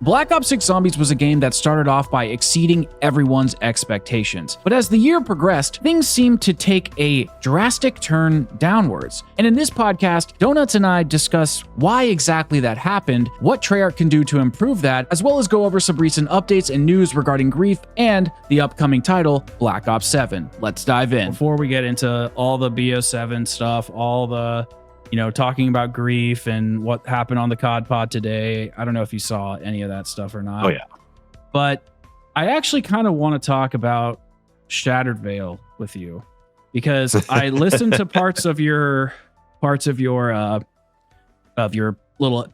Black Ops 6 Zombies was a game that started off by exceeding everyone's expectations. But as the year progressed, things seemed to take a drastic turn downwards. And in this podcast, Donuts and I discuss why exactly that happened, what Treyarch can do to improve that, as well as go over some recent updates and news regarding Grief and the upcoming title, Black Ops 7. Let's dive in. Before we get into all the BO7 stuff, all the talking about Grief and what happened on the COD pod today. I don't know if you saw any of that stuff or not. Oh, yeah. But I actually kind of want to talk about Shattered Veil with you because I listened to parts of your little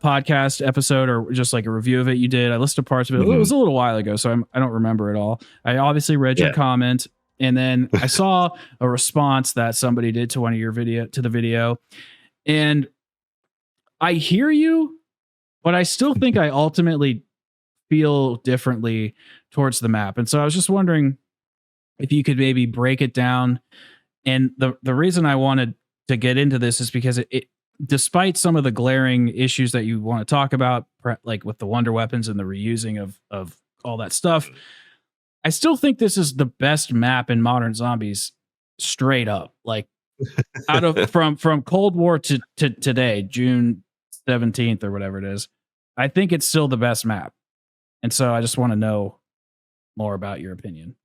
podcast episode, or just like a review of it you did. I listened to parts of it. It was a little while ago, so I don't remember it all. I obviously read your comment, and then I saw a response that somebody did to one of your the video. And I hear you, but I still think I ultimately feel differently towards the map. And so I was just wondering if you could maybe break it down. And the reason I wanted to get into this is because it despite some of the glaring issues that you want to talk about, like with the wonder weapons and the reusing of all that stuff, I still think this is the best map in modern zombies, straight up. Like, out of from Cold War to today, June 17th or whatever it is, I think it's still the best map. And so I just want to know more about your opinion.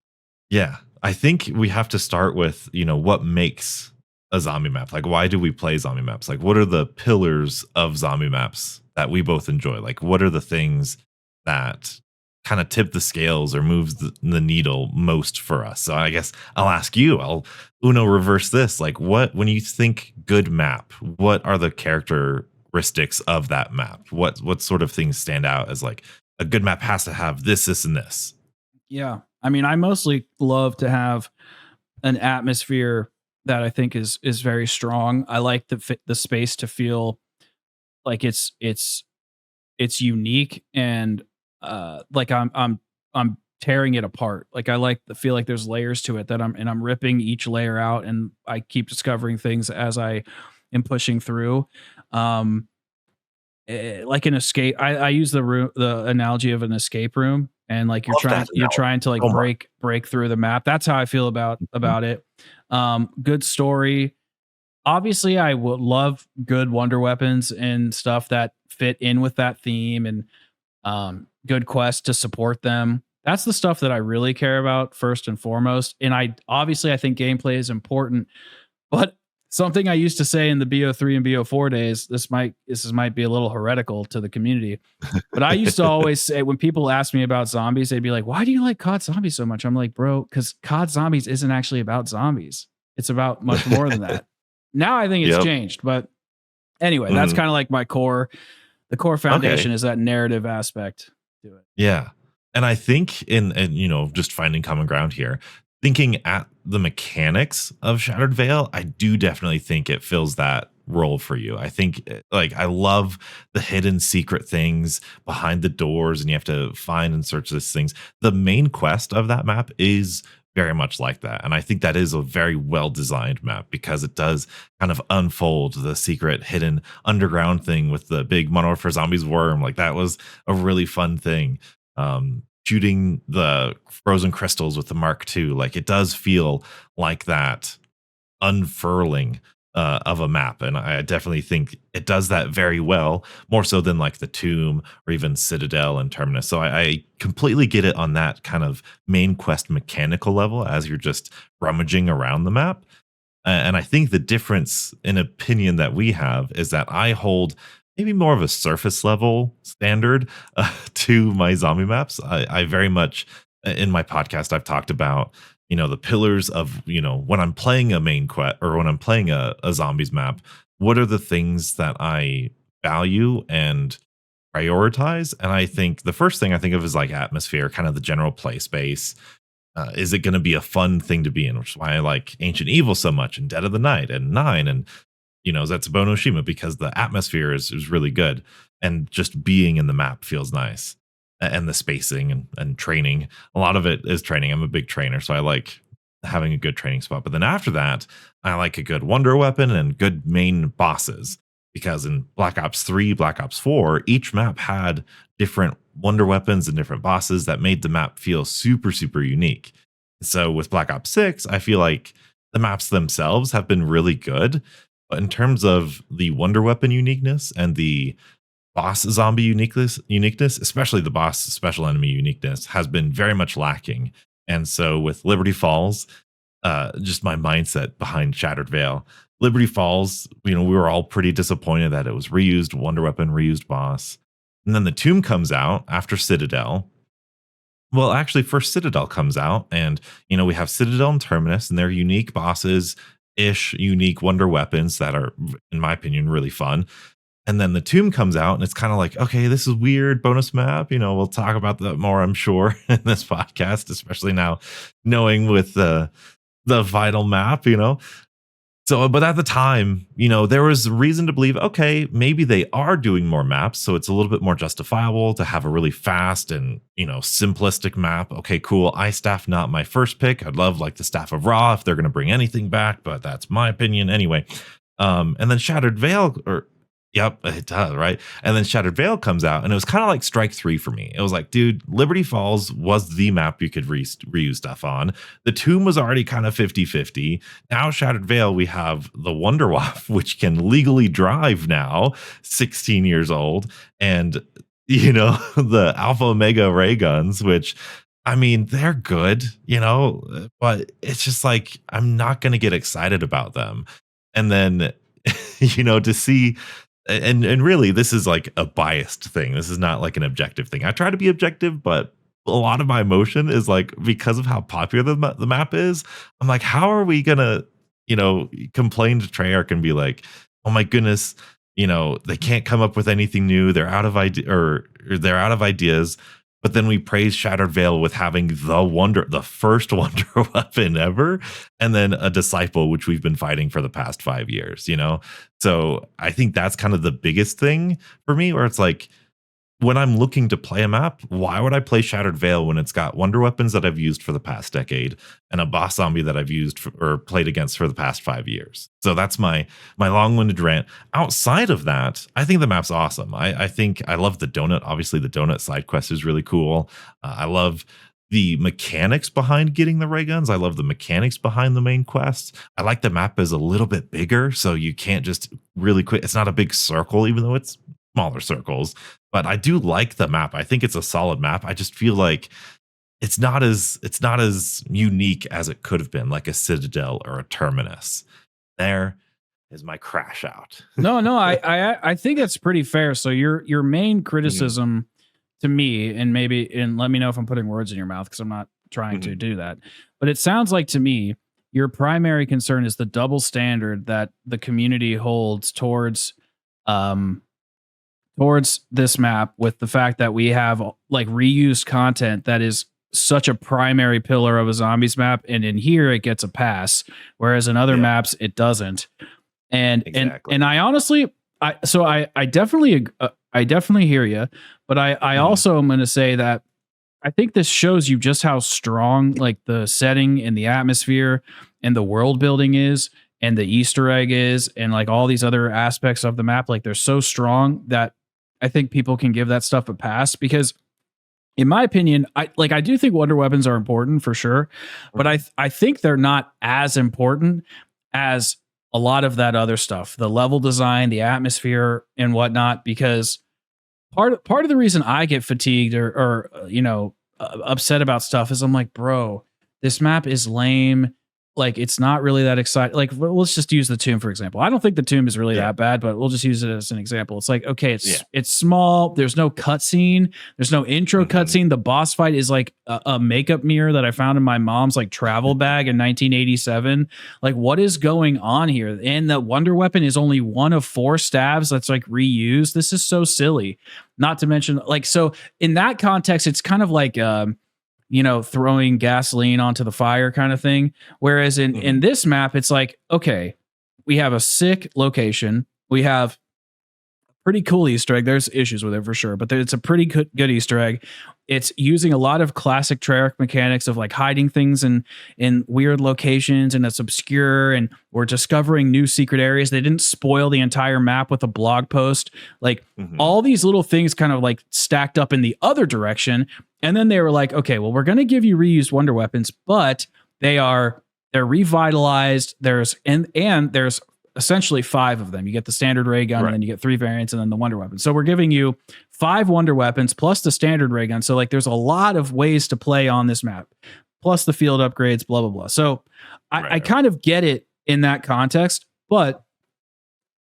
Yeah, I think we have to start with, what makes a zombie map? Like, why do we play zombie maps? Like, what are the pillars of zombie maps that we both enjoy? Like, what are the things that kind of tip the scales or moves the needle most for us? So I guess I'll ask you, I'll reverse this. Like, when you think good map, what are the characteristics of that map? What sort of things stand out as like a good map has to have this, and this? Yeah. I mean, I mostly love to have an atmosphere that I think is very strong. I like the space to feel like it's unique and like I'm tearing it apart. Like I like to feel like there's layers to it that I'm ripping each layer out, and I keep discovering things as I am pushing through. Like an escape. I use the analogy of an escape room, and like you're trying to like break through the map. That's how I feel about it. Good story. Obviously, I would love good wonder weapons and stuff that fit in with that theme, and good quests to support them. That's the stuff that I really care about first and foremost. And I think gameplay is important, but something I used to say in the BO3 and BO4 days, this might be a little heretical to the community, but I used to always say, when people ask me about zombies, they'd be like, why do you like COD Zombies so much? I'm like, bro, because COD Zombies isn't actually about zombies. It's about much more than that. Now I think it's changed, but anyway, that's kind of like the core foundation is that narrative aspect to it. Yeah. And I think in just finding common ground here, thinking at the mechanics of Shattered Veil, I do definitely think it fills that role for you. I think I love the hidden secret things behind the doors, and you have to find and search these things. The main quest of that map is very much like that. And I think that is a very well designed map because it does kind of unfold the secret hidden underground thing with the big Modern Warfare Zombies worm. Like, that was a really fun thing. Shooting the frozen crystals with the Mark II, like, it does feel like that unfurling of a map. And I definitely think it does that very well, more so than like the Tomb or even Citadel and Terminus. So I completely get it on that kind of main quest mechanical level as you're just rummaging around the map. And I think the difference in opinion that we have is that I hold maybe more of a surface level standard to my zombie maps. I very much, in my podcast, I've talked about the pillars of, when I'm playing a main quest or when I'm playing a zombies map, what are the things that I value and prioritize? And I think the first thing I think of is like atmosphere, kind of the general play space. Is it going to be a fun thing to be in? Which is why I like Ancient Evil so much, and Dead of the Night, and 9, and Zetsubou no Shima, because the atmosphere is really good, and just being in the map feels nice. And the spacing and training, a lot of it is training. I'm a big trainer, so I like having a good training spot. But then after that, I like a good wonder weapon and good main bosses, because in Black Ops 3, Black Ops 4, each map had different wonder weapons and different bosses that made the map feel super, super unique. So with Black Ops 6, I feel like the maps themselves have been really good. But in terms of the wonder weapon uniqueness and the boss zombie uniqueness, especially the boss special enemy uniqueness, has been very much lacking. And so with Liberty Falls, just my mindset behind Shattered Veil, Liberty Falls, we were all pretty disappointed that it was reused wonder weapon, reused boss. And then the Tomb comes out after Citadel. Well, actually, first Citadel comes out, and we have Citadel and Terminus, and they're unique bosses ish, unique wonder weapons that are, in my opinion, really fun. And then the Tomb comes out, and it's kind of like, okay, this is weird bonus map. We'll talk about that more, I'm sure, in this podcast, especially now knowing with the Vital map, So, but at the time, there was reason to believe, okay, maybe they are doing more maps. So it's a little bit more justifiable to have a really fast and, simplistic map. Okay, cool. Ice Staff, not my first pick. I'd love like the Staff of Ra if they're going to bring anything back, but that's my opinion anyway. And then Shattered Veil, yep, it does, right? And then Shattered Veil comes out, and it was kind of like Strike 3 for me. It was like, dude, Liberty Falls was the map you could reuse stuff on. The Tomb was already kind of 50-50. Now Shattered Veil, we have the Wonderwaffe, which can legally drive now, 16 years old. And, the Alpha Omega ray guns, which, I mean, they're good, but it's just like, I'm not going to get excited about them. And then, to see... And really, this is like a biased thing. This is not like an objective thing. I try to be objective, but a lot of my emotion is like, because of how popular the map is, I'm like, how are we gonna, complain to Treyarch and be like, oh my goodness, they can't come up with anything new. They're out of they're out of ideas. But then we praise Shattered Veil with having the first wonder weapon ever, and then a disciple, which we've been fighting for the past 5 years, So I think that's kind of the biggest thing for me, where it's like, when I'm looking to play a map, why would I play Shattered Veil when it's got wonder weapons that I've used for the past decade and a boss zombie that I've used or played against for the past 5 years? So that's my long-winded rant. Outside of that, I think the map's awesome. I think I love the donut. Obviously, the donut side quest is really cool. I love the mechanics behind getting the ray guns. I love the mechanics behind the main quest. I like the map is a little bit bigger, so you can't just really quick. It's not a big circle, even though it's smaller circles. But I do like the map. I think it's a solid map. I just feel like it's not as unique as it could have been, like a Citadel or a Terminus. There is my crash out. No, I think that's pretty fair. So your main criticism to me, and let me know if I'm putting words in your mouth, because I'm not trying to do that, but it sounds like to me your primary concern is the double standard that the community holds towards this map, with the fact that we have like reused content that is such a primary pillar of a zombies map, and in here it gets a pass, whereas in other maps it doesn't. And exactly. and I honestly, I definitely hear you, but I also am going to say that I think this shows you just how strong like the setting and the atmosphere and the world building is, and the Easter egg is, and like all these other aspects of the map. Like they're so strong that I think people can give that stuff a pass, because in my opinion, I do think wonder weapons are important for sure, but I think they're not as important as a lot of that other stuff, the level design, the atmosphere and whatnot, because part of the reason I get fatigued or upset about stuff is I'm like, bro, this map is lame. Like, it's not really that exciting. Like, let's just use the Tomb, for example. I don't think the Tomb is really that bad, but we'll just use it as an example. It's like, okay, it's small. There's no cutscene. There's no intro cutscene. The boss fight is like a makeup mirror that I found in my mom's like travel bag in 1987. Like, what is going on here? And the wonder weapon is only one of 4 stabs that's like reused. This is so silly. Not to mention, like, so in that context, it's kind of like, throwing gasoline onto the fire kind of thing. Whereas in this map, it's like, okay, we have a sick location. We have a pretty cool Easter egg. There's issues with it for sure, but it's a pretty good Easter egg. It's using a lot of classic Treyarch mechanics of like hiding things in weird locations, and it's obscure, and we're discovering new secret areas. They didn't spoil the entire map with a blog post. Like all these little things kind of like stacked up in the other direction. And then they were like, okay, well, we're going to give you reused wonder weapons, but they're revitalized. There's essentially 5 of them. You get the standard ray gun, and then you get 3 variants, and then the wonder weapon. So we're giving you 5 wonder weapons plus the standard ray gun. So like there's a lot of ways to play on this map, plus the field upgrades, blah, blah, blah. So I kind of get it in that context, but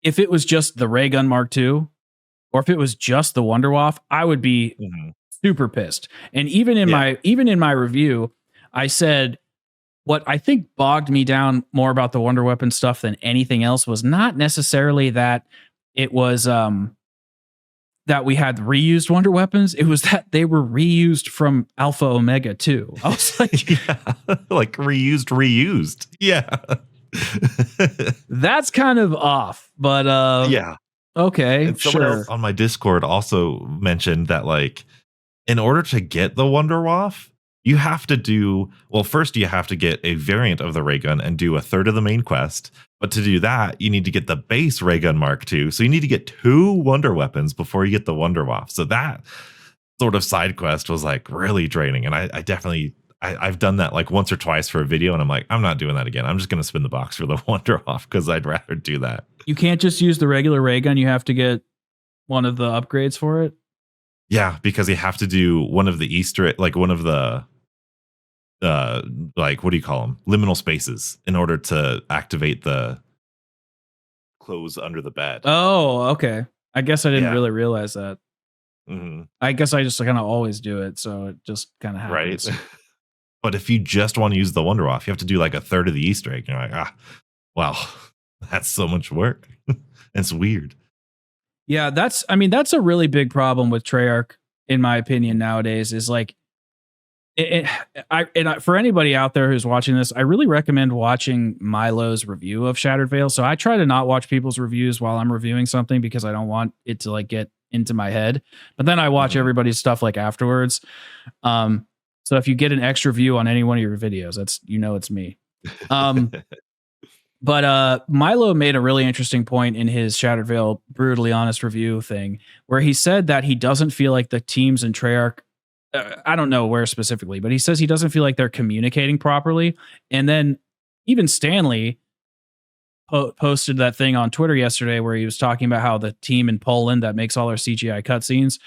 if it was just the ray gun Mark II, or if it was just the Wonderwaff, I would be super pissed. And even in my review, I said, what I think bogged me down more about the Wonder Weapon stuff than anything else was not necessarily that it was that we had reused Wonder Weapons. It was that they were reused from Alpha Omega too. I was like, like reused. Yeah. That's kind of off, but okay, and someone else on my Discord also mentioned that like in order to get the Wonderwaff, you have to do, well, first you have to get a variant of the ray gun and do a third of the main quest. But to do that, you need to get the base ray gun Mark II. So you need to get 2 wonder weapons before you get the Wonderwaff. So that sort of side quest was like really draining. And I definitely, I've done that like once or twice for a video, and I'm like, I'm not doing that again. I'm just going to spin the box for the Wonderwaff because I'd rather do that. You can't just use the regular ray gun. You have to get one of the upgrades for it. Yeah, because you have to do one of the Easter, like one of the, like, what do you call them? Liminal spaces in order to activate the clothes under the bed. Oh, okay. I guess I didn't really realize that. Mm-hmm. I guess I just kind of always do it. So it just kind of happens. Right. But if you just want to use the Wonderwaff, you have to do like a third of the Easter egg. And you're like, wow, that's so much work. It's weird. Yeah, that's a really big problem with Treyarch, in my opinion, nowadays, is like, for anybody out there who's watching this, I really recommend watching Milo's review of Shattered Veil. So I try to not watch people's reviews while I'm reviewing something because I don't want it to like get into my head. But then I watch everybody's stuff like afterwards. So if you get an extra view on any one of your videos, that's, it's me. But Milo made a really interesting point in his Shattered Veil brutally honest review thing, where he said that he doesn't feel like the teams in Treyarch, I don't know where specifically, but he says he doesn't feel like they're communicating properly. And then even Stanley posted that thing on Twitter yesterday where he was talking about how the team in Poland that makes all our CGI cutscenes,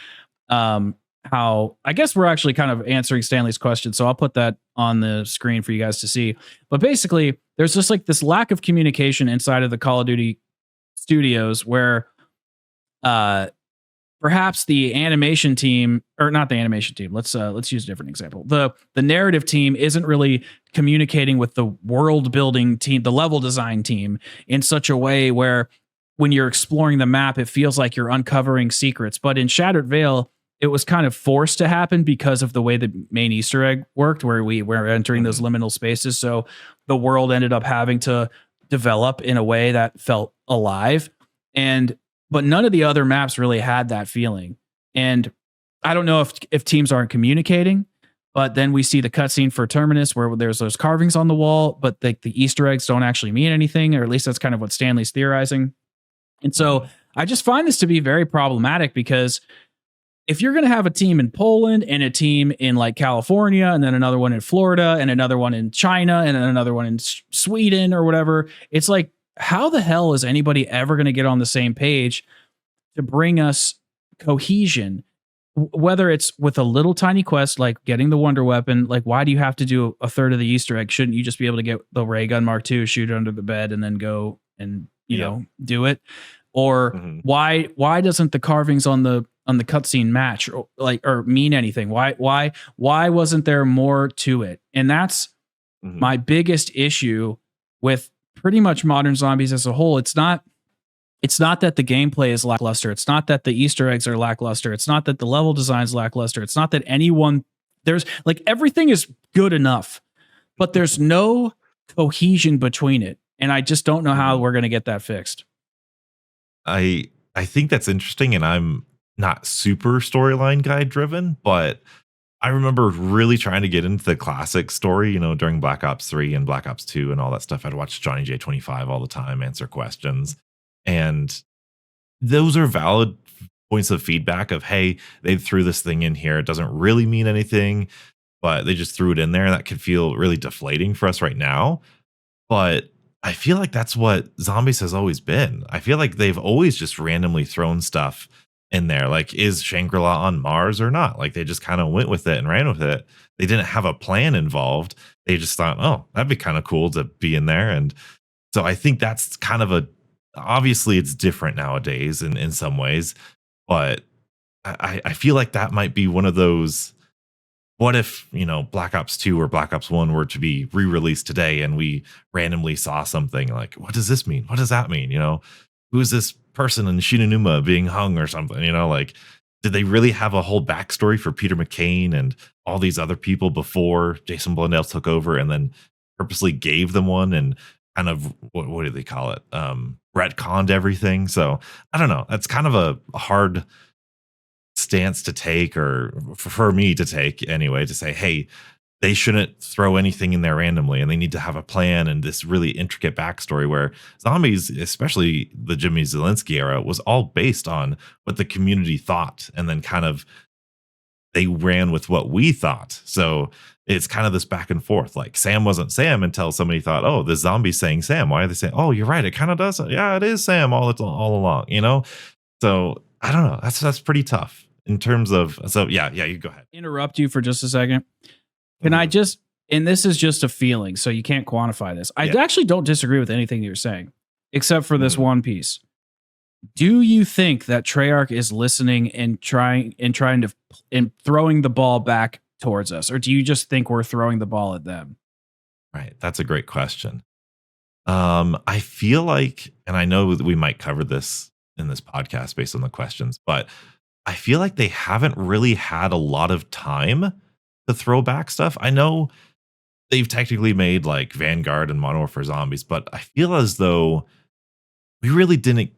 how I guess we're actually kind of answering Stanley's question. So I'll put that on the screen for you guys to see. But basically, there's just like this lack of communication inside of the Call of Duty studios where perhaps the animation team, or not the animation team, let's use a different example. The narrative team isn't really communicating with the world building team, the level design team, in such a way where when you're exploring the map, it feels like you're uncovering secrets. But in Shattered Veil, it was kind of forced to happen because of the way the main Easter egg worked, where we were entering those liminal spaces. So the world ended up having to develop in a way that felt alive. But none of the other maps really had that feeling. And I don't know if teams aren't communicating, but then we see the cutscene for Terminus where there's those carvings on the wall, but the Easter eggs don't actually mean anything, or at least that's kind of what Stanley's theorizing. And so I just find this to be very problematic, because if you're going to have a team in Poland and a team in like California, and then another one in Florida and another one in China and then another one in Sweden or whatever, it's like, how the hell is anybody ever going to get on the same page to bring us cohesion? Whether it's with a little tiny quest like getting the wonder weapon, like why do you have to do a third of the Easter egg? Shouldn't you just be able to get the ray gun Mark II, shoot it under the bed, and then go and do it? Or why doesn't the carvings on the cutscene match or mean anything? Why wasn't there more to it? And that's my biggest issue with pretty much modern zombies as a whole. It's not that the gameplay is lackluster. It's not that the Easter eggs are lackluster. It's not that the level design is lackluster. It's not that there's like, everything is good enough, but there's no cohesion between it. And I just don't know how we're going to get that fixed. I think that's interesting, and I'm not super storyline guide driven, but I remember really trying to get into the classic story, during Black Ops 3 and Black Ops 2 and all that stuff. I'd watch Johnny J25 all the time, answer questions. And those are valid points of feedback of, hey, they threw this thing in here. It doesn't really mean anything, but they just threw it in there. And that could feel really deflating for us right now. But I feel like that's what Zombies has always been. I feel like they've always just randomly thrown stuff in there. Like, is Shangri-La on Mars or not? Like, they just kind of went with it and ran with it. They didn't have a plan involved. They just thought, oh, that'd be kind of cool to be in there. And so I think that's kind of obviously it's different nowadays in some ways, but I feel like that might be one of those, what if, Black Ops 2 or Black Ops 1 were to be re-released today and we randomly saw something like, what does this mean? What does that mean? Who is this person in Shinonuma being hung or something? Like, did they really have a whole backstory for Peter McCain and all these other people before Jason Blundell took over and then purposely gave them one and kind of, what do they call it? Retconned everything. So I don't know. That's kind of a hard stance to take, or for me to take anyway, to say, hey, they shouldn't throw anything in there randomly and they need to have a plan and this really intricate backstory, where Zombies, especially the Jimmy Zelensky era, was all based on what the community thought. And then kind of they ran with what we thought. So it's kind of this back and forth. Like, Sam wasn't Sam until somebody thought, oh, the zombie's saying Sam. Why are they saying, oh, you're right, it kind of does. Yeah, it is Sam all along, So I don't know. That's pretty tough in terms of, so yeah, you go ahead. Interrupt you for just a second. Can I just, and this is just a feeling, so you can't quantify this. I actually don't disagree with anything you're saying, except for this one piece. Do you think that Treyarch is listening and trying to throwing the ball back towards us, or do you just think we're throwing the ball at them? Right, that's a great question. I feel like, and I know that we might cover this in this podcast based on the questions, but I feel like they haven't really had a lot of time to throw back stuff. I know they've technically made like Vanguard and Modern Warfare Zombies, but I feel as though we really didn't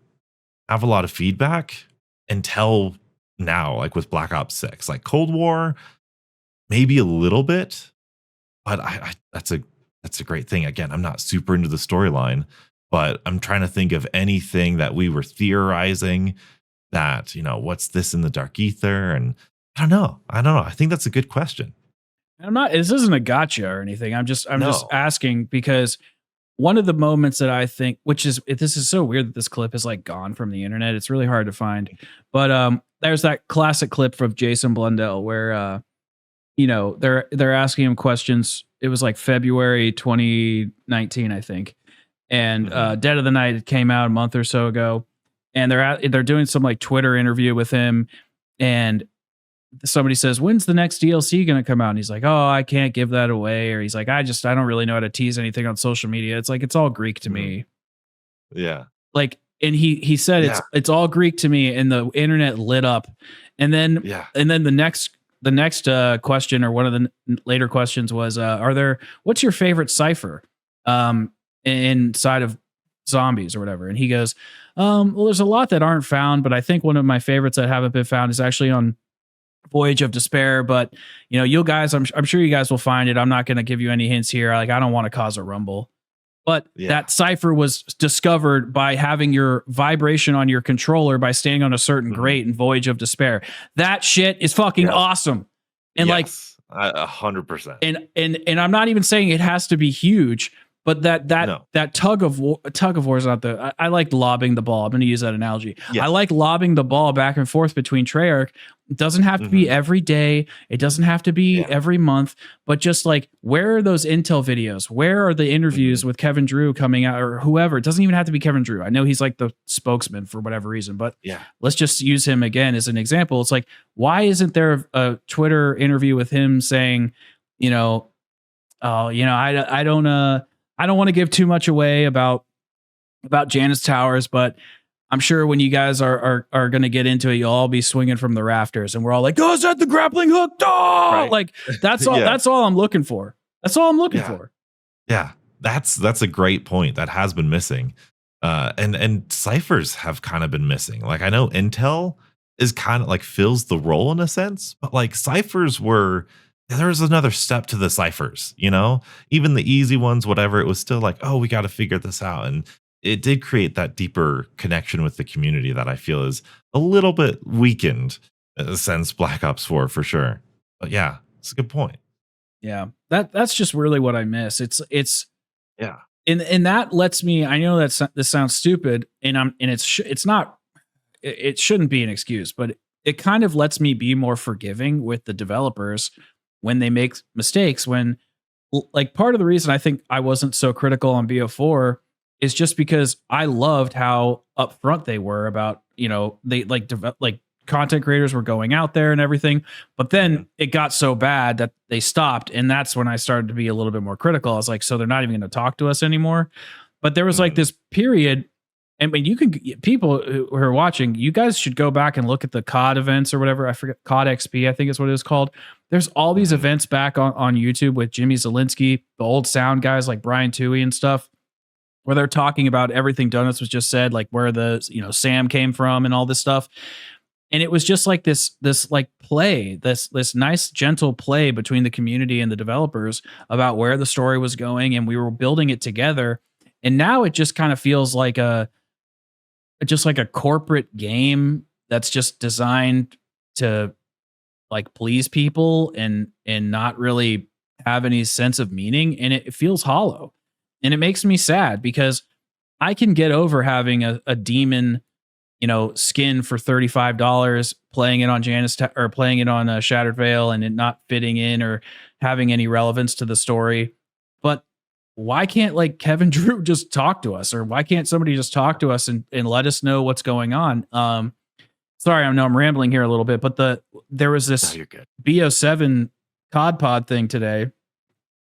have a lot of feedback until now, like with Black Ops 6. Like Cold War, maybe a little bit, but I that's a great thing. Again, I'm not super into the storyline, but I'm trying to think of anything that we were theorizing that, what's this in the dark ether? And I don't know. I think that's a good question. This isn't a gotcha or anything. I'm just asking because one of the moments that I think, this is so weird that this clip is like gone from the internet. It's really hard to find, but there's that classic clip from Jason Blundell where, they're asking him questions. It was like February 2019, I think. And Dead of the Night came out a month or so ago. And they're doing some like Twitter interview with him, and somebody says, "When's the next DLC going to come out?" And he's like, "Oh, I can't give that away." Or he's like, I don't really know how to tease anything on social media. It's like, it's all Greek to me. Yeah. Like, and he said it's all Greek to me, and the internet lit up. And then the next question, or one of the later questions, was, what's your favorite cipher inside of Zombies or whatever? And he goes, well, there's a lot that aren't found, but I think one of my favorites that haven't been found is actually on Voyage of Despair. But you guys, I'm sure you guys will find it. I'm not going to give you any hints here. Like, I don't want to cause a rumble, but that cipher was discovered by having your vibration on your controller by staying on a certain grate in Voyage of Despair. That shit is fucking awesome. And like 100%. And I'm not even saying it has to be huge, but that tug of war is not I like lobbing the ball. I'm going to use that analogy. I like lobbing the ball back and forth between Treyarch. It doesn't have to be every day. It doesn't have to be every month, but just like, where are those Intel videos? Where are the interviews with Kevin Drew coming out, or whoever? It doesn't even have to be Kevin Drew. I know he's like the spokesman for whatever reason, but let's just use him again as an example. It's like, why isn't there a Twitter interview with him saying, I don't want to give too much away about Janus Towers, but I'm sure when you guys are going to get into it, you'll all be swinging from the rafters, and we're all like, "Oh, is that the grappling hook?" Oh! Right. Like, that's all. That's all I'm looking for. That's all I'm looking for. Yeah, that's a great point. That has been missing, and ciphers have kind of been missing. Like, I know Intel is kind of like fills the role in a sense, but like ciphers were there's another step to the ciphers, you know? Even the easy ones, whatever, it was still like, oh, we got to figure this out. And it did create that deeper connection with the community that I feel is a little bit weakened since Black Ops 4 for sure. But yeah, it's a good point. Yeah. That's just really what I miss. It's Yeah. and that lets me, I know that's this sounds stupid, and it's not, it shouldn't be an excuse, but it kind of lets me be more forgiving with the developers when they make mistakes. When like part of the reason I think I wasn't so critical on BO4 is just because I loved how upfront they were about, they like content creators were going out there and everything. But then it got so bad that they stopped. And that's when I started to be a little bit more critical. I was like, so they're not even going to talk to us anymore. But there was like this period. I mean, you can, people who are watching, you guys should go back and look at the COD events or whatever. I forget, COD XP, I think is what it was called. There's all these events back on YouTube with Jimmy Zielinski, the old sound guys like Brian Toohey and stuff, where they're talking about everything Donuts was just said, like where the, Sam came from and all this stuff. And it was just like this like play, this nice gentle play between the community and the developers about where the story was going, and we were building it together. And now it just kind of feels like a corporate game that's just designed to like please people and not really have any sense of meaning, and it feels hollow. And it makes me sad because I can get over having a demon skin for $35, playing it on or playing it on Shattered Veil, and it not fitting in or having any relevance to the story. But why can't like Kevin Drew just talk to us, or why can't somebody just talk to us and let us know what's going on? Sorry, I know I'm rambling here a little bit, but there was this BO7 COD pod thing today,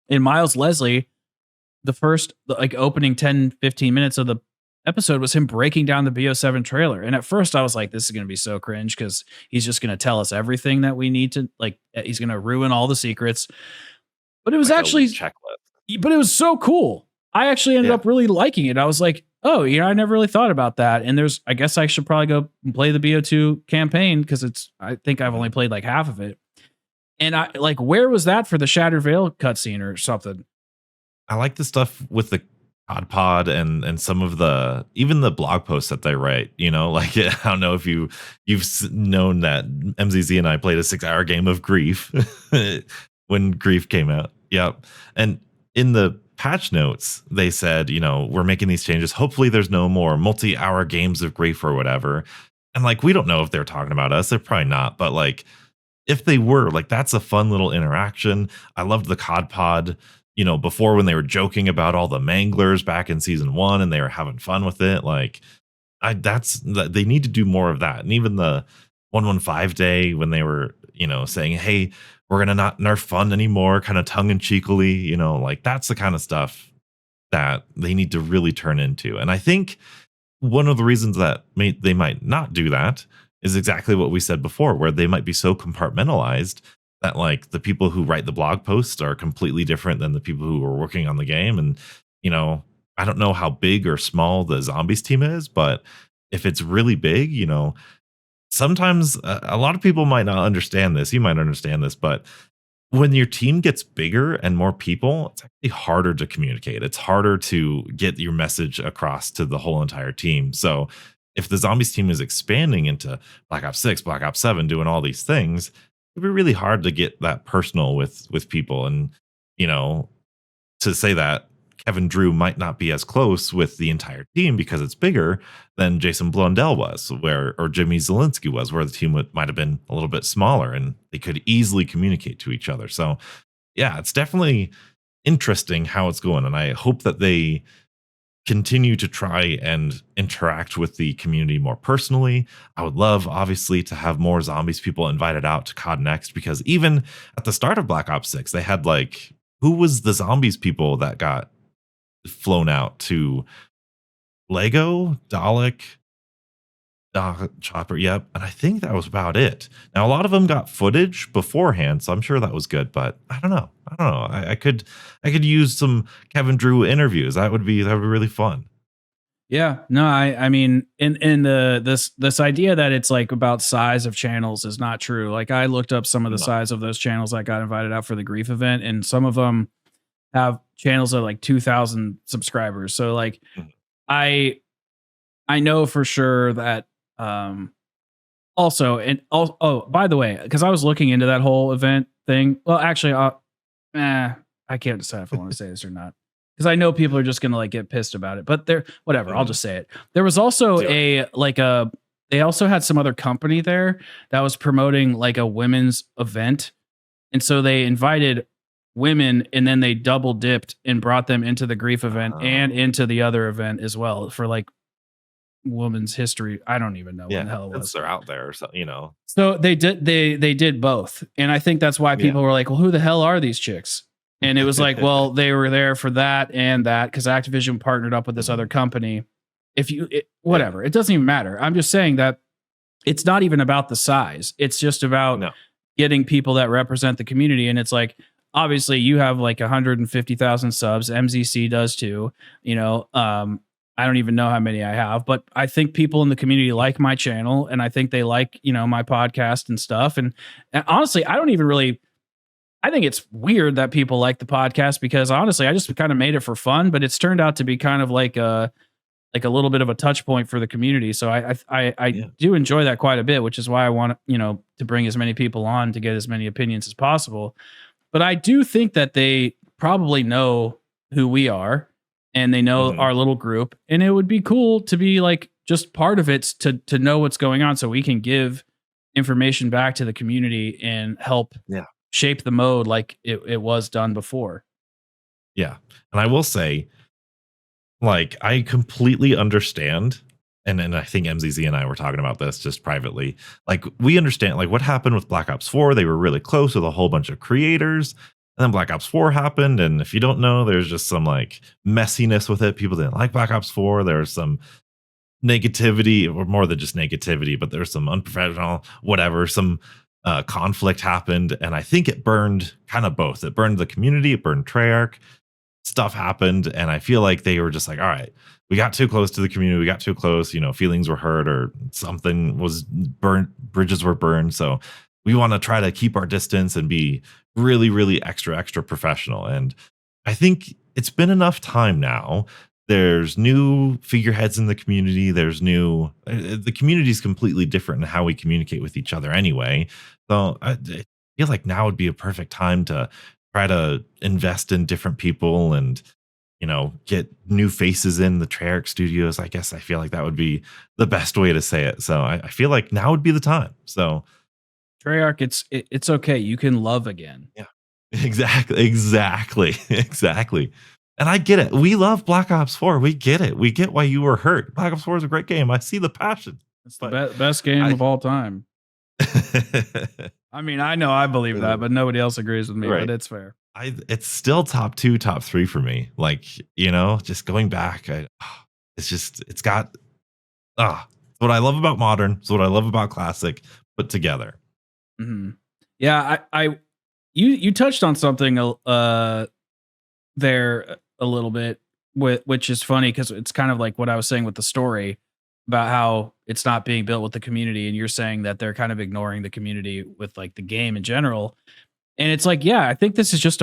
and Miles Leslie, the first like opening 10-15 minutes of the episode was him breaking down the BO7 trailer. And at first I was like, this is going to be so cringe because he's just going to tell us everything that we need to, like, he's going to ruin all the secrets. But it was like actually checklist. But it was so cool. I actually ended up really liking it. I was like, oh, I never really thought about that. And I guess I should probably go and play the BO2 campaign because I think I've only played like half of it. And I like, where was that for the Shattered Veil cutscene or something? I like the stuff with the COD pod and some of the even the blog posts that they write. Like I don't know if you've known that MZZ and I played a 6-hour game of Grief when Grief came out. Yep. And in the patch notes, they said, we're making these changes. Hopefully there's no more multi-hour games of Grief or whatever. And like, we don't know if they're talking about us. They're probably not. But like, if they were, like, that's a fun little interaction. I loved the COD pod, before when they were joking about all the manglers back in season 1 and they were having fun with it. Like, they need to do more of that. And even the 115 day when they were, saying, hey, we're going to not nerf fun anymore, kind of tongue in cheekily, like that's the kind of stuff that they need to really turn into. And I think one of the reasons that they might not do that is exactly what we said before, where they might be so compartmentalized that like the people who write the blog posts are completely different than the people who are working on the game. And, I don't know how big or small the Zombies team is, but if it's really big, sometimes a lot of people might not understand this. You might understand this, but when your team gets bigger and more people, it's actually harder to communicate. It's harder to get your message across to the whole entire team. So if the Zombies team is expanding into Black Ops 6, Black Ops 7, doing all these things, it'd be really hard to get that personal with people. And, to say that Kevin Drew might not be as close with the entire team because it's bigger than Jason Blundell was, or Jimmy Zielinski was, where the team might have been a little bit smaller and they could easily communicate to each other. So yeah, it's definitely interesting how it's going. And I hope that they continue to try and interact with the community more personally. I would love, obviously, to have more Zombies people invited out to COD Next, because even at the start of Black Ops 6, they had like, who was the Zombies people that got flown out to? Lego, Dalek, Chopper, yep. And I think that was about it. Now, a lot of them got footage beforehand, so I'm sure that was good, but I don't know. I could use some Kevin Drew interviews. That would be really fun. Yeah, no, I mean, in the this idea that it's like about size of channels is not true. Like I looked up some of the No. size of those channels that got invited out for the grief event, and some of them have channels of like 2,000 subscribers. So like Mhm. I I know for sure that also oh, by the way, because I was looking into that whole event thing. Well, actually, I can't decide if I want to say this or not because I know people are just gonna like get pissed about it. But there, whatever. I'll Mhm. just say it. There was also Do it. they also had some other company there that was promoting like a women's event, and so they invited women, and then they double dipped and brought them into the grief event and Oh, into the other event as well for like women's history. I don't even know when the yeah, hell it since was. they're out there or so, you know. So they did both. And I think that's why Yeah. people were like, "Well, who the hell are these chicks?" And it was like, "Well, they were there for that and that cuz Activision partnered up with this other Mhm. company." Yeah. Whatever. It doesn't even matter. I'm just saying that it's not even about the size. It's just about No. getting people that represent the community. And it's like, obviously, you have like 150,000 subs. MZC does too. You know, I don't even know how many I have, but I think people in the community like my channel, and I think they like my podcast and stuff. And honestly, I don't even really. I think it's weird that people like the podcast because honestly, I just kind of made it for fun, but it's turned out to be kind of like a little bit of a touch point for the community. So I Yeah. do enjoy that quite a bit, which is why I want to bring as many people on to get as many opinions as possible. But I do think that they probably know who we are and they know Mhm. our little group, and it would be cool to be like just part of it to know what's going on so we can give information back to the community and help Yeah. shape the mode like it was done before. Yeah. And I will say, like, I completely understand, and I think MZZ and I were talking about this just privately. Like, we understand, like, what happened with Black Ops 4. They were really close with a whole bunch of creators. And then Black Ops 4 happened. And if you don't know, there's just some like messiness with it. People didn't like Black Ops 4. There was some negativity, or more than just negativity, but there's some unprofessional, whatever, some conflict happened. And I think it burned kind of both. It burned the community, it burned Treyarch. Stuff happened, and I feel like they were just like, all right, we got too close to the community, we got too close, feelings were hurt or something was burnt, bridges were burned. So we want to try to keep our distance and be really, really extra professional. And I think it's been enough time now. There's new figureheads in the community. There's new, the community is completely different in how we communicate with each other anyway. So I feel like now would be a perfect time to try to invest in different people and get new faces in the Treyarch studios. I guess I feel like that would be the best way to say it. So I feel like now would be the time. So Treyarch, it's okay. You can love again. yeah, exactly. And I get it. We love Black Ops 4. We get it. We get why you were hurt. Black Ops 4 is a great game. I see the passion, It's the but best game I of all time. I mean, I know I believe that, but nobody else agrees with me, but right. it's fair. It's still top 2, top 3 for me. Like, just going back, it's got it's what I love about modern, it's what I love about classic put together. Mhm. Yeah, you touched on something there a little bit, which is funny because it's kind of like what I was saying with the story about how it's not being built with the community, and you're saying that they're kind of ignoring the community with like the game in general. And it's like, yeah, I think this is just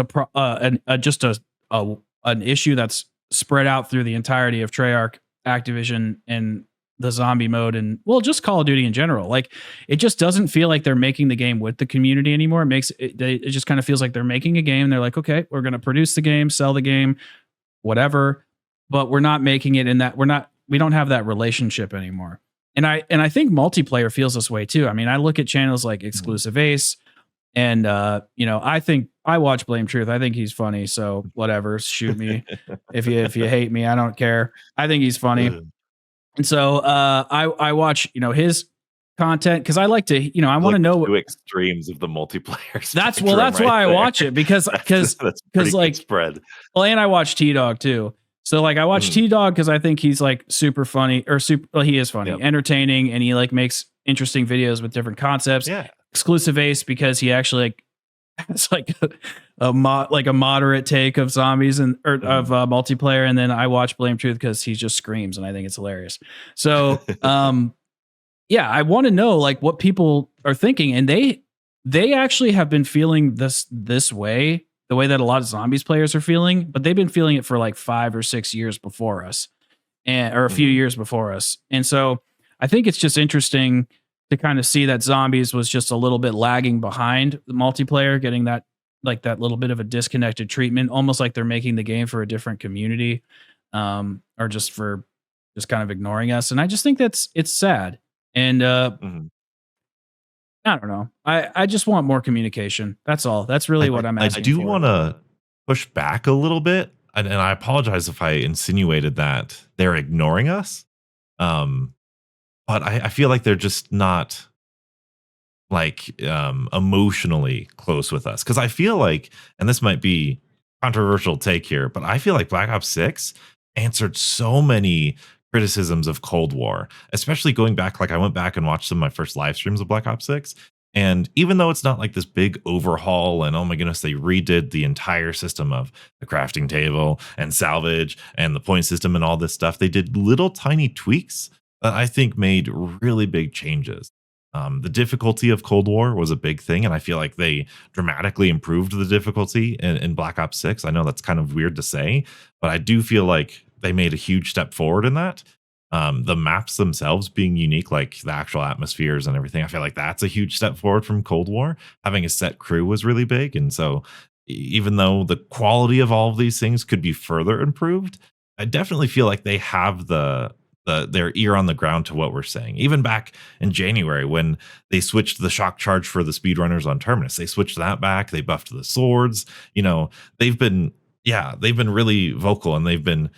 just an issue that's spread out through the entirety of Treyarch, Activision, and the zombie mode, and well, just Call of Duty in general. Like, it just doesn't feel like they're making the game with the community anymore. It just kind of feels like they're making a game. They're like, okay, we're going to produce the game, sell the game, whatever, but we're not making it in that. We don't have that relationship anymore. And I think multiplayer feels this way too. I mean, I look at channels like Mhm. Exclusive Ace, and I think I watch Blame Truth. I think he's funny. So whatever, shoot me if you hate me. I don't care. I think he's funny. Ugh. And so I watch his content because I like to I want Like to the know. two extremes of the multiplayer spectrum That's right why I there. watch it because That's pretty good like, spread. well, and I watch T Dog too. So like I watch Mhm. T Dog because I think he's like super funny or super. Well, he is funny, Yep. entertaining, and he like makes interesting videos with different concepts. Yeah. Exclusive Ace because he actually like it's like like a moderate take of zombies and or of multiplayer, and then I watch Blame Truth because he just screams and I think it's hilarious. So yeah, I want to know like what people are thinking, and they actually have been feeling this way, the way that a lot of zombies players are feeling, but they've been feeling it for like 5 or 6 years before us, and or a few years before us. And so I think it's just interesting to kind of see that zombies was just a little bit lagging behind the multiplayer, getting that like that little bit of a disconnected treatment, almost like they're making the game for a different community, or just for just kind of ignoring us. And I just think it's sad. And Mhm. I don't know. I just want more communication. That's all. That's really what I'm I asking do for. want to push back a little bit, and I apologize if I insinuated that they're ignoring us. Um, but I feel like they're just not like emotionally close with us because I feel like, and this might be controversial take here, but I feel like Black Ops 6 answered so many criticisms of Cold War, especially going back. Like I went back and watched some of my first live streams of Black Ops 6, and even though it's not like this big overhaul and oh my goodness, they redid the entire system of the crafting table and salvage and the point system and all this stuff, they did little tiny tweaks that I think made really big changes. The difficulty of Cold War was a big thing, and I feel like they dramatically improved the difficulty in Black Ops 6. I know that's kind of weird to say, but I do feel like they made a huge step forward in that. The maps themselves being unique, like the actual atmospheres and everything, I feel like that's a huge step forward from Cold War. Having a set crew was really big, and so even though the quality of all of these things could be further improved, I definitely feel like they have their ear on the ground to what we're saying. Even back in January when they switched the shock charge for the speedrunners on Terminus, they switched that back. They buffed the swords. You know, they've been really vocal, and they've been,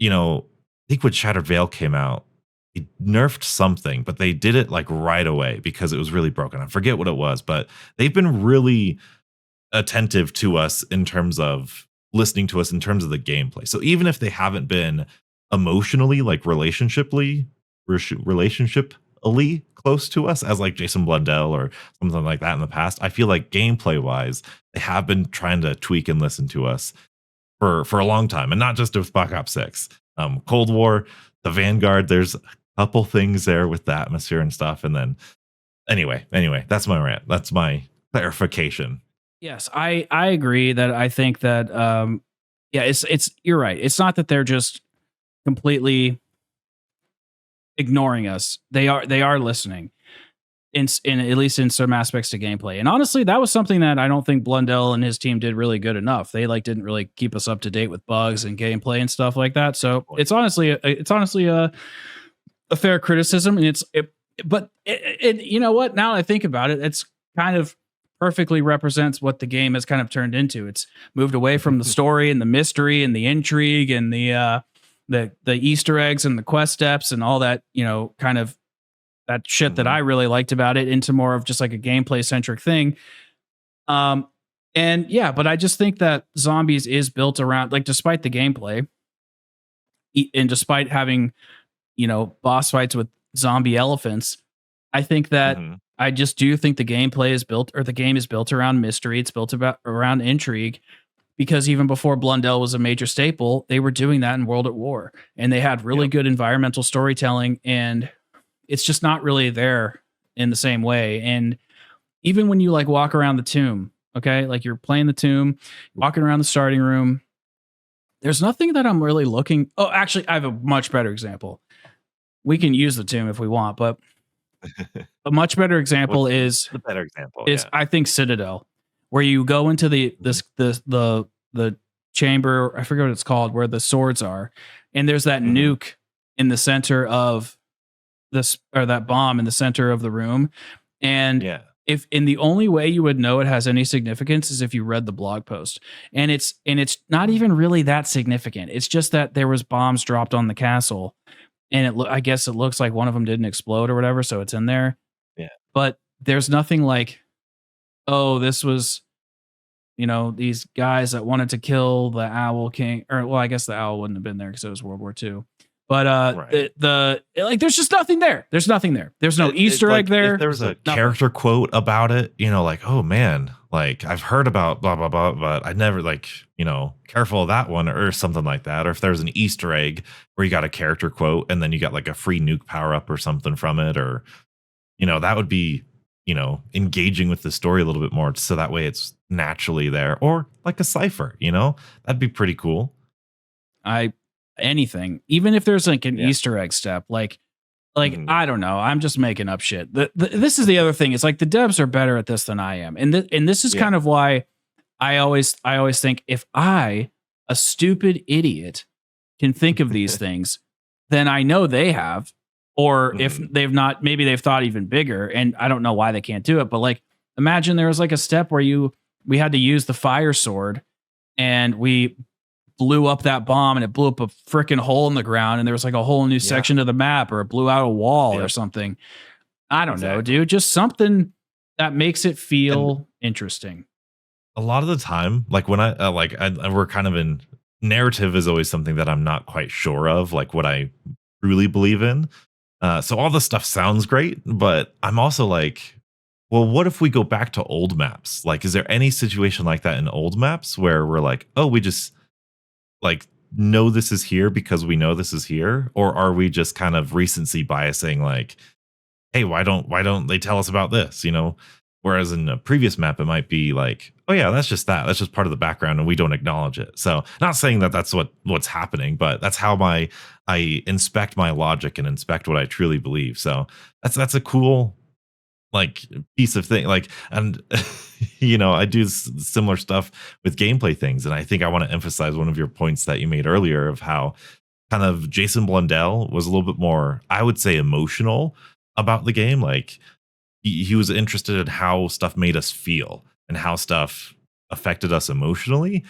I think when Shattered Veil came out, they nerfed something, but they did it like right away because it was really broken. I forget what it was, but they've been really attentive to us in terms of listening to us in terms of the gameplay. So even if they haven't been emotionally, like relationshiply close to us as like Jason Blundell or something like that in the past, I feel like gameplay wise, they have been trying to tweak and listen to us for a long time, and not just with Black Ops 6. Cold War, the Vanguard, there's a couple things there with the atmosphere and stuff. And then anyway, that's my rant. That's my clarification. Yes, I agree that I think that yeah, it's you're right. It's not that they're just completely ignoring us. They are listening in at least in some aspects to gameplay. And honestly, that was something that I don't think Blundell and his team did really good enough. They like didn't really keep us up to date with bugs and gameplay and stuff like that. So it's honestly a fair criticism, and but you know what? Now that I think about it, it's kind of perfectly represents what the game has kind of turned into. It's moved away from the story and the mystery and the intrigue and the Easter eggs and the quest steps and all that, kind of that shit that I really liked about it, into more of just like a gameplay centric thing. And yeah, but I just think that Zombies is built around, like, despite the gameplay and despite having, boss fights with zombie elephants, I think that I just do think the gameplay is built, or the game is built around mystery. It's built around intrigue, because even before Blundell was a major staple, they were doing that in World at War, and they had really good environmental storytelling, and it's just not really there in the same way. And even when you like walk around the tomb, okay, like you're playing the tomb, walking around the starting room, there's nothing that I'm really looking. Oh, actually, I have a much better example. We can use the tomb if we want, but a much better example is the better example I think Citadel, where you go into the chamber. I forget what it's called, where the swords are, and there's that nuke in the center of this, or that bomb in the center of the room. And if in the only way you would know it has any significance is if you read the blog post, and it's not even really that significant. It's just that there was bombs dropped on the castle, and I guess it looks like one of them didn't explode or whatever, so it's in there. But there's nothing like, oh, this was, these guys that wanted to kill the Owl King, or well, I guess the owl wouldn't have been there because it was World War II. But Right. the like, there's just nothing there. There's nothing there. There's no Easter egg Like there. if there was There's a nothing. character quote about it, like, oh man, like I've heard about blah blah blah, but I never like, careful of that one or something like that. Or if there's an Easter egg where you got a character quote and then you got like a free nuke power up or something from it, or that would be, engaging with the story a little bit more. So that way it's naturally there. Or like a cipher, that'd be pretty cool. Anything, even if there's like an Yeah. Easter egg step, like Mhm. I don't know, I'm just making up shit. This is the other thing. It's like the devs are better at this than I am, and this is Yeah. kind of why I always think, if I, a stupid idiot, can think of these things, then I know they have. Or if Mhm. they've not, maybe they've thought even bigger, and I don't know why they can't do it. But like, imagine there was like a step where we had to use the fire sword, and we blew up that bomb, and it blew up a freaking hole in the ground, and there was like a whole new Yeah. section of the map, or it blew out a wall or Yep. something. I don't know, Exactly. dude. Just something that makes it And feel interesting. a lot of the time, like when we're kind of in narrative is always something that I'm not quite sure of, like what I truly believe in. So all this stuff sounds great, but I'm also like, well, what if we go back to old maps? Like, is there any situation like that in old maps where we're like, oh, we just like know this is here because we know this is here? Or are we just kind of recency biasing, like, hey, why don't they tell us about this? Whereas in a previous map, it might be like, oh yeah, that's just part of the background, and we don't acknowledge it. So, not saying that that's what's happening, but that's how I inspect my logic and inspect what I truly believe. So that's a cool like piece of thing. Like, and I do similar stuff with gameplay things, and I think I want to emphasize one of your points that you made earlier of how kind of Jason Blundell was a little bit more, I would say, emotional about the game. Like he was interested in how stuff made us feel and how stuff affected us emotionally.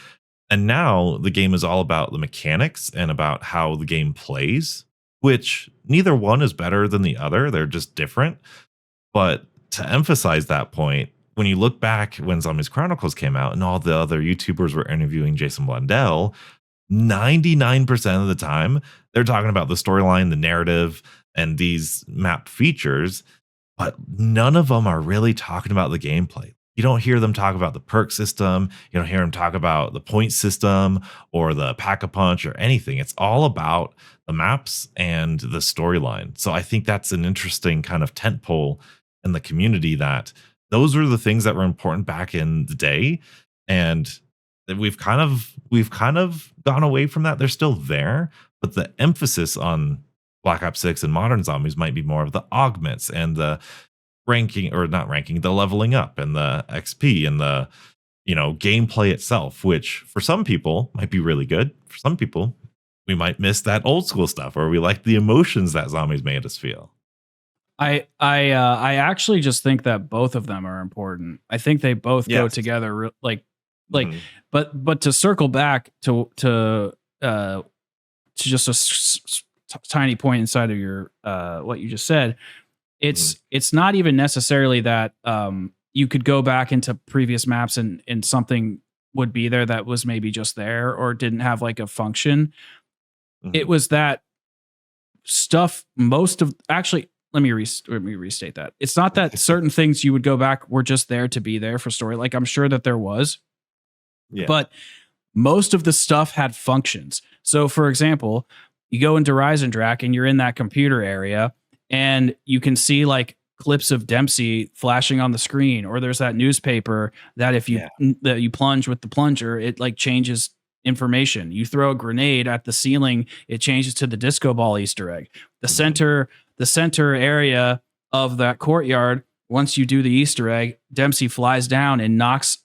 And now the game is all about the mechanics and about how the game plays, which neither one is better than the other. They're just different. But to emphasize that point, when you look back when Zombies Chronicles came out and all the other YouTubers were interviewing Jason Blundell, 99% of the time, they're talking about the storyline, the narrative, and these map features, but none of them are really talking about the gameplay. You don't hear them talk about the perk system. You don't hear them talk about the point system or the pack-a-punch or anything. It's all about the maps and the storyline. So I think that's an interesting kind of tentpole in the community, that those were the things that were important back in the day. And we've kind of gone away from that. They're still there, but the emphasis on Black Ops 6 and modern zombies might be more of the augments and the ranking, or not ranking, the leveling up and the XP and the gameplay itself, which for some people might be really good. For some people, we might miss that old school stuff, or we like the emotions that zombies made us feel. I actually just think that both of them are important. I think they both go Yes. together, Mhm. but to circle back to just a tiny point inside of your what you just said, it's not even necessarily that you could go back into previous maps and something would be there that was maybe just there or didn't have like a function. It Mhm. was that stuff. Most of actually, let me restate that. It's not that certain things you would go back were just there to be there for story. Like, I'm sure that there was, Yeah. but most of the stuff had functions. So, for example, you go into Drac and you're in that computer area, and you can see like clips of Dempsey flashing on the screen, or there's that newspaper that if you Yeah. that you plunge with the plunger, it like changes information. You throw a grenade at the ceiling, it changes to the disco ball Easter egg. The Mhm. center area of that courtyard, once you do the Easter egg, Dempsey flies down and knocks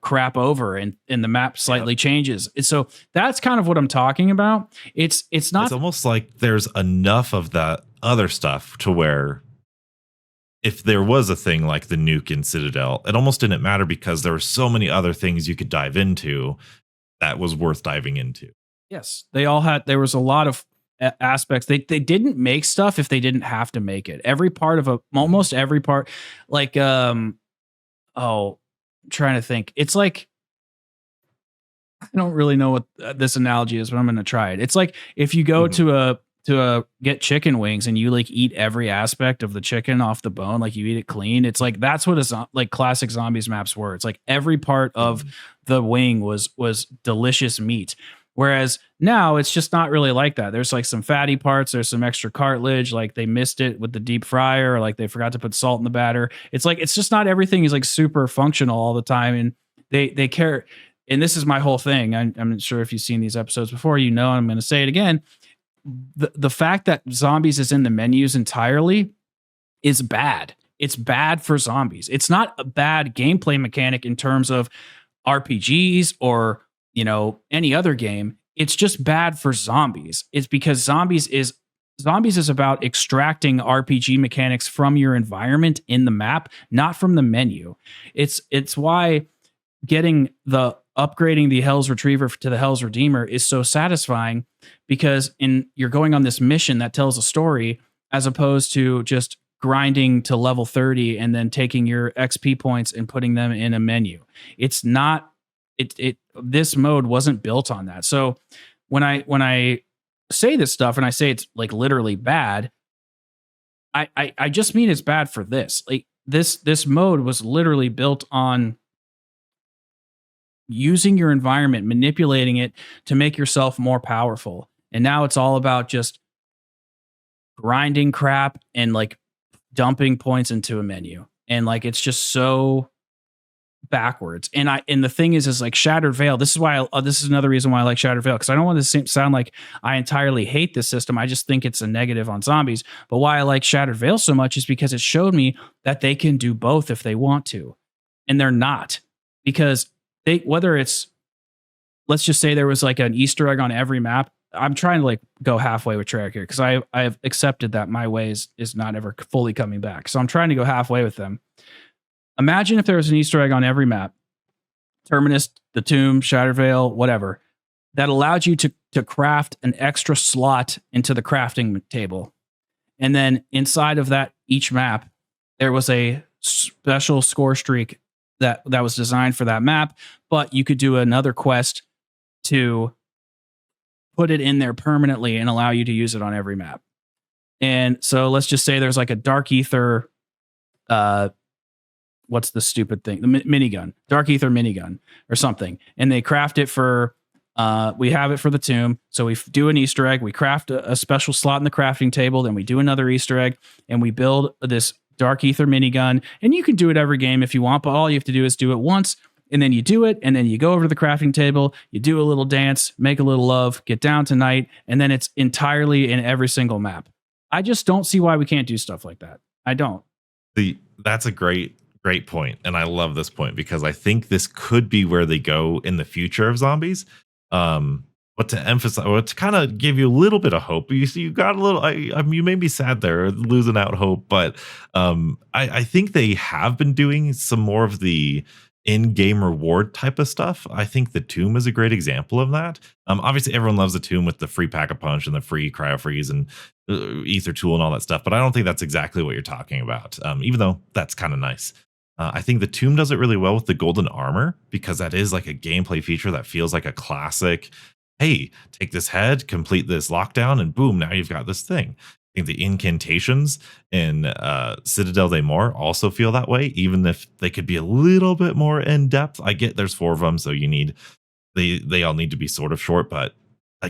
crap over, and the map slightly Yep. changes. So that's kind of what I'm talking about. It's It's not. almost like there's enough of that other stuff to where if there was a thing like the nuke in Citadel, it almost didn't matter because there were so many other things you could dive into that was worth diving into. Yes, they all had. There was a lot of aspects. They didn't make stuff if they didn't have to make it. Every part of almost every part, like oh, I'm trying to think. It's like, I don't really know what this analogy is, but I'm going to try it. It's like if you go Mhm. to get chicken wings and you like eat every aspect of the chicken off the bone, like you eat it clean. It's like that's what like classic zombies maps were. It's like every part of the wing was delicious meat. Whereas now it's just not really like that. There's like some fatty parts, there's some extra cartilage, like they missed it with the deep fryer, or like they forgot to put salt in the batter. It's like it's just not everything is like super functional all the time. And they care. And this is my whole thing. I'm not sure if you've seen these episodes before, I'm going to say it again. The fact that zombies is in the menus entirely is bad. It's bad for zombies. It's not a bad gameplay mechanic in terms of RPGs or, any other game. It's just bad for zombies. It's because zombies is about extracting RPG mechanics from your environment in the map, not from the menu. It's why upgrading the Hell's Retriever to the Hell's Redeemer is so satisfying, because you're going on this mission that tells a story, as opposed to just grinding to level 30 and then taking your XP points and putting them in a menu. It's not this mode wasn't built on that. So when I say this stuff and I say it's like literally bad, I just mean it's bad for this. Like this mode was literally built on using your environment, manipulating it to make yourself more powerful. And now it's all about just grinding crap and like dumping points into a menu. And like it's just so backwards. And the thing is like Shattered Veil. This is another reason why I like Shattered Veil, because I don't want to sound like I entirely hate this system. I just think it's a negative on zombies. But why I like Shattered Veil so much is because it showed me that they can do both if they want to, and they're not, because whether it's, let's just say there was like an Easter egg on every map. I'm trying to like go halfway with Treyarch here, because I have accepted that my ways is not ever fully coming back. So I'm trying to go halfway with them. Imagine if there was an Easter egg on every map, Terminus, the Tomb, Shattered Veil, whatever, that allowed you to craft an extra slot into the crafting table. And then inside of that, each map, there was a special score streak that was designed for that map, but you could do another quest to put it in there permanently and allow you to use it on every map. And so let's just say there's like a Dark Ether, what's the stupid thing? The minigun, Dark Ether minigun or something. And they craft it for, we have it for the Tomb. So we do an Easter egg, we craft a special slot in the crafting table, then we do another Easter egg, and we build this Dark Ether minigun. And you can do it every game if you want, but all you have to do is do it once, and then you do it, and then you go over to the crafting table, you do a little dance, make a little love, get down tonight, and then it's entirely in every single map. I just don't see why we can't do stuff like that. I don't. That's a great point, and I love this point, because I think this could be where they go in the future of zombies. But to emphasize, or to kind of give you a little bit of hope, you see, you got a little. You may be sad there, losing out hope, but I think they have been doing some more of the in-game reward type of stuff. I think the Tomb is a great example of that. Obviously, everyone loves the Tomb with the free Pack-a-Punch and the free Cryo Freeze and Ether Tool and all that stuff, but I don't think that's exactly what you're talking about. Even though that's kind of nice. I think the Tomb does it really well with the golden armor, because that is like a gameplay feature that feels like a classic. Hey, take this head, complete this lockdown, and boom, now you've got this thing. I think the incantations in Citadel des Morts also feel that way, even if they could be a little bit more in depth. I get there's 4 of them, so they all need to be sort of short, but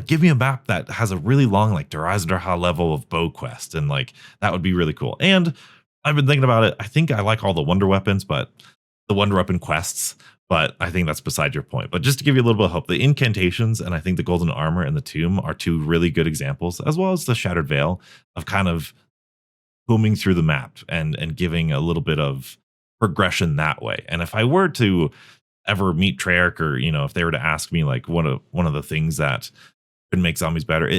give me a map that has a really long, like Der Eisendrache level of bow quest, and like that would be really cool. And I've been thinking about it. I think I like all the wonder weapons, but the wonder weapon quests, but I think that's beside your point. But just to give you a little bit of hope, the incantations and I think the golden armor and the Tomb are 2 really good examples, as well as the Shattered Veil, of kind of combing through the map and giving a little bit of progression that way. And if I were to ever meet Treyarch, or if they were to ask me like one of the things that could make zombies better,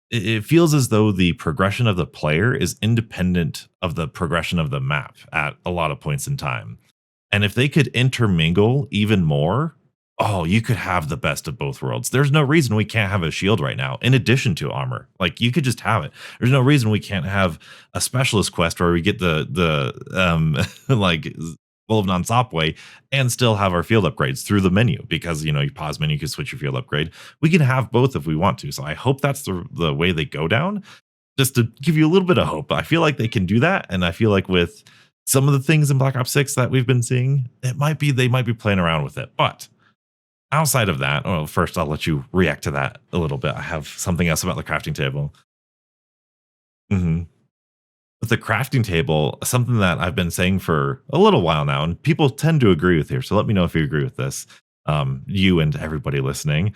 it feels as though the progression of the player is independent of the progression of the map at a lot of points in time. And if they could intermingle even more, you could have the best of both worlds. There's no reason we can't have a shield right now in addition to armor. Like, you could just have it. There's no reason we can't have a specialist quest where we get the like full of non-stop way and still have our field upgrades through the menu because you pause menu, you can switch your field upgrade. We can have both if we want to. So I hope that's the way they go down, just to give you a little bit of hope. I feel like they can do that, and I feel like with some of the things in Black Ops 6 that we've been seeing, they might be playing around with it. But outside of that, well, first I'll let you react to that a little bit. I have something else about the crafting table. hmm With the crafting table, something that I've been saying for a little while now, and people tend to agree with here. So let me know if you agree with this. You and everybody listening,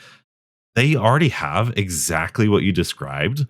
they already have exactly what you described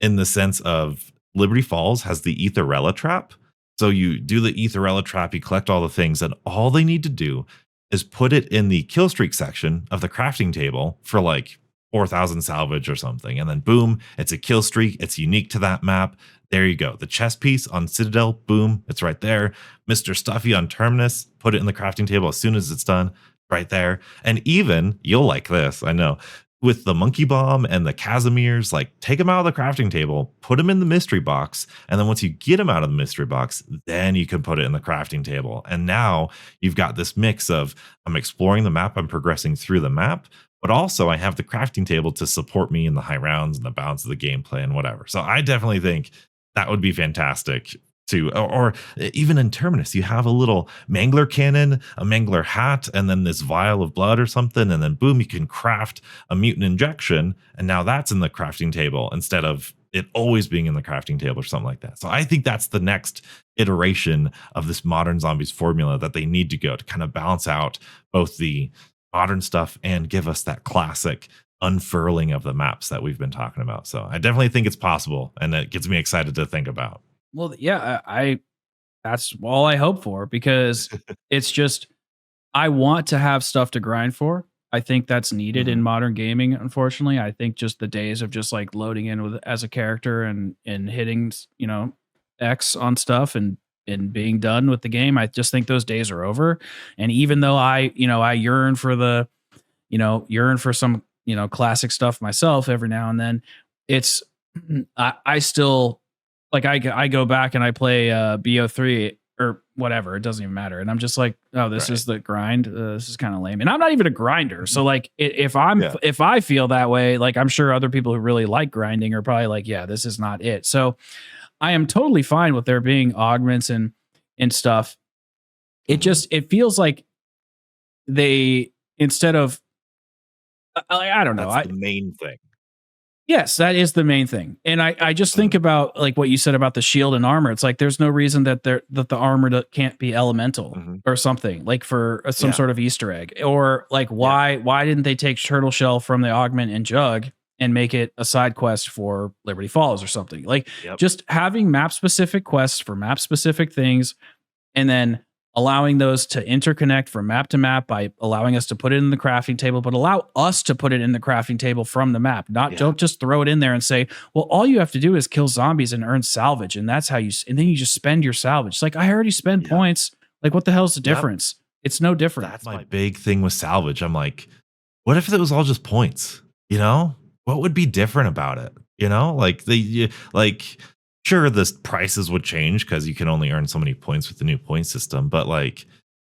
in the sense of Liberty Falls has the Etherella trap. So you do the Etherella trap, you collect all the things, and all they need to do is put it in the kill streak section of the crafting table for like 4,000 salvage or something. And then boom, it's a kill streak. It's unique to that map. There you go. The chest piece on Citadel, boom, it's right there. Mr. Stuffy on Terminus, put it in the crafting table as soon as it's done, right there. And even, you'll like this, I know, with the Monkey Bomb and the Casimirs, like take them out of the crafting table, put them in the mystery box, and then once you get them out of the mystery box, then you can put it in the crafting table. And now you've got this mix of I'm exploring the map, I'm progressing through the map, but also I have the crafting table to support me in the high rounds and the balance of the gameplay and whatever. So I definitely think that would be fantastic to, or even in Terminus, you have a little mangler cannon, a mangler hat, and then this vial of blood or something, and then boom, you can craft a mutant injection, and now that's in the crafting table instead of it always being in the crafting table or something like that. So I think that's the next iteration of this modern zombies formula that they need to go to kind of balance out both the modern stuff and give us that classic unfurling of the maps that we've been talking about. So I definitely think it's possible, and it gets me excited to think about. Well, yeah, I that's all I hope for, because it's just I want to have stuff to grind for. I think that's needed in Mhm. modern gaming, unfortunately. I think just the days of just like loading in with as a character and hitting, X on stuff and being done with the game. I just think those days are over. And even though I yearn for yearn for some, classic stuff myself every now and then, it's I still like I go back and I play BO3 or whatever, it doesn't even matter, and I'm just like, oh, this Right. is the grind. This is kind of lame, and I'm not even a grinder. So Mhm. like, Yeah. if I feel that way, like I'm sure other people who really like grinding are probably like, yeah, this is not it. So I am totally fine with there being augments and stuff. Mhm. It feels like they, instead of I don't know. That's the main thing. Yes, that is the main thing. And I just think Mhm. about like what you said about the shield and armor. It's like there's no reason that the armor can't be elemental Mhm. or something, like for some Yeah. sort of Easter egg. Or like Yeah. why didn't they take turtle shell from the augment and jug and make it a side quest for Liberty Falls or something? Like Yep. just having map specific quests for map specific things, and then allowing those to interconnect from map to map by allowing us to put it in the crafting table, but allow us to put it in the crafting table from the map. Not Yeah. Don't just throw it in there and say, well, all you have to do is kill zombies and earn salvage, and that's how and then you just spend your salvage. It's like, I already spend Yep. points. Like, what the hell's the Yep. difference? It's no different. That's my big thing with salvage. I'm like, what if it was all just points? What would be different about it? Like like sure, the prices would change because you can only earn so many points with the new point system, but like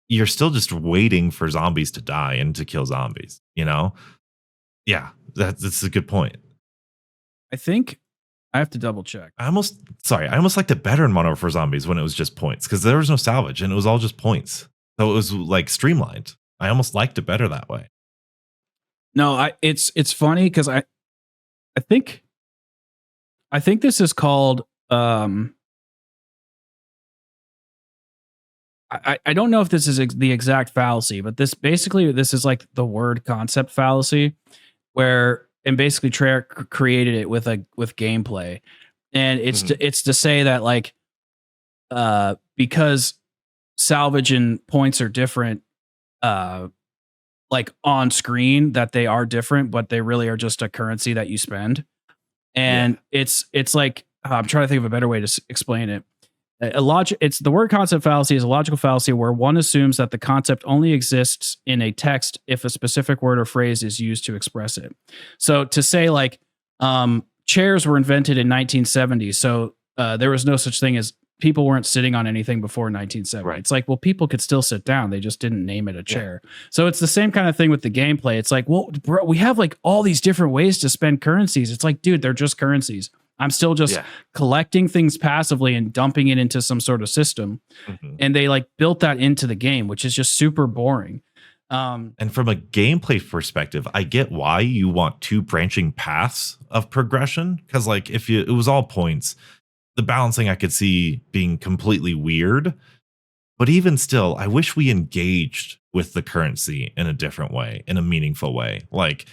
you're still just waiting for zombies to die and to kill zombies. Yeah, that's a good point. I think I have to double check. I almost liked it better in Modern Warfare Zombies when it was just points because there was no salvage and it was all just points. So it was like streamlined. I almost liked it better that way. No, it's funny because I think this is called I don't know if this is the exact fallacy, but this is like the word concept fallacy, where and basically Treyarch created it with gameplay, and Mhm. it's to say that like because salvage and points are different, uh like on screen, that they are different, but they really are just a currency that you spend. Yeah. And it's like, I'm trying to think of a better way to explain it. A logic It's the word concept fallacy is a logical fallacy where one assumes that the concept only exists in a text if a specific word or phrase is used to express it. So to say like chairs were invented in 1970, so there was no such thing as people weren't sitting on anything before 1970. Right. It's like, well, people could still sit down. They just didn't name it a chair. So it's the same kind of thing with the gameplay. It's like, well, bro, we have like all these different ways to spend currencies. It's like, dude, they're just currencies. I'm still just collecting things passively and dumping it into some sort of system. And they like built that into the game, which is just super boring. And from a gameplay perspective, I get why you want two branching paths of progression. Because like if it was all points, the balancing I could see being completely weird. But even still, I wish we engaged with the currency in a different way, in a meaningful way. Like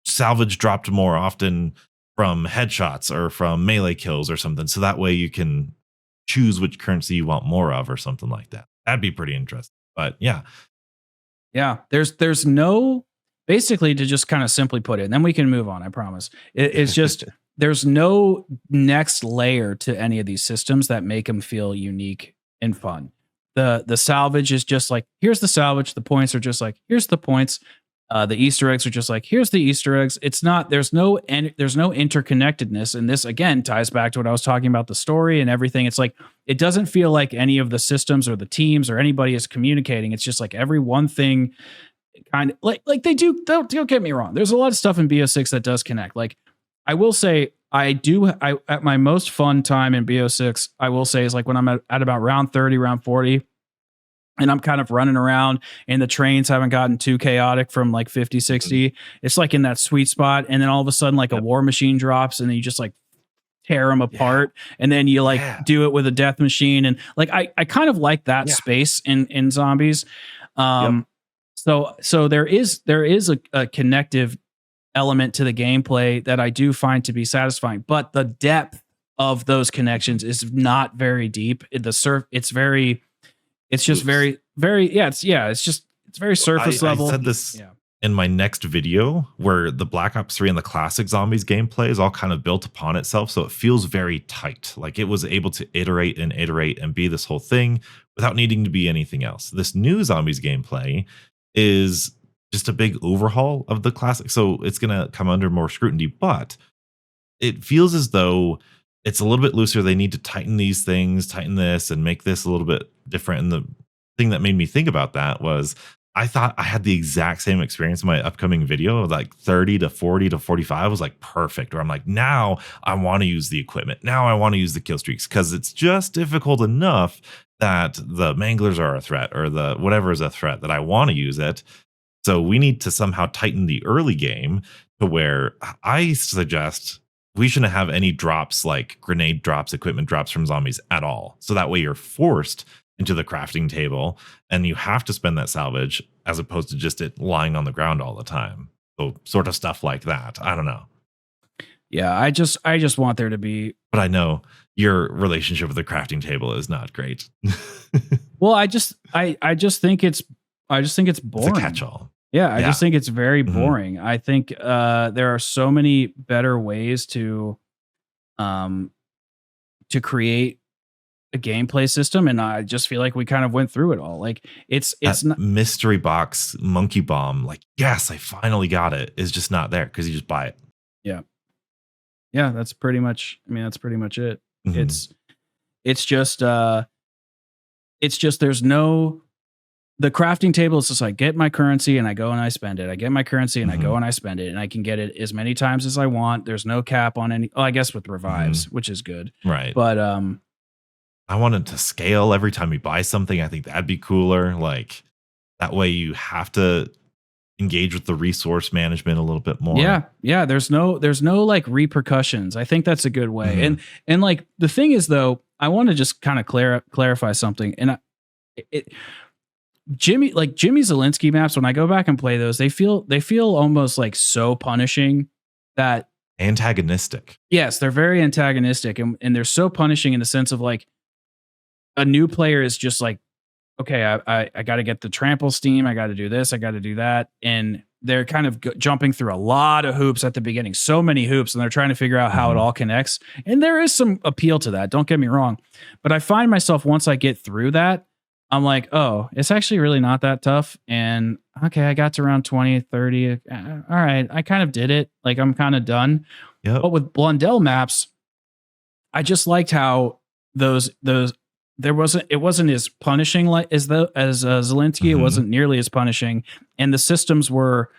salvage dropped more often from headshots or from melee kills or something. So that way you can choose which currency you want more of or something like that. That'd be pretty interesting. But yeah. Yeah. There's no, basically, to just kind of simply put it, and then we can move on, I promise. It's just, there's no next layer to any of these systems that make them feel unique and fun. The salvage is just like, here's the salvage. The points are just like, here's the points. The Easter eggs are just like, here's the Easter eggs. It's not, there's no interconnectedness. And this again ties back to what I was talking about, the story and everything. It's like, it doesn't feel like any of the systems or the teams or anybody is communicating. It's just like every one thing kind of like they do. Don't get me wrong. There's a lot of stuff in BO6 that does connect. Like I will say, I at my most fun time in BO6, I will say is like when I'm at about round 30, round 40, and I'm kind of running around and the trains haven't gotten too chaotic from like 50, 60. It's like in that sweet spot. And then all of a sudden, like a war machine drops and then you just like tear them apart. And then you like do it with a death machine. And like, I kind of like that space in zombies. So there is a connective element to the gameplay that I do find to be satisfying, but the depth of those connections is not very deep. It's just very, very, it's very surface level. I said this in my next video where the Black Ops 3 and the classic Zombies gameplay is all kind of built upon itself. So it feels very tight. Like it was able to iterate and be this whole thing without needing to be anything else. This new Zombies gameplay is just a big overhaul of the classic. So it's going to come under more scrutiny, but it feels as though it's a little bit looser. They need to tighten these things, tighten this, and make this a little bit different. And the thing that made me think about that was I thought I had the exact same experience in my upcoming video of like 30 to 40 to 45 was like perfect. Where I'm like, now I want to use the equipment. Now I want to use the kill streaks because it's just difficult enough that the manglers are a threat or the whatever is a threat that I want to use it. So we need to somehow tighten the early game to where I suggest we shouldn't have any drops like grenade drops, equipment drops from zombies at all. So that way you're forced into the crafting table and you have to spend that salvage as opposed to just it lying on the ground all the time. So sort of stuff like that. I don't know. Yeah, I just want there to be. But I know your relationship with the crafting table is not great. Well, I just think it's boring. It's a catch-all. Yeah, I just think it's very boring. I think there are so many better ways to create a gameplay system, and I just feel like we kind of went through it all. Like it's not mystery box monkey bomb. Like, yes, I finally got it. Is just not there because you just buy it. Yeah, that's pretty much. I mean, that's pretty much it. Mm-hmm. It's just there's no. The crafting table is just like, get my currency and I go and I spend it. I get my currency and I go and I spend it, and I can get it as many times as I want. There's no cap on any. Oh, I guess with revives, which is good, right? But I wanted to scale every time you buy something. I think that'd be cooler. Like that way, you have to engage with the resource management a little bit more. Yeah. There's no like repercussions. I think that's a good way. And like the thing is though, I want to just kind of clarify something. And Jimmy Zielinski maps, when I go back and play those, they feel almost like so punishing that antagonistic. Yes, they're very antagonistic, and they're so punishing in the sense of like a new player is just like, okay, I got to get the trample steam, I got to do this, I got to do that, and they're kind of jumping through a lot of hoops at the beginning, so many hoops, and they're trying to figure out how it all connects. And there is some appeal to that, don't get me wrong, but I find myself once I get through that, I'm like, oh, it's actually really not that tough. And okay, I got to around 20, 30. All right, I kind of did it. Like, I'm kind of done. Yep. But with Blundell maps, I just liked how those there wasn't it wasn't as punishing like as Zelensky. It Mhm. wasn't nearly as punishing, and the systems were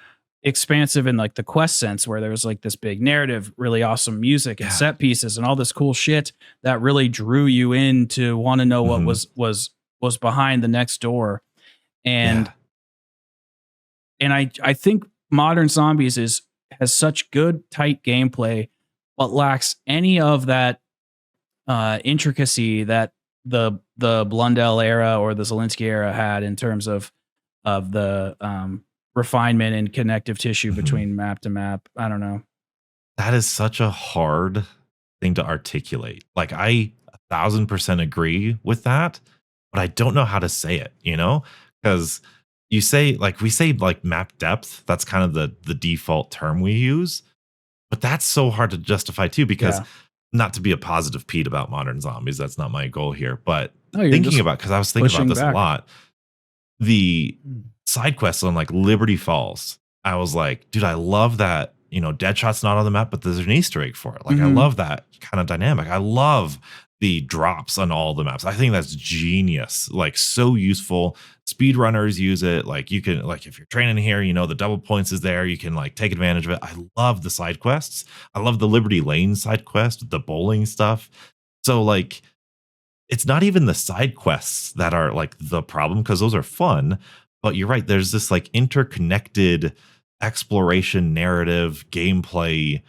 expansive in like the quest sense, where there was like this big narrative, really awesome music and Yeah. set pieces and all this cool shit that really drew you in to want to know what Mhm. was behind the next door. And Yeah. I think modern zombies is has such good tight gameplay, but lacks any of that intricacy that the Blundell era or the Zelensky era had in terms of the refinement and connective tissue Mhm. between map to map. I don't know. That is such a hard thing to articulate. Like I 1,000% agree with that, but I don't know how to say it, you know? Because you say like we say like map depth, that's kind of the default term we use, but that's so hard to justify too, because Yeah. not to be a positive Pete about modern zombies, that's not my goal here. But No, you're thinking just about because I was thinking about pushing this a back. lot, the side quests on like Liberty Falls, I was like, dude, I love that, Deadshot's not on the map, but there's an Easter egg for it. Like, I Hmm. love that kind of dynamic. I love the drops on all the maps. I think that's genius. Like, so useful. Speedrunners use it. Like, you can, like, if you're training here, the double points is there. You can, like, take advantage of it. I love the side quests. I love the Liberty Lane side quest, the bowling stuff. So, like, it's not even the side quests that are like the problem because those are fun. But you're right. There's this like interconnected exploration narrative gameplay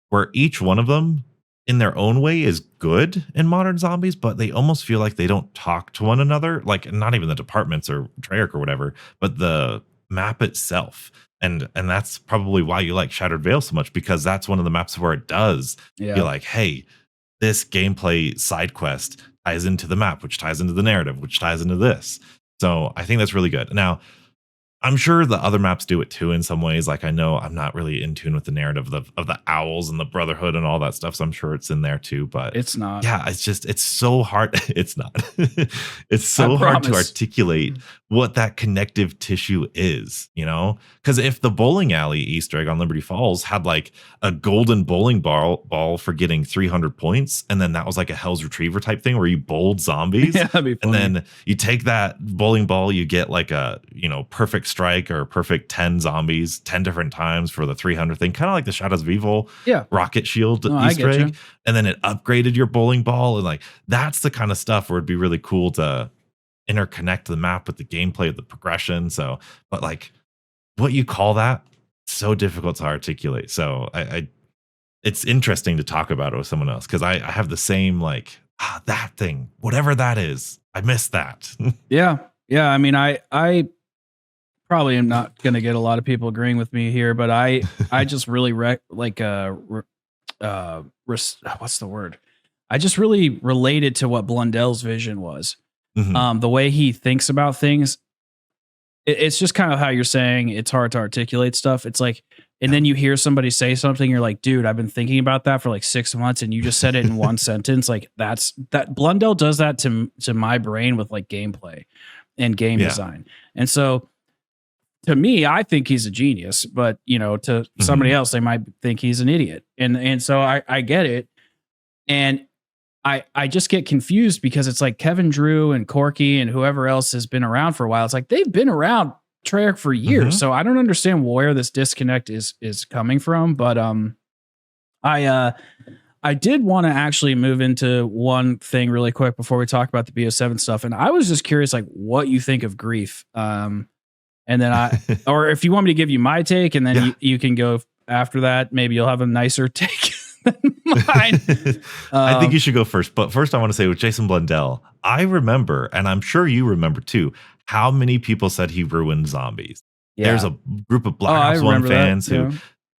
where each one of them in their own way is good in modern zombies, but they almost feel like they don't talk to one another. Like not even the departments or Treyarch or whatever, but the map itself. And that's probably why you like Shattered Veil so much, because that's one of the maps where it does feel Yeah. like, hey, this gameplay side quest ties into the map, which ties into the narrative, which ties into this. So I think that's really good. Now, I'm sure the other maps do it too in some ways. Like I know I'm not really in tune with the narrative of the owls and the brotherhood and all that stuff. So I'm sure it's in there too. But It's not. yeah, it's so hard. It's not. It's I so hard to promise. articulate what that connective tissue is, Because if the bowling alley Easter egg on Liberty Falls had like a golden bowling ball for getting 300 points, and then that was like a Hell's Retriever type thing where you bowled zombies, Yeah, that'd be and funny. then you take that bowling ball, you get like a, perfect strike or perfect 10 zombies 10 different times for the 300 thing, kind of like the Shadows of Evil Yeah. rocket shield No, I Easter get egg. you. And then it upgraded your bowling ball. And like, that's the kind of stuff where it'd be really cool to interconnect the map with the gameplay of the progression. So, but like what you call that, so difficult to articulate. So I it's interesting to talk about it with someone else. Cause I have the same like, that thing, whatever that is, I missed that. Yeah. Yeah. I mean, I probably am not going to get a lot of people agreeing with me here, but I just really what's the word? I just really related to what Blundell's vision was. Mhm. The way he thinks about things. It's just kind of how you're saying it's hard to articulate stuff. It's like, and then you hear somebody say something, you're like, dude, I've been thinking about that for like 6 months, and you just said it in one sentence. Like that Blundell does that to my brain with like gameplay and game Yeah. design. And so to me, I think he's a genius, but to somebody Mhm. else, they might think he's an idiot. And so I get it. And I just get confused because it's like Kevin Drew and Corky and whoever else has been around for a while. It's like they've been around Treyarch for years. Mhm. So I don't understand where this disconnect is coming from. But I did want to actually move into one thing really quick before we talk about the BO7 stuff. And I was just curious, like, what you think of Grief. And then or if you want me to give you my take, and then Yeah. you can go after that. Maybe you'll have a nicer take than mine. I think you should go first. But first, I want to say with Jason Blundell, I remember, and I'm sure you remember too, how many people said he ruined zombies. Yeah. There's a group of Black I Ops 1 remember that, fans who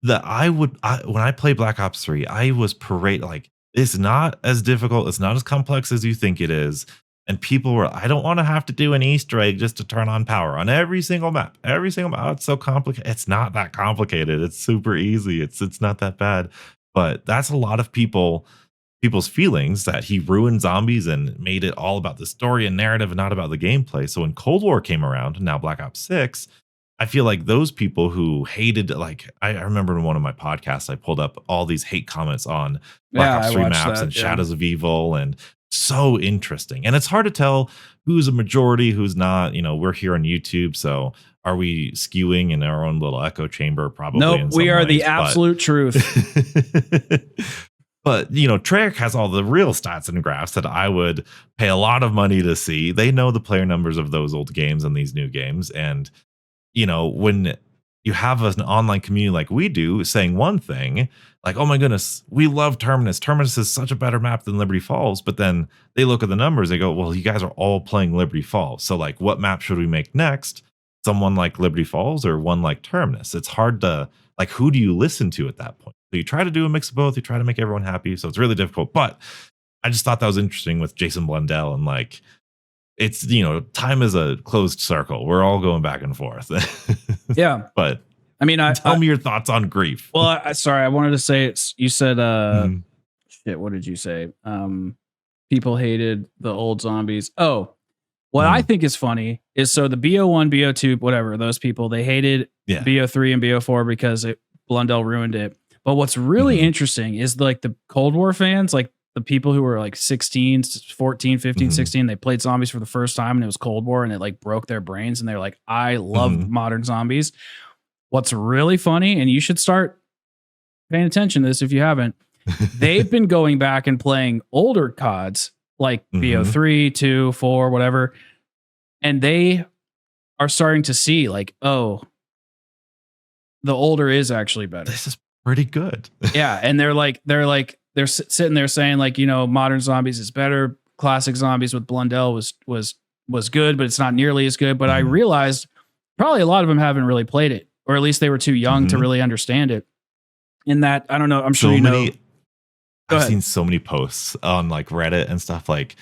yeah. when I played Black Ops 3, I was parade like it's not as difficult, it's not as complex as you think it is. And people were, I don't want to have to do an Easter egg just to turn on power on every single map. Every single map. Oh, it's so complicated. It's not that complicated. It's super easy. It's not that bad. But that's a lot of people's feelings that he ruined zombies and made it all about the story and narrative and not about the gameplay. So when Cold War came around, and now Black Ops 6, I feel like those people who hated, like, I remember in one of my podcasts, I pulled up all these hate comments on Black Yeah, Ops I 3 watched maps that, and yeah. Shadows of Evil and so interesting. And it's hard to tell who's a majority, who's not. We're here on YouTube, so are we skewing in our own little echo chamber? Probably Nope, in we some are ways, the absolute truth. But Treyarch has all the real stats and graphs that I would pay a lot of money to see. They know the player numbers of those old games and these new games. And when you have an online community like we do saying one thing, like, oh my goodness, we love Terminus. Terminus is such a better map than Liberty Falls. But then they look at the numbers, they go, well, you guys are all playing Liberty Falls. So like, what map should we make next? Someone like Liberty Falls or one like Terminus? It's hard to, like, who do you listen to at that point? So you try to do a mix of both. You try to make everyone happy. So it's really difficult. But I just thought that was interesting with Jason Blundell, and like, it's, time is a closed circle. We're all going back and forth. Yeah. But I mean, tell me your thoughts on grief. Well, sorry, I wanted to say you said shit, what did you say? People hated the old zombies. Oh, what I think is funny is, so the BO1, BO2, whatever, those people, they hated BO3 and BO4 because Blundell ruined it. But what's really interesting is like the Cold War fans, like the people who were like 16, 14, 15, 16, they played zombies for the first time and it was Cold War and it like broke their brains and they're like, I love modern zombies. What's really funny, and you should start paying attention to this if you haven't, they've been going back and playing older CODs like BO3, 2, 4, whatever. And they are starting to see like, oh, the older is actually better. This is pretty good. Yeah. And they're sitting there saying like, modern zombies is better. Classic zombies with Blundell was good, but it's not nearly as good. But I realized probably a lot of them haven't really played it, or at least they were too young to really understand it. In that, I don't know. I'm sure I've seen so many posts on like Reddit and stuff like,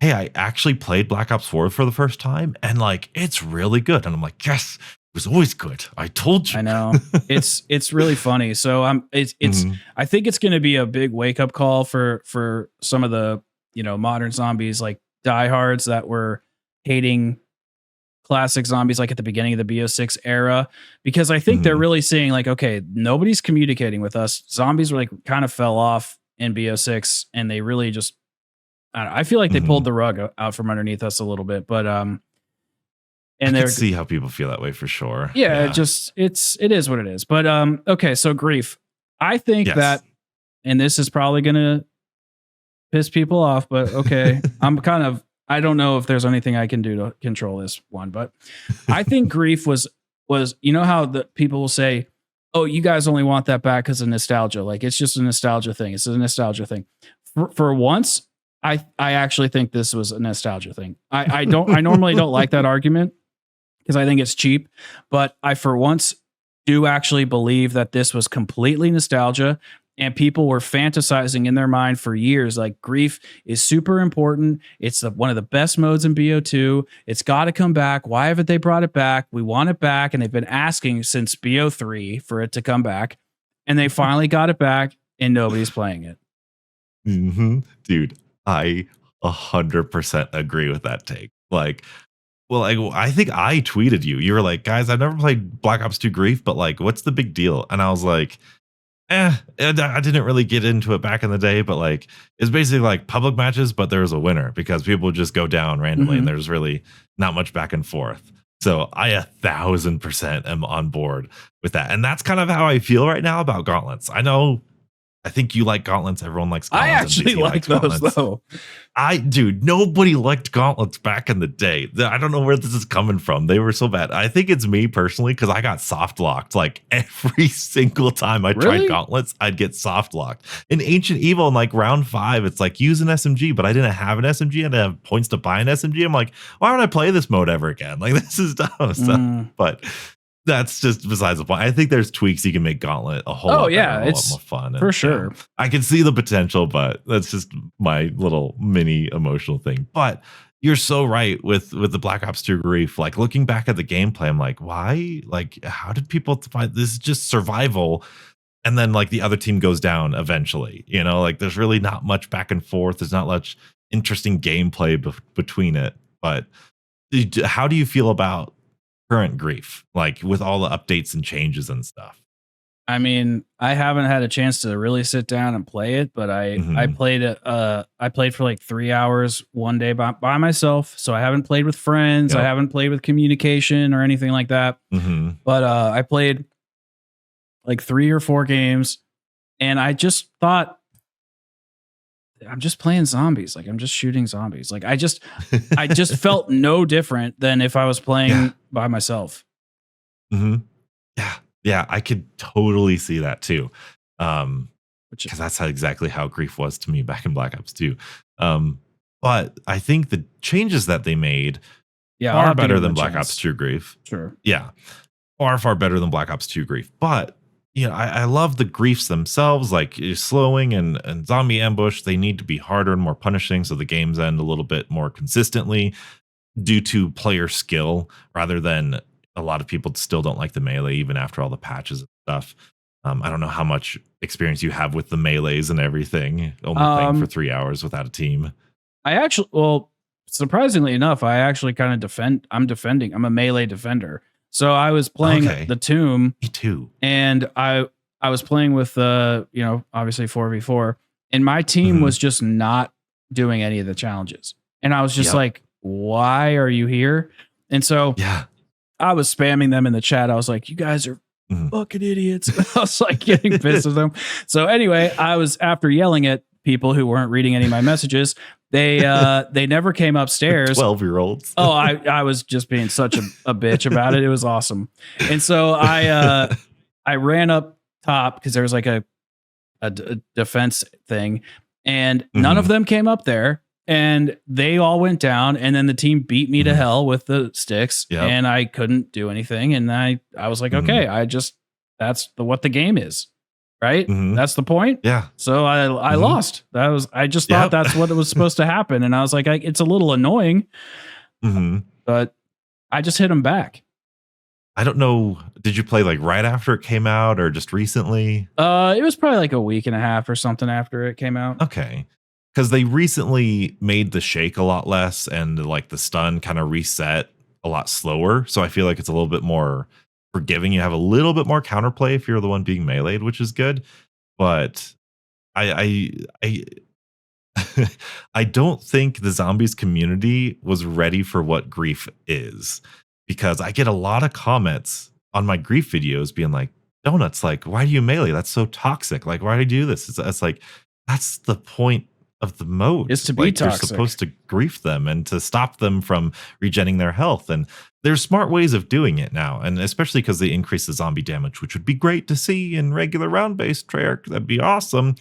hey, I actually played Black Ops 4 for the first time and like, it's really good. And I'm like, yes, it was always good. I told you. I know. It's really funny. So I think it's going to be a big wake up call for some of the, modern zombies, like diehards that were hating classic zombies like at the beginning of the BO6 era, because I think they're really seeing like, okay, nobody's communicating with us. Zombies were like kind of fell off in BO6 and they really just, I feel like they pulled the rug out from underneath us a little bit, but and I can see how people feel that way for sure. Yeah. It is what it is. But okay, so grief. I think that, and this is probably gonna piss people off, but okay, I don't know if there's anything I can do to control this one, but I think grief was how the people will say, oh, you guys only want that back because of nostalgia. Like, it's just a nostalgia thing. It's a nostalgia thing. For once, I actually think this was a nostalgia thing. I normally don't like that argument because I think it's cheap, but I for once do actually believe that this was completely nostalgia. And people were fantasizing in their mind for years, like grief is super important. It's one of the best modes in BO2. It's got to come back. Why haven't they brought it back? We want it back. And they've been asking since BO3 for it to come back. And they finally got it back and nobody's playing it. Dude, I 100% agree with that take. Like, well, I think I tweeted you. You were like, guys, I've never played Black Ops 2 Grief, but like, what's the big deal? And I was like, I didn't really get into it back in the day, but like, it's basically like public matches, but there's a winner because people just go down randomly and there's really not much back and forth. So I 1,000% am on board with that. And that's kind of how I feel right now about gauntlets. I think you like gauntlets. Everyone likes gauntlets. I actually like those though. Dude, nobody liked gauntlets back in the day. I don't know where this is coming from. They were so bad. I think it's me personally because I got soft locked. Like every single time I tried gauntlets, I'd get soft locked. In Ancient Evil, in like round 5, it's like use an SMG, but I didn't have an SMG. I didn't have points to buy an SMG. I'm like, why don't I play this mode ever again? Like this is dumb stuff. But that's just besides the point. I think there's tweaks you can make Gauntlet a whole lot better, it's more fun. For sure. I can see the potential, but that's just my little mini emotional thing. But you're so right with the Black Ops 2 Grief. Like looking back at the gameplay, I'm like, why? Like, how did people find this? Is just survival. And then like the other team goes down eventually, like there's really not much back and forth. There's not much interesting gameplay between it. But how do you feel about current Grief, like with all the updates and changes and stuff? I mean, I haven't had a chance to really sit down and play it, but I Hmm. played it. I played for like 3 hours one day by myself. So I haven't played with friends. I Yep. haven't played with communication or anything like that. Hmm. But I played like 3 or 4 games, and I just thought I'm just playing zombies. Like I'm just shooting zombies. Like I just felt no different than if I was Yeah. playing by myself. Hmm. Yeah. Yeah. I could totally see that too. Um, Which because that's exactly how grief was to me back in Black Ops 2. Um, but I think the changes that they made yeah, I'll far have to give better him a than Black Ops chance. 2 grief. Sure. Yeah, far better than Black Ops 2 grief. But I love the griefs themselves, like slowing and zombie ambush. They need to be harder and more punishing, so the games end a little bit more consistently due to player skill, rather than a lot of people still don't like the melee even after all the patches and stuff. I don't know how much experience you have with the melees and everything. Only playing for Um, 3 hours without a team. well, surprisingly enough, I actually kind of I'm defending. I'm a melee defender. So I was playing Okay, the Tomb, me too. and I was playing with obviously 4v4, and my team Hmm. was just not doing any of the challenges. And I was just Yep. like, "Why are you here?" And so Yeah. I was spamming them in the chat. I was like, "You guys are Mhm. fucking idiots." I was like getting pissed at them. So anyway, I was after yelling at people who weren't reading any of my messages. They never came upstairs. 12-year-olds. Oh, I was just being such a bitch about it. It was awesome. And so I ran up top because there was like a defense thing, and none of Mhm. them came up there, and they all went down, and then the team beat me to Mhm. hell with the sticks, Yep. and I couldn't do anything. And I was like, Mhm. okay, that's what the game is, right? Mhm. That's the point. Yeah. So I Mhm. lost. I just thought Yep. that's what it was supposed to happen, and I was like, it's a little annoying, Mhm. but I just hit him back. I don't know, did you play, like, right after it came out or just recently? It was probably like a week and a half or something after it came out. Okay, because they recently made the shake a lot less and, like, the stun kinda reset a lot slower, so I feel like it's a little bit more forgiving. You have a little bit more counterplay if you're the one being meleeed, which is good, but I I don't think the zombies community was ready for what grief is, because I get a lot of comments on my grief videos being like, "Donuts, like, why do you melee? That's so toxic. Like, why do you do this?" It's like, that's the point of the mode. Is to be Like, you're toxic. supposed to grief them and to stop them from regenerating their health. And there's smart ways of doing it now. And especially because they increase the zombie damage, which would be great to see in regular round based Treyarch. That'd be awesome.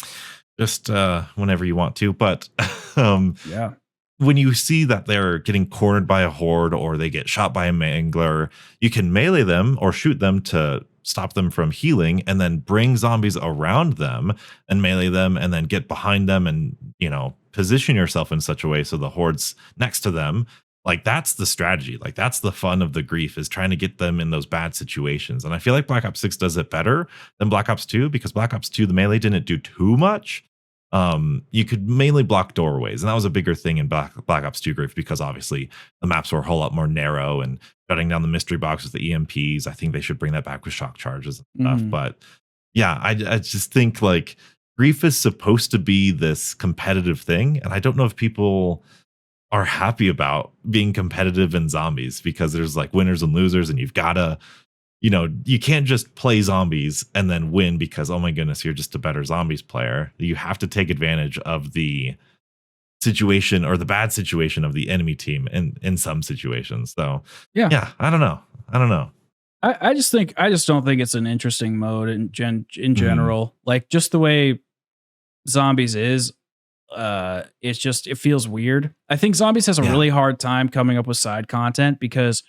Just whenever you want to. But Yeah. when you see that they're getting cornered by a horde or they get shot by a mangler, you can melee them or shoot them to stop them from healing, and then bring zombies around them and melee them, and then get behind them and, position yourself in such a way so the horde's next to them. Like, that's the strategy. Like, that's the fun of the grief, is trying to get them in those bad situations. And I feel like Black Ops 6 does it better than Black Ops 2, because Black Ops 2, the melee didn't do too much. You could mainly block doorways, and that was a bigger thing in Black Ops 2 grief, because obviously the maps were a whole lot more narrow, and shutting down the mystery box with the EMPs. I think they should bring that back with shock charges and stuff. Mhm. But yeah, I just think, like, grief is supposed to be this competitive thing, and I don't know if people are happy about being competitive in zombies, because there's like winners and losers, and you've gotta, you can't just play zombies and then win because, oh my goodness, you're just a better zombies player. You have to take advantage of the situation or the bad situation of the enemy team in some situations. So Yeah. yeah, I don't know. I don't know. I just don't think it's an interesting mode in Mhm. general. Like just the way zombies is, it feels weird. I think zombies has a Yeah. really hard time coming up with side content because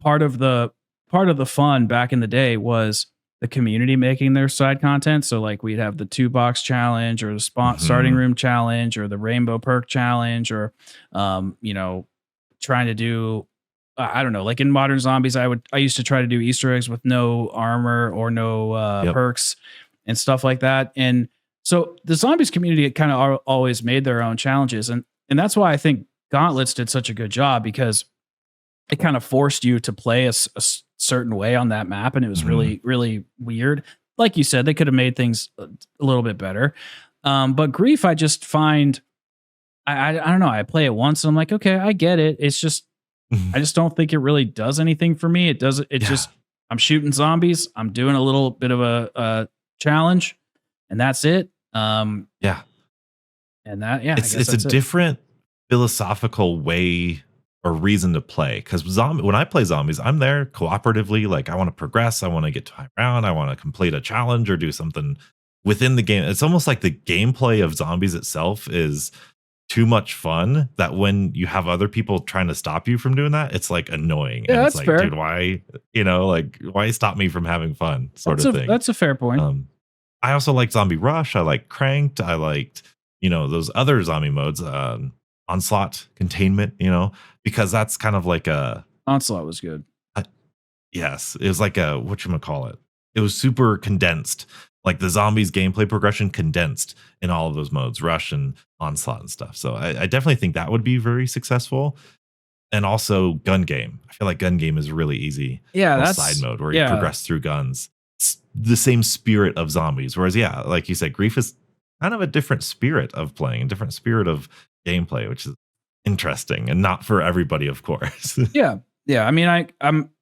part of the part of the fun back in the day was the community making their side content. So like we'd have the 2 box challenge or the starting Mhm. room challenge or the rainbow perk challenge or trying to do I don't know, like in modern zombies, I used to try to do Easter eggs with no armor or no Yep. perks and stuff like that. And so the zombies community kind of always made their own challenges, and that's why I think Gauntlets did such a good job because it kind of forced you to play a certain way on that map, and it was Mhm. really really weird. like you said, they could have made things a little bit better. But Grief, I just find I don't know. I play it once and I'm like, okay, I get it. It's just I just don't think it really does anything for me. It does it Yeah. just I'm shooting zombies. I'm doing a little bit of a challenge, and that's it. Yeah. And that I guess It's a that's it. different philosophical way or reason to play because when I play zombies, I'm there cooperatively. Like I want to progress, I want to get to high round, I want to complete a challenge or do something within the game. It's almost like the gameplay of zombies itself is too much fun that when you have other people trying to stop you from doing that, it's like annoying. Yeah, And it's that's like, fair. dude, why, like why stop me from having fun sort of thing. That's a fair point. I also like Zombie Rush. I like Cranked. I liked, those other zombie modes, Onslaught, Containment, because that's kind of like Onslaught was good. yes, it was like whatchamacallit. It was super condensed, like the zombies gameplay progression condensed in all of those modes, Rush and Onslaught and stuff. So I definitely think that would be very successful. And also Gun Game. I feel like Gun Game is really easy. Yeah, Little that's side mode where you progress through guns. It's the same spirit of zombies. Whereas, like you said, Grief is kind of a different spirit of playing, a different spirit of gameplay, which is interesting and not for everybody, of course. Yeah. Yeah. I mean,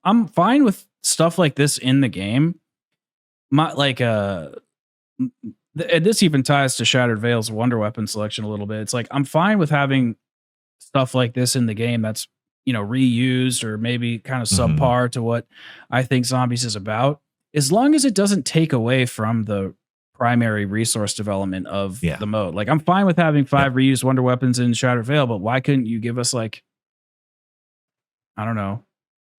I'm fine with stuff like this in the game. My this even ties to Shattered Veil's Wonder Weapon selection a little bit. It's like I'm fine with having stuff like this in the game that's reused or maybe kind of Mhm. subpar to what I think Zombies is about, as long as it doesn't take away from the primary resource development of Yeah. the mode. Like I'm fine with having 5 Yep. reused Wonder Weapons in Shattered Veil, but why couldn't you give us like I don't know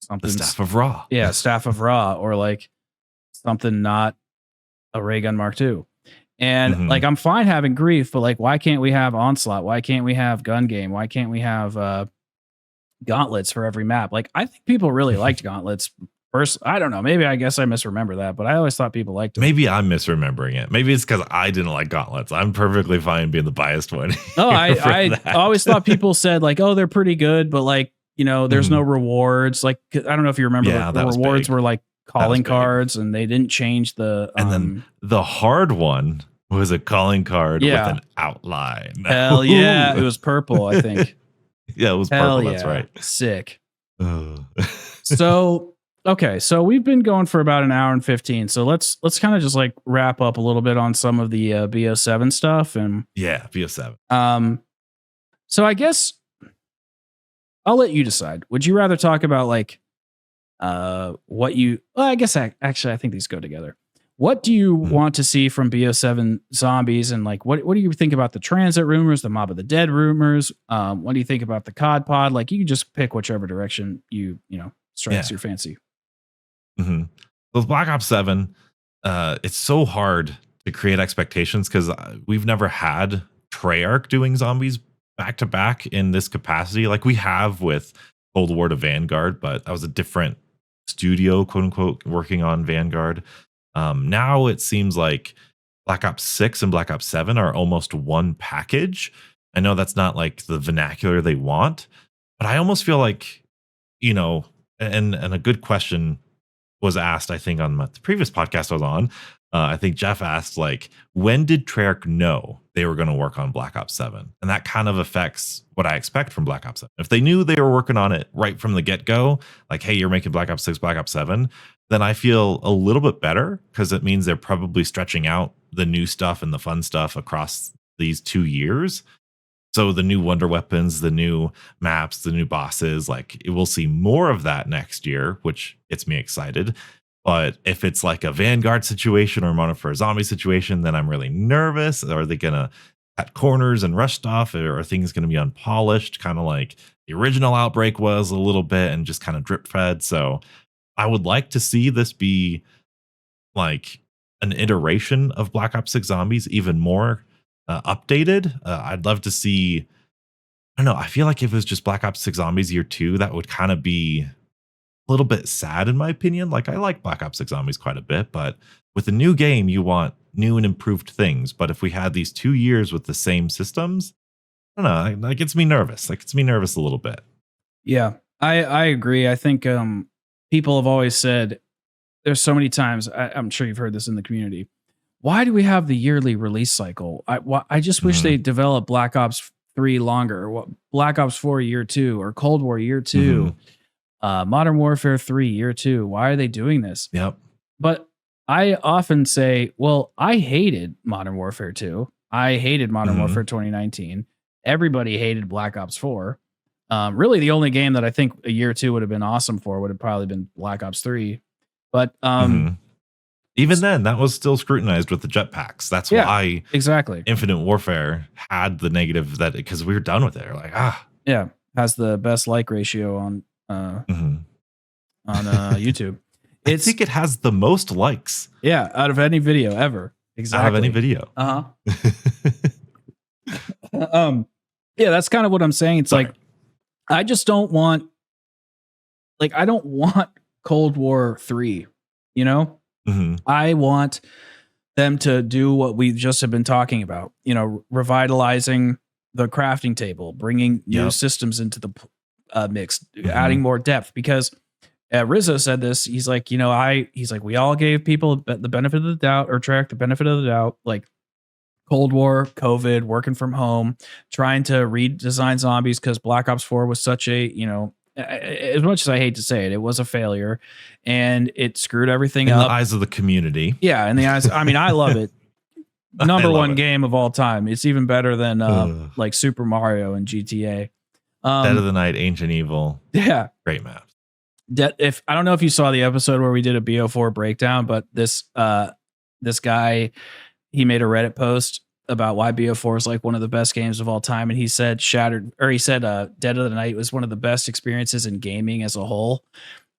The something Staff of Ra. yeah, Staff of Ra or like something not a ray gun Mark II. And Mhm. like I'm fine having Grief, but like why can't we have Onslaught? Why can't we have Gun Game? Why can't we have gauntlets for every map? Like I think people really liked gauntlets. First, I don't know. Maybe I guess I misremember that, but I always thought people liked them. Maybe I'm misremembering it. Maybe it's because I didn't like gauntlets. I'm perfectly fine being the biased one. No, here for I that. always thought people said like, oh, they're pretty good, but like, there's no rewards. Like, I don't know if you remember, Yeah, the that was rewards big. were like That was calling big. cards, and they didn't change the. And then the hard one was a calling card Yeah. with an outline. Hell yeah, it was purple, I think. Yeah, it was Hell purple. yeah, That's right. sick. Ugh. So okay, so we've been going for about an hour and 15. So let's kind of just like wrap up a little bit on some of the BO7 stuff, and Yeah, BO7. so I guess I'll let you decide. Would you rather talk about like what you well, I guess actually I think these go together. What do you want to see from BO7 Zombies, and like what do you think about the transit rumors, the Mob of the Dead rumors? What do you think about the COD pod? Like you can just pick whichever direction you strikes your fancy. Mm-hmm. With Black Ops 7, it's so hard to create expectations because we've never had Treyarch doing zombies back to back in this capacity like we have with Cold War to Vanguard, but that was a different studio, quote unquote, working on Vanguard. Now it seems like Black Ops 6 and Black Ops 7 are almost one package. I know that's not like the vernacular they want, but I almost feel like, and a good question was asked, I think, on the previous podcast I was on. I think Jeff asked, like, when did Treyarch know they were going to work on Black Ops 7? And that kind of affects what I expect from Black Ops 7. If they knew they were working on it right from the get-go, like, hey, you're making Black Ops 6, Black Ops 7, then I feel a little bit better because it means they're probably stretching out the new stuff and the fun stuff across these 2 years. So the new Wonder Weapons, the new maps, the new bosses, like we'll see more of that next year, which gets me excited. But if it's like a Vanguard situation or Modern for a Zombie situation, then I'm really nervous. Are they going to cut corners and rush stuff? Or are things going to be unpolished, kind of like the original Outbreak was a little bit and just kind of drip fed? So I would like to see this be like an iteration of Black Ops 6 Zombies, even more updated. I'd love to see. I don't know. I feel like if it was just Black Ops 6 Zombies Year 2, that would kind of be a little bit sad in my opinion. Like I like Black Ops 6 Zombies quite a bit, but with a new game, you want new and improved things. But if we had these 2 years with the same systems, I don't know. That gets me nervous. That gets me nervous a little bit. Yeah, I agree. I think people have always said there's so many times I'm sure you've heard this in the community. Why do we have the yearly release cycle? I just wish Mhm. they developed Black Ops 3 longer. Black Ops 4 year 2 or Cold War year 2, Mhm. Modern Warfare 3 year 2. Why are they doing this? Yep. But I often say, well, I hated Modern Warfare 2. I hated Modern Mhm. Warfare 2019. Everybody hated Black Ops 4. Really, the only game that I think a year 2 would have been awesome for would have probably been Black Ops 3. But Mhm. Even then, that was still scrutinized with the jetpacks. That's yeah, why exactly. Infinite Warfare had the negative that because we were done with it. We're like, Yeah, has the best like ratio Mhm. on YouTube. I It's think it has the most likes yeah, out of any video ever. out of any Exactly. video. Uh-huh. Yeah, that's kind of what I'm saying. It's Sorry. like I just don't want I don't want Cold War 3, you know? Mhm. I want them to do what we just have been talking about, revitalizing the crafting table, bringing new Yep. systems into the mix, adding Mhm. more depth. Because Rizzo said this. He's like, he's like, we all gave people the benefit of the doubt, or Treyarch the benefit of the doubt, like Cold War, COVID, working from home, trying to redesign zombies because Black Ops 4 was such as much as I hate to say it, it was a failure and it screwed everything In the up. eyes of the community. Yeah, in the eyes. I mean, I love it. I Number love one it. game of all time. It's even better than Ugh. like Super Mario and GTA. Dead of the Night, Ancient Evil. Yeah. Great maps. If I don't know if you saw the episode where we did a BO4 breakdown, but this guy, he made a Reddit post about why BO4 is like one of the best games of all time, and he said Dead of the Night was one of the best experiences in gaming as a whole.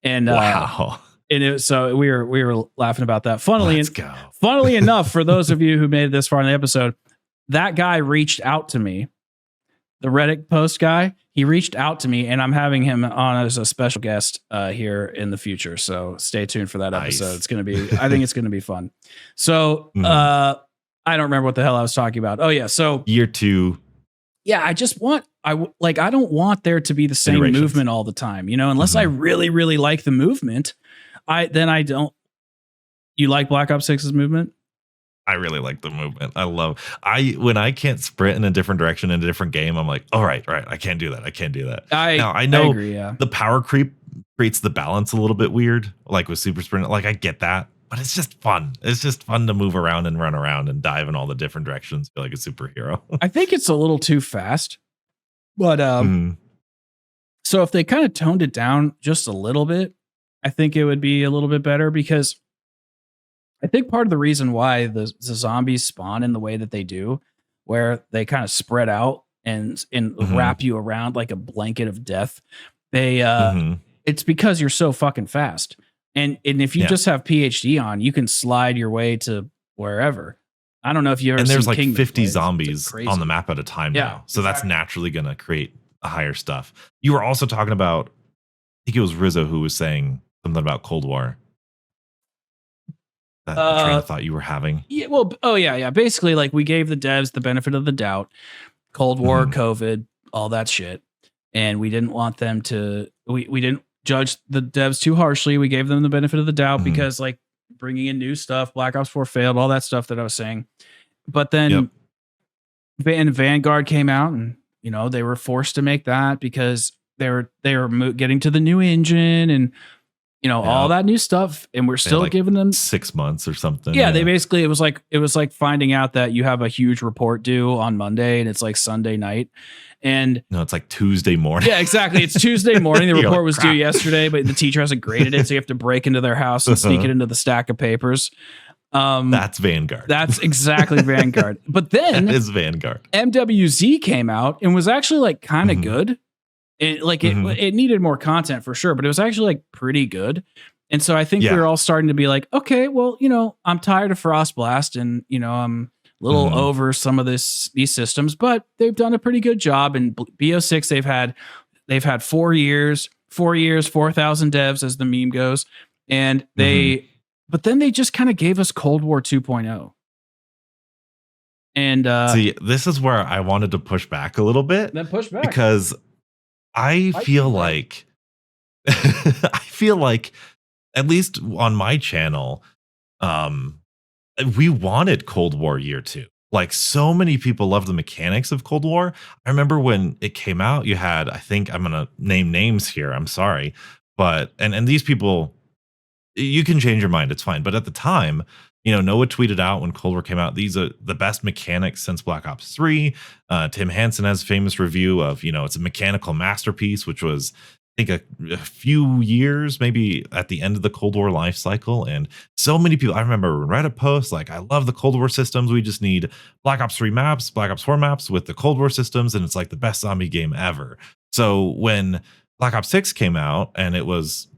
And Wow. and so we were laughing about that. Let's go. Funnily enough, for those of you who made it this far in the episode, that guy reached out to me. The Reddit post guy, he reached out to me, and I'm having him on as a special guest here in the future. So stay tuned for that episode. Nice. It's going to be, I think it's going to be fun. So Mhm. I don't remember what the hell I was talking about. Oh yeah. So Year 2. yeah, I just want, I don't want there to be the same Iterations. movement all the time, unless I really, really like the movement. I don't. You like Black Ops 6's movement? I really like the movement. When I can't sprint in a different direction in a different game, I'm like, all right, I can't do that. I can't do that. Now I know I agree, yeah. the power creep creates the balance a little bit weird, like with super sprint. Like I get that, but it's just fun. It's just fun to move around and run around and dive in all the different directions, feel like a superhero. I think it's a little too fast. But Mhm. so if they kind of toned it down just a little bit, I think it would be a little bit better, because I think part of the reason why the zombies spawn in the way that they do, where they kind of spread out and Mhm. wrap you around like a blanket of death, they Mhm. it's because you're so fucking fast. And if you Yeah. just have PhD on, you can slide your way to wherever. I don't know if you ever And there's seen like Kingdom 50 play. It's zombies crazy. on the map at a time Yeah, now. So that's exactly. naturally going to create a higher stuff. You were also talking about, I think it was Rizzo who was saying something about Cold War. That train of thought you were having. Yeah, well, yeah. Basically, like, we gave the devs the benefit of the doubt. Cold War, Mhm. COVID, all that shit. And we didn't want them to, we didn't judge the devs too harshly. We gave them the benefit of the doubt Mhm. because, like, bringing in new stuff, Black Ops 4 failed, all that stuff that I was saying. But then Yep. Vanguard came out, and, they were forced to make that because they were getting to the new engine and, all that new stuff. And we're still like giving them 6 months or something. Yeah, they basically, it was like finding out that you have a huge report due on Monday and it's like Sunday night. And No, it's like Tuesday morning. yeah, exactly. It's Tuesday morning. The You're report like, was due crap. yesterday, but the teacher hasn't graded it. So you have to break into their house and sneak it into the stack of papers. That's Vanguard. That's exactly Vanguard. But then That is Vanguard. MWZ came out and was actually like kind of Mhm. good. It needed more content for sure, but it was actually like pretty good. And so I think Yeah. we're all starting to be like, okay, well, I'm tired of Frostblast, and I'm a little Mhm. over some of these systems, but they've done a pretty good job. And BO6, they've had 4 years, 4,000 devs, as the meme goes, and but then they just kind of gave us Cold War 2.0. And See, this is where I wanted to push back a little bit then push back. because I feel like I feel like at least on my channel, we wanted Cold War Year 2. Like, so many people love the mechanics of Cold War. I remember when it came out, you had, I think I'm gonna name names here, I'm sorry, but and these people, you can change your mind, it's fine. But at the time, Noah tweeted out when Cold War came out, these are the best mechanics since Black Ops 3. Tim Hansen has a famous review of, it's a mechanical masterpiece, which was, I think, a few years, maybe at the end of the Cold War life cycle. And so many people, I remember Reddit posts like, I love the Cold War systems. We just need Black Ops 3 maps, Black Ops 4 maps with the Cold War systems. And it's like the best zombie game ever. So when Black Ops 6 came out and it was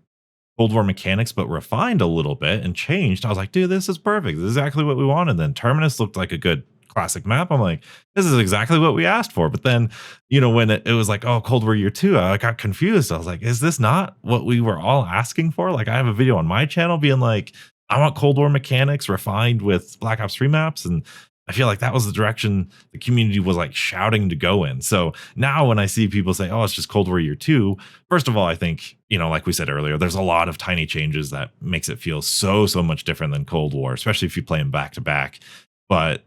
Cold War mechanics, but refined a little bit and changed, I was like, dude, this is perfect. This is exactly what we wanted. Then Terminus looked like a good classic map. I'm like, this is exactly what we asked for. But then, when it was like, oh, Cold War Year 2, I got confused. I was like, is this not what we were all asking for? Like, I have a video on my channel being like, I want Cold War mechanics refined with Black Ops 3 maps. And I feel like that was the direction the community was like shouting to go in. So now when I see people say, oh, it's just Cold War Year 2, first of all, I think, like we said earlier, there's a lot of tiny changes that makes it feel so much different than Cold War, especially if you play them back to back. But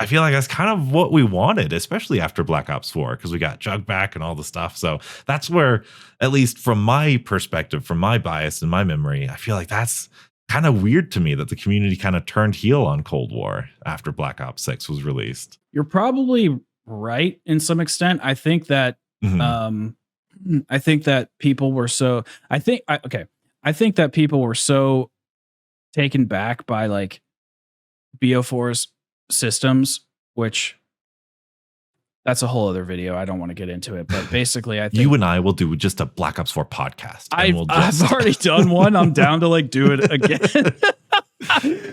I feel like that's kind of what we wanted, especially after Black Ops 4, because we got Jug back and all the stuff. So that's where, at least from my perspective, from my bias and my memory, I feel like that's kind of weird to me that the community kind of turned heel on Cold War after Black Ops 6 was released. You're probably right in some extent. I think that I think that people were so I think that people were so taken back by like BO4's systems, which that's a whole other video. I don't want to get into it, but basically, I think you and I will do just a Black Ops 4 podcast. I've already done one. I'm down to like do it again.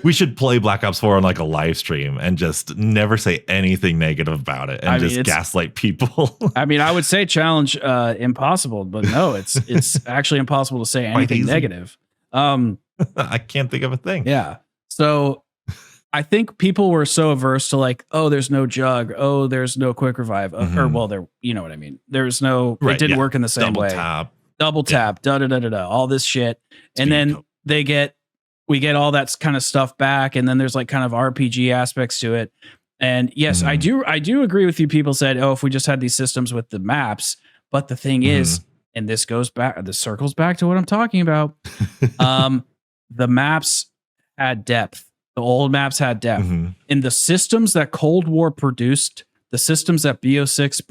We should play Black Ops 4 on like a live stream and just never say anything negative about it and just gaslight people. I mean, I would say challenge impossible, but no, it's actually impossible to say anything negative. I can't think of a thing. Yeah. So I think people were so averse to like, oh, there's no Jug. Oh, there's no quick revive. Or, well, there, you know what I mean? There's no, it didn't work in the same way. Double tap, all this shit. And then we get all that kind of stuff back. And then there's like kind of RPG aspects to it. And yes, I do agree with you. People said, oh, if we just had these systems with the maps. But the thing is, and this circles back to what I'm talking about. The maps had depth. The old maps had depth. In the systems that Cold War produced, the systems that BO6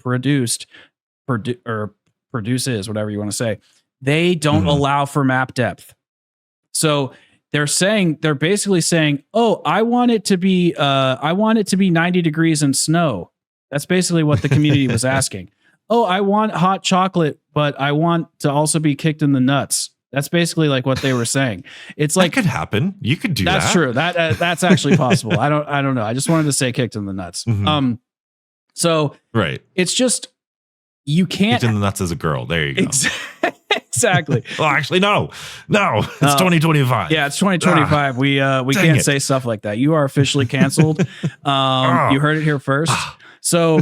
produces, whatever you want to say, they don't allow for map depth. So they're basically saying, oh, I want it to be 90 degrees in snow. That's basically what the community was asking. Oh, I want hot chocolate, but I want to also be kicked in the nuts. That's basically like what they were saying. It's like that could happen. You could do that. That's true. That's actually possible. I don't know. I just wanted to say kicked in the nuts. So right. It's just you can't kicked in the nuts as a girl. There you go. Exactly. Well, actually, no. It's 2025. Yeah, it's 2025. We can't say stuff like that. You are officially canceled. You heard it here first. So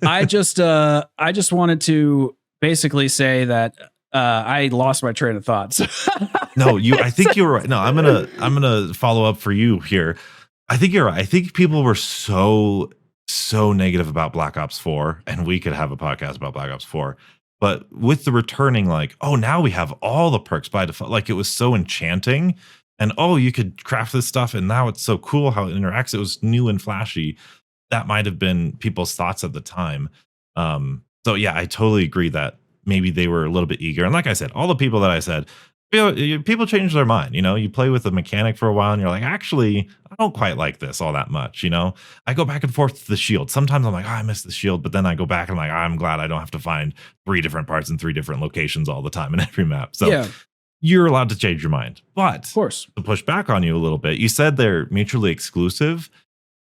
I just wanted to basically say that. I lost my train of thoughts. No, I think you're right. No, I'm gonna follow up for you here. I think you're right. I think people were so negative about Black Ops 4, and we could have a podcast about Black Ops 4. But with the returning, like, oh, now we have all the perks by default. Like, it was so enchanting, and oh, you could craft this stuff, and now it's so cool how it interacts. It was new and flashy. That might have been people's thoughts at the time. So yeah, I totally agree that maybe they were a little bit eager. And like I said, all the people that I said, people change their mind. You play with a mechanic for a while and you're like, actually, I don't quite like this all that much. I go back and forth to the shield. Sometimes I'm like, oh, I miss the shield. But then I go back and I'm like, I'm glad I don't have to find 3 different parts in 3 different locations all the time in every map. So you're allowed to change your mind. But of course, to push back on you a little bit, you said they're mutually exclusive.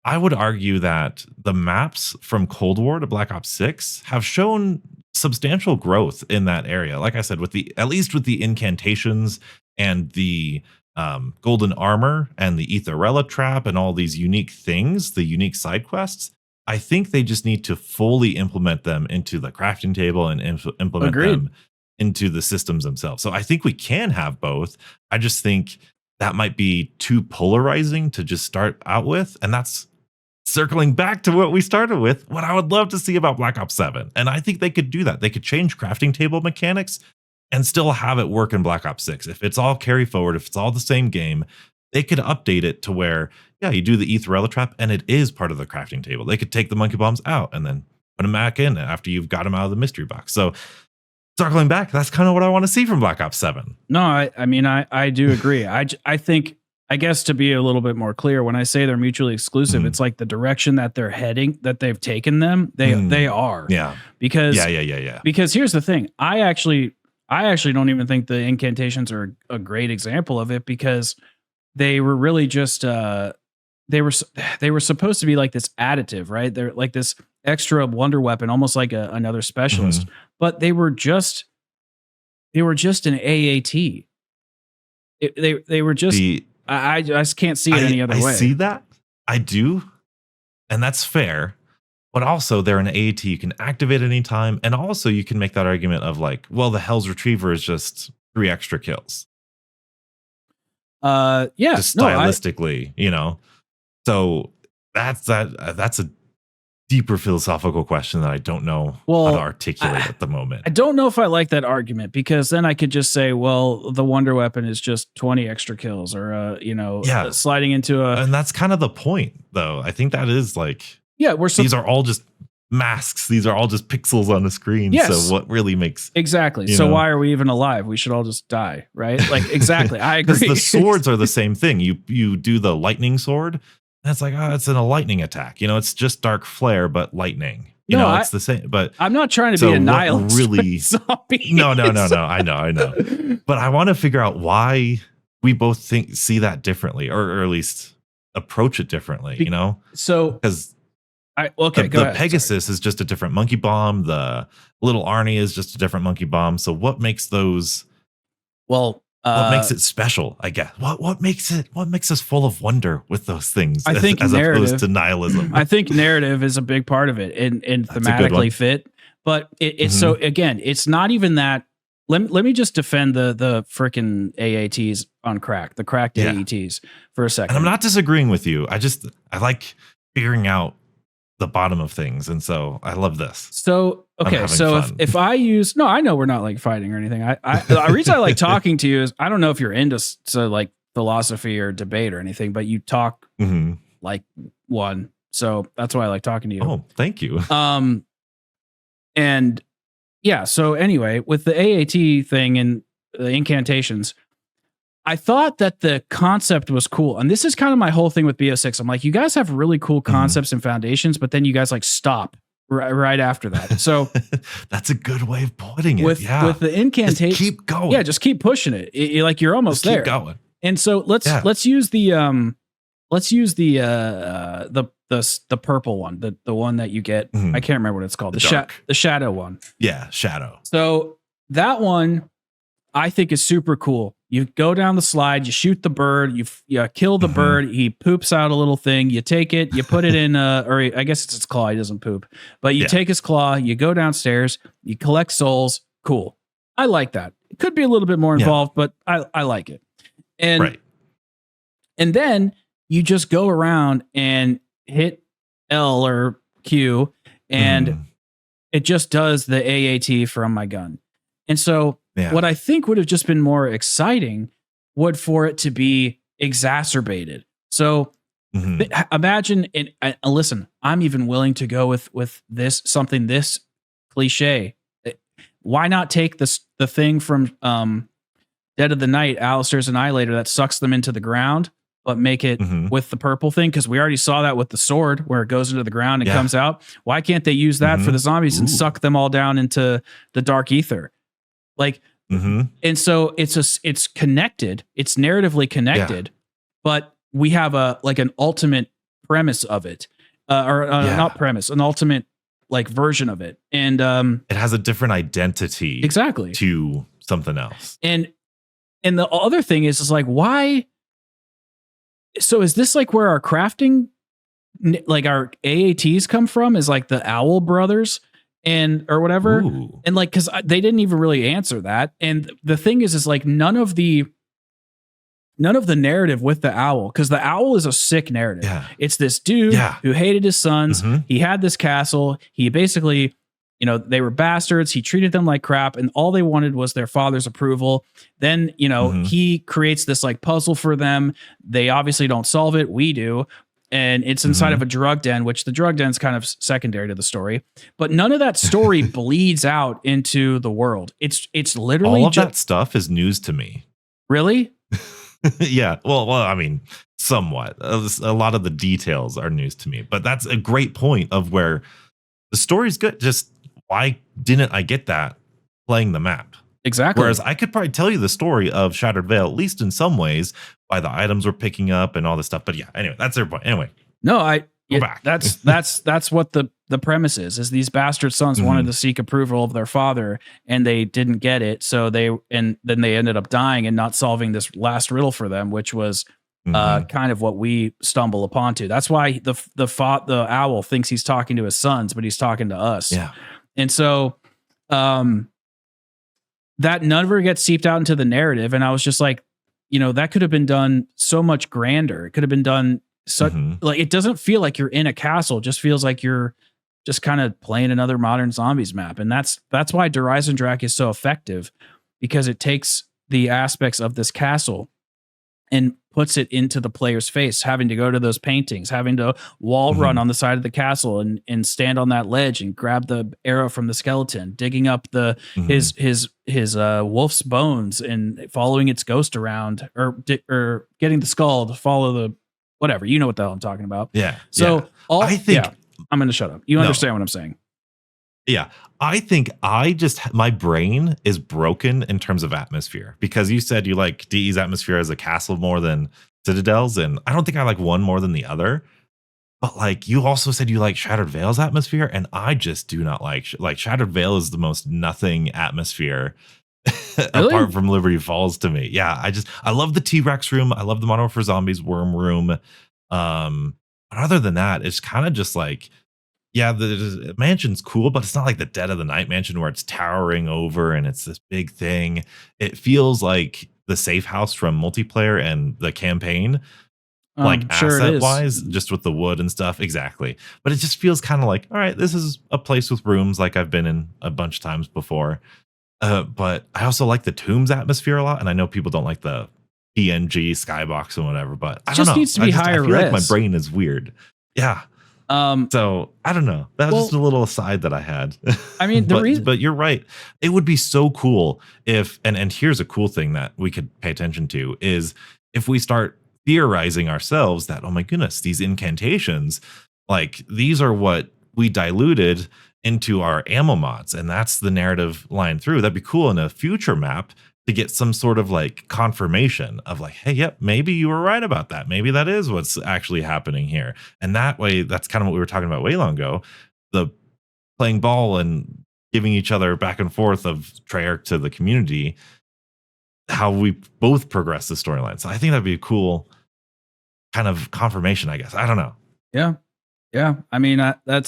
I would argue that the maps from Cold War to Black Ops 6 have shown substantial growth in that area. Like I said, at least with the incantations and the golden armor and the Etherella trap and all these unique things, the unique side quests, I think they just need to fully implement them into the crafting table and implement them into the systems themselves. So I think we can have both. I just think that might be too polarizing to just start out with. And that's circling back to what we started with, what I would love to see about Black Ops 7. And I think they could do that. They could change crafting table mechanics and still have it work in Black Ops 6. If it's all carry forward, if it's all the same game, they could update it to where, yeah, you do the Etherella trap and it is part of the crafting table. They could take the monkey bombs out and then put them back in after you've got them out of the mystery box. So circling back, that's kind of what I want to see from Black Ops 7. No, I mean, I do agree. I think, I guess to be a little bit more clear, when I say they're mutually exclusive, it's like the direction that they're heading, that they've taken them, they are. Yeah. Because Because here's the thing. I actually don't even think the incantations are a great example of it, because they were really just they were supposed to be like this additive, right? They're like this extra wonder weapon, almost like another specialist, but they were just an AAT. They were just I just can't see it any other way. I see that. I do. And that's fair. But also they're an AAT. You can activate anytime. And also you can make that argument of like, well, the Hell's Retriever is just 3 extra kills. Yeah. Just stylistically, you know. So that's a deeper philosophical question that I don't know how to articulate at the moment. I don't know if I like that argument, because then I could just say, well, the wonder weapon is just 20 extra kills, or sliding into and that's kind of the point, though. I think that is like, these are all just masks. These are all just pixels on the screen. Yes. So what really makes exactly? So why are we even alive? We should all just die, right? Like exactly. I agree. The swords are the same thing. You do the lightning sword. That's like, it's a lightning attack. You know, it's just dark flare, but lightning. It's the same. But I'm not trying to be a nihilist. Really, no. I know. But I want to figure out why we both see that differently, or at least approach it differently. So because the Pegasus is just a different monkey bomb. The little Arnie is just a different monkey bomb. So what makes those? Well. What makes it special? I guess. What makes us full of wonder with those things? I think as opposed to nihilism. I think narrative is a big part of it, and thematically fit. But it's so, again, it's not even that. Let me just defend the freaking AATs on crack, the cracked AATs for a second. And I'm not disagreeing with you. I like figuring out the bottom of things, and so I love this. So okay, so if I use I know we're not like fighting or anything. The reason I like talking to you is I don't know if you're into like philosophy or debate or anything, but you talk like one, so that's why I like talking to you. Oh, thank you. And yeah, so anyway, with the AAT thing and the incantations, I thought that the concept was cool. And this is kind of my whole thing with BO6. I'm like, you guys have really cool concepts and foundations, but then you guys like stop right after that. So that's a good way of putting it. With the incantation, just keep going. Yeah, just keep pushing it. You're almost there. Keep going. And so let's use the purple one, the one that you get. I can't remember what it's called. The shadow one. Yeah, shadow. So that one I think is super cool. You go down the slide, you shoot the bird, you kill the bird, he poops out a little thing, you take it, you put it in or I guess it's his claw, he doesn't poop. But you take his claw, you go downstairs, you collect souls. Cool. I like that. It could be a little bit more involved, but I like it. And then you just go around and hit L or Q, and it just does the AAT from my gun. And so what I think would have just been more exciting would for it to be exacerbated. So imagine, and listen, I'm even willing to go with this, something this cliche. Why not take the thing from Dead of the Night, Alistair's Annihilator, that sucks them into the ground, but make it with the purple thing? Because we already saw that with the sword, where it goes into the ground and comes out. Why can't they use that for the zombies and suck them all down into the dark ether? Like, and so it's connected, it's narratively connected, but we have an ultimate premise of it, not premise, an ultimate like version of it. And it has a different identity exactly to something else. And the other thing is like, why? So is this like where our crafting, like our AATs come from, is like the Owl brothers? and or whatever. Ooh. And like, cause they didn't even really answer that. And the thing is like none of the narrative with the owl, because the owl is a sick narrative. Yeah. It's this dude who hated his sons. He had this castle. He basically, they were bastards. He treated them like crap, and all they wanted was their father's approval. Then, he creates this like puzzle for them. They obviously don't solve it. We do. And it's inside of a drug den, which the drug den's kind of secondary to the story. But none of that story bleeds out into the world. It's literally all of that stuff is news to me. Really? Yeah. Well, I mean, somewhat. A lot of the details are news to me, but that's a great point of where the story's good. Just why didn't I get that playing the map? Exactly. Whereas I could probably tell you the story of Shattered Veil, at least in some ways, by the items we're picking up and all this stuff. But yeah, anyway, that's their point. Anyway. No, back. that's what the premise is these bastard sons wanted to seek approval of their father, and they didn't get it. So then they ended up dying and not solving this last riddle for them, which was kind of what we stumble upon to. That's why the owl thinks he's talking to his sons, but he's talking to us. Yeah. And so that never gets seeped out into the narrative. And I was just like, that could have been done so much grander. It could have been done like, it doesn't feel like you're in a castle. It just feels like you're just kind of playing another modern zombies map. And that's why Der Eisendrache is so effective, because it takes the aspects of this castle and puts it into the player's face, having to go to those paintings, having to wall run on the side of the castle and stand on that ledge and grab the arrow from the skeleton, digging up his wolf's bones and following its ghost around, or getting the skull to follow the whatever. You know what the hell I'm talking about. Yeah. So I think I'm going to shut up. You understand what I'm saying? Yeah. I think my brain is broken in terms of atmosphere, because you said you like DE's atmosphere as a castle more than Citadel's. And I don't think I like one more than the other, but like you also said you like Shattered Veil's atmosphere. And I just do not like Shattered Veil is the most nothing atmosphere apart from Liberty Falls to me. Yeah. I love the T-Rex room. I love the Modern Warfare Zombies worm room. But other than that, it's kind of just like, yeah, the mansion's cool, but it's not like the Dead of the Night mansion where it's towering over and it's this big thing. It feels like the safe house from multiplayer and the campaign, like asset wise, just with the wood and stuff. Exactly. But it just feels kind of like, all right, this is a place with rooms like I've been in a bunch of times before. But I also like the Tombs atmosphere a lot. And I know people don't like the PNG skybox and whatever, but I don't know. It needs to be higher I feel res. like my brain is weird. Yeah. So I don't know. That was just a little aside that I had. I mean, but you're right. It would be so cool if, and here's a cool thing that we could pay attention to is if we start theorizing ourselves that, oh my goodness, these incantations, like these are what we diluted into our ammo mods. And that's the narrative line through. That'd be cool in a future map to get some sort of like confirmation of like, hey, yep, maybe you were right about that. Maybe that is what's actually happening here. And that way, that's kind of what we were talking about way long ago. The playing ball and giving each other back and forth of Treyarch to the community, how we both progress the storyline. So I think that'd be a cool kind of confirmation, I guess. I don't know. Yeah. Yeah. I mean, it'd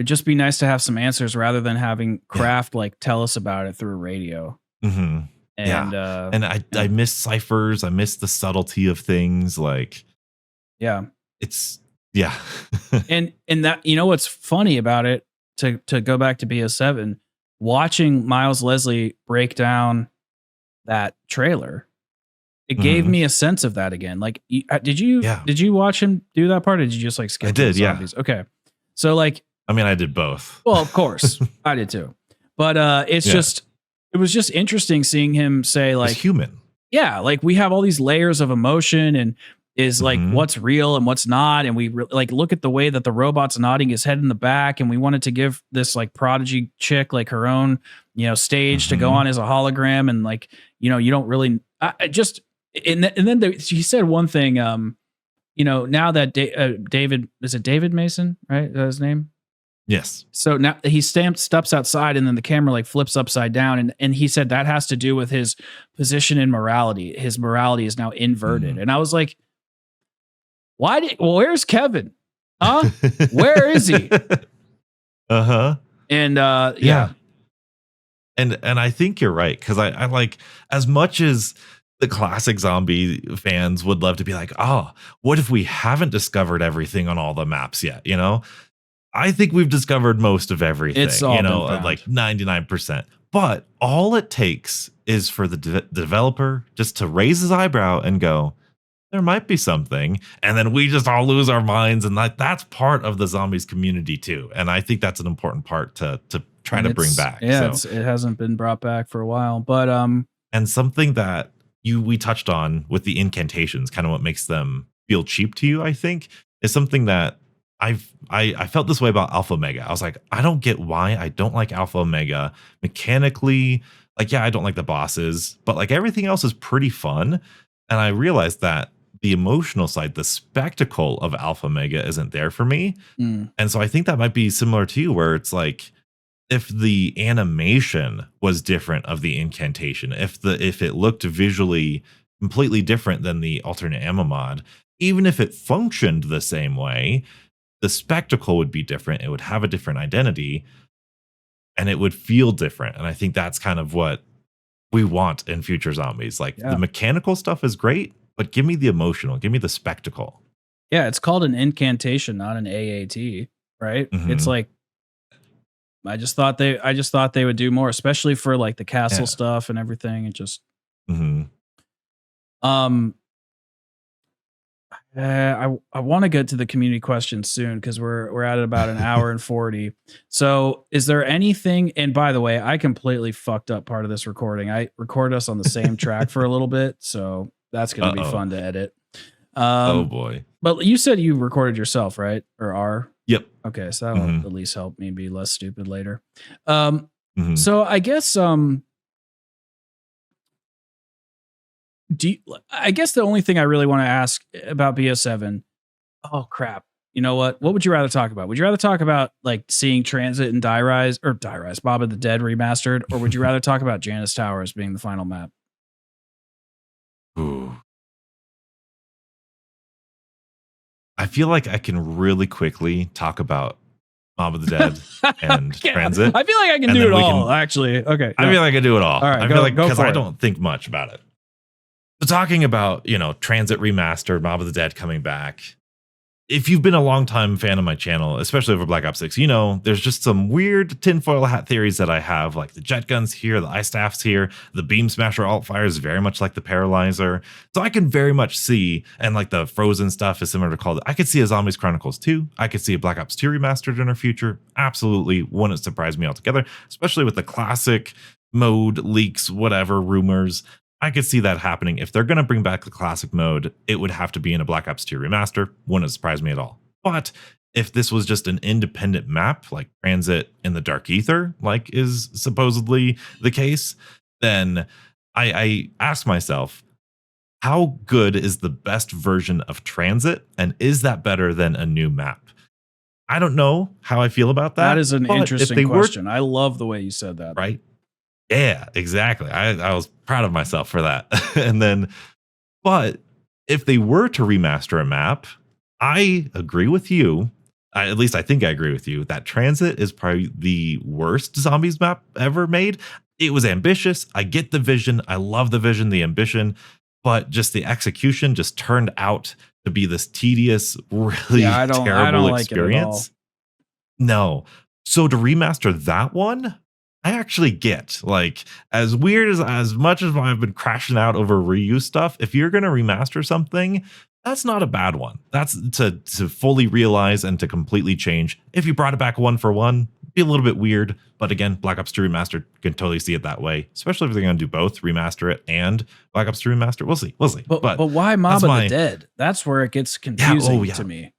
just be nice to have some answers rather than having Craft like tell us about it through radio. And I miss ciphers. I miss the subtlety of things. Like, it's and that, what's funny about it, to go back to BO7, watching Miles Leslie break down that trailer, it gave me a sense of that again. Like, did you watch him do that part, or did you just like skip? I did. Yeah. Okay. So like, I mean, I did both. Well, of course I did too, but it was just interesting seeing him say like, it's human. Yeah. Like we have all these layers of emotion and is like what's real and what's not. And we like look at the way that the robot's nodding his head in the back. And we wanted to give this like prodigy chick like her own, stage to go on as a hologram. And like, you don't really and then she said one thing, now that David, is it David Mason, right? Is that his name? Yes. So now he steps outside and then the camera like flips upside down. And he said that has to do with his position in morality. His morality is now inverted. And I was like, where's Kevin? Huh? Where is he? Uh-huh. And Yeah. And I think you're right, because I like, as much as the classic zombie fans would love to be like, oh, what if we haven't discovered everything on all the maps yet? You know, I think we've discovered most of it's everything, all you been know, found. like 99%. But all it takes is for the developer just to raise his eyebrow and go, there might be something. And then we just all lose our minds. And that's part of the zombies community too. And I think that's an important part to try And to bring it's back. yeah, So, it hasn't been brought back for a while. But and something that we touched on with the incantations, kind of what makes them feel cheap to you, I think, is something that I felt this way about Alpha Omega. I was like, I don't get why I don't like Alpha Omega mechanically. Like, yeah, I don't like the bosses, but like everything else is pretty fun. And I realized that the emotional side, the spectacle of Alpha Omega isn't there for me. And so I think that might be similar to you, where it's like, if the animation was different of the incantation, if it looked visually completely different than the alternate ammo mod, even if it functioned the same way, the spectacle would be different. It would have a different identity, and it would feel different. And I think that's kind of what we want in future zombies. Like, Yeah. the mechanical stuff is great, but give me the emotional, give me the spectacle. yeah, it's called an incantation, not an AAT, right? It's Mhm. like I just thought they would do more, especially for like the castle Yeah. stuff and everything. It just Mhm. um I want to get to the community questions soon because we're at about an hour and 40. So is there anything, and by the way, I completely fucked up part of this recording. I recorded us on the same track for a little bit, so that's gonna be Uh-oh. fun to edit. Oh boy. But you said you recorded yourself, right? Or are? Yep. Okay, so that'll Mhm. at least help me be less stupid later. Um, Mhm. so I guess I guess the only thing I really want to ask about BO7. Oh crap! You know what? What would you rather talk about? Would you rather talk about like seeing Transit and Die Rise Bob of the Dead remastered, or would you rather talk about Janus Towers being the final map? Ooh. I feel like I can really quickly talk about Mob of the Dead and Yeah, Transit. I feel like I can and do then it we all. can- Actually, okay. I feel like I do it all. All right, I go- feel like, go because for I it. don't think much about it. So, talking about, Transit remastered, Mob of the Dead coming back. If you've been a long time fan of my channel, especially over Black Ops 6, there's just some weird tinfoil hat theories that I have, like the jet guns here, the ice staffs here, the beam smasher alt fire is very much like the paralyzer. So I can very much see, and like the frozen stuff is similar to COD. I could see a Zombies Chronicles 2. I could see a Black Ops 2 remastered in our future. Absolutely wouldn't surprise me altogether, especially with the classic mode leaks, whatever rumors. I could see that happening. If they're going to bring back the classic mode, it would have to be in a Black Ops 2 remaster. Wouldn't surprise me at all. But if this was just an independent map, like Transit in the Dark Ether, like is supposedly the case, then I ask myself, how good is the best version of Transit? And is that better than a new map? I don't know how I feel about that. That is an but if interesting they were- question. I love the way you said that. right? Yeah, exactly. I was proud of myself for that. And then, but if they were to remaster a map, I agree with you. At least I think I agree with you that Transit is probably the worst zombies map ever made. It was ambitious. I get the vision. I love the vision, the ambition, but just the execution just turned out to be this tedious, really Yeah, I don't terrible like it at all. experience. No. So to remaster that one, I actually get, like, as weird as much as I've been crashing out over reuse stuff, if you're going to remaster something, that's not a bad one. That's to fully realize and to completely change. If you brought it back one for one, be a little bit weird. But again, Black Ops 2 Remastered can totally see it that way, especially if they're going to do both, remaster it and Black Ops 2 Remaster. We'll see. We'll see. But why Mob that's of my- the Dead? That's where it gets confusing yeah. to me.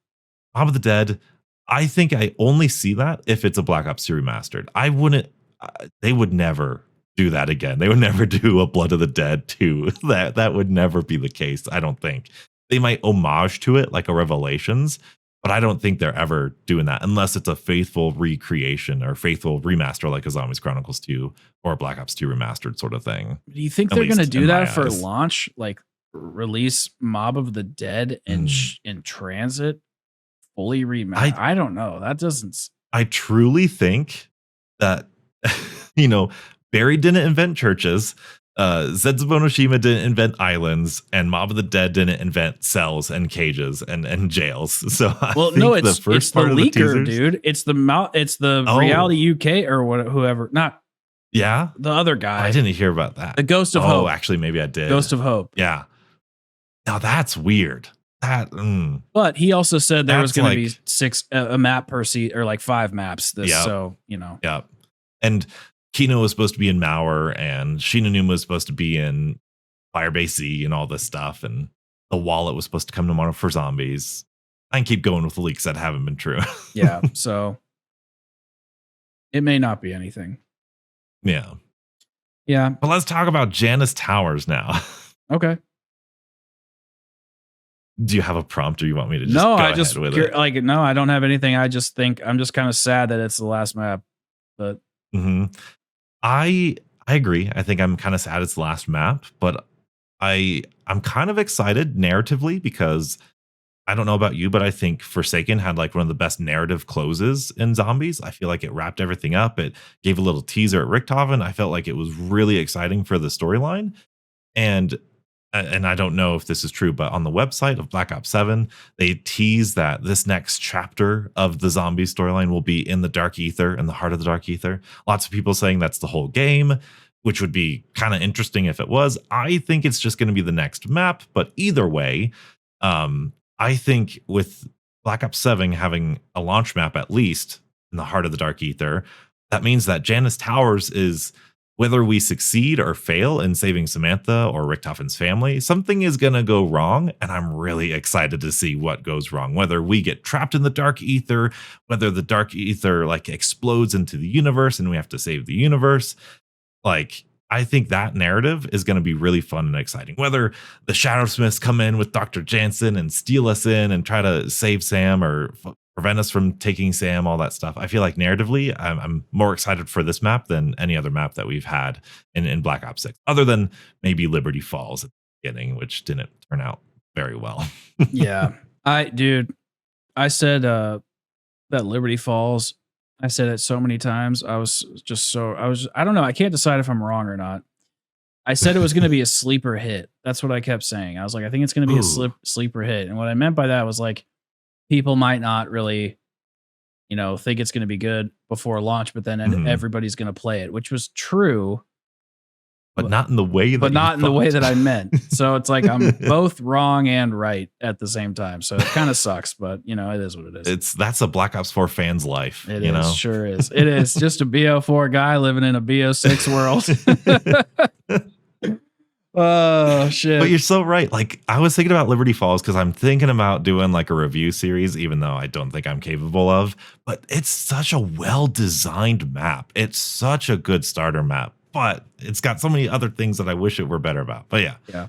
Mob of the Dead, I think I only see that if it's a Black Ops 2 Remastered. I wouldn't, they would never do that again. They would never do a Blood of the Dead 2. That would never be the case, I don't think. They might homage to it like a Revelations, but I don't think they're ever doing that unless it's a faithful recreation or faithful remaster like a Zombies Chronicles 2 or a Black Ops 2 Remastered sort of thing. Do you think At they're going to least do in that my for eyes. launch? Like release Mob of the Dead in Transit fully remastered? I don't know. That doesn't. I truly think that you know, Barry didn't invent churches, Zetsubo Noshima didn't invent islands, and Mob of the Dead didn't invent cells and cages and jails. So I Well, think no, the it's first the part of the leaker, teasers, dude. It's the oh Reality UK or whoever, not yeah, the other I guy, didn't hear about that. the Ghost of Oh, Hope. actually, maybe I did. Ghost of Hope. Yeah. Now that's weird. That But he also said there was that's going to be like, six a map per seat or like 5 maps. yeah, So you know, yeah. And Kino was supposed to be in Mauer, and Shinonuma was supposed to be in Firebase Z and all this stuff, and the wallet was supposed to come tomorrow for zombies. I can keep going with the leaks that haven't been true. yeah. So it may not be anything. Yeah. Yeah. But let's talk about Janus Towers now. Okay. Do you have a prompt, or you want me to just No, go I ahead just with it? like no, I don't have anything. I just think I'm just kind of sad that it's the last map. But hmm I agree. I think I'm kind of sad it's the last map, but I'm kind of excited narratively because I don't know about you, but I think Forsaken had like one of the best narrative closes in Zombies. I feel like it wrapped everything up. It gave a little teaser at Richthofen. I felt like it was really exciting for the storyline. And I don't know if this is true, but on the website of Black Ops 7, they tease that this next chapter of the zombie storyline will be in the Dark Ether, in the heart of the Dark Ether. Lots of people saying that's the whole game, which would be kind of interesting if it was. I think it's just going to be the next map, but either way, I think with Black Ops 7 having a launch map at least in the heart of the Dark Ether, that means that Janus Towers is, whether we succeed or fail in saving Samantha or Richthofen's family, something is going to go wrong. And I'm really excited to see what goes wrong, whether we get trapped in the Dark Ether, whether the Dark Ether like explodes into the universe and we have to save the universe. Like, I think that narrative is going to be really fun and exciting. Whether the Shadowsmiths come in with Dr. Jansen and steal us in and try to save Sam or prevent us from taking Sam, all that stuff. I feel like narratively, I'm more excited for this map than any other map that we've had in Black Ops 6, other than maybe Liberty Falls at the beginning, which didn't turn out very well. yeah, I said that Liberty Falls. I said it so many times. I don't know. I can't decide if I'm wrong or not. I said it was going to be a sleeper hit. That's what I kept saying. I was like, I think it's going to be a sleeper hit. And what I meant by that was like, people might not really, think it's going to be good before launch, but then everybody's going to play it, which was true. But not in the way that I meant. So it's like I'm both wrong and right at the same time. So it kind of sucks, but it is what it is. That's a Black Ops 4 fan's life. It is, sure is. It is just a BO4 guy living in a BO6 world. Oh shit. But you're so right. Like, I was thinking about Liberty Falls because I'm thinking about doing like a review series, even though I don't think I'm capable of. But it's such a well-designed map. It's such a good starter map. But it's got so many other things that I wish it were better about. But yeah.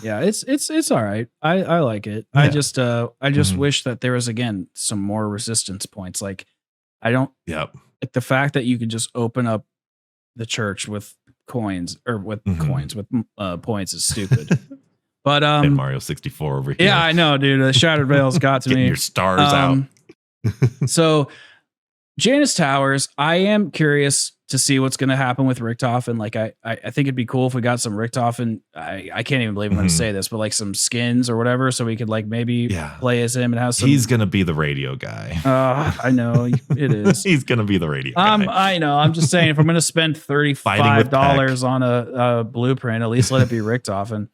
Yeah, it's all right. I like it. Yeah. I just wish that there was again some more resistance points. Like I don't like the fact that you could just open up the church with coins or with coins with points is stupid. But and Mario 64 over here. Yeah, I know, dude. The Shattered Veil's got to Getting me. your stars out. So Janus Towers, I am curious to see what's going to happen with Richthofen. Like, I think it'd be cool if we got some Richthofen. I can't even believe I'm going to say this, but like some skins or whatever, so we could like maybe play as him and have some. He's going to be the radio guy. I know it is. He's going to be the radio guy. I know. I'm just saying, if I'm going to spend $35 on a blueprint, at least let it be Richthofen.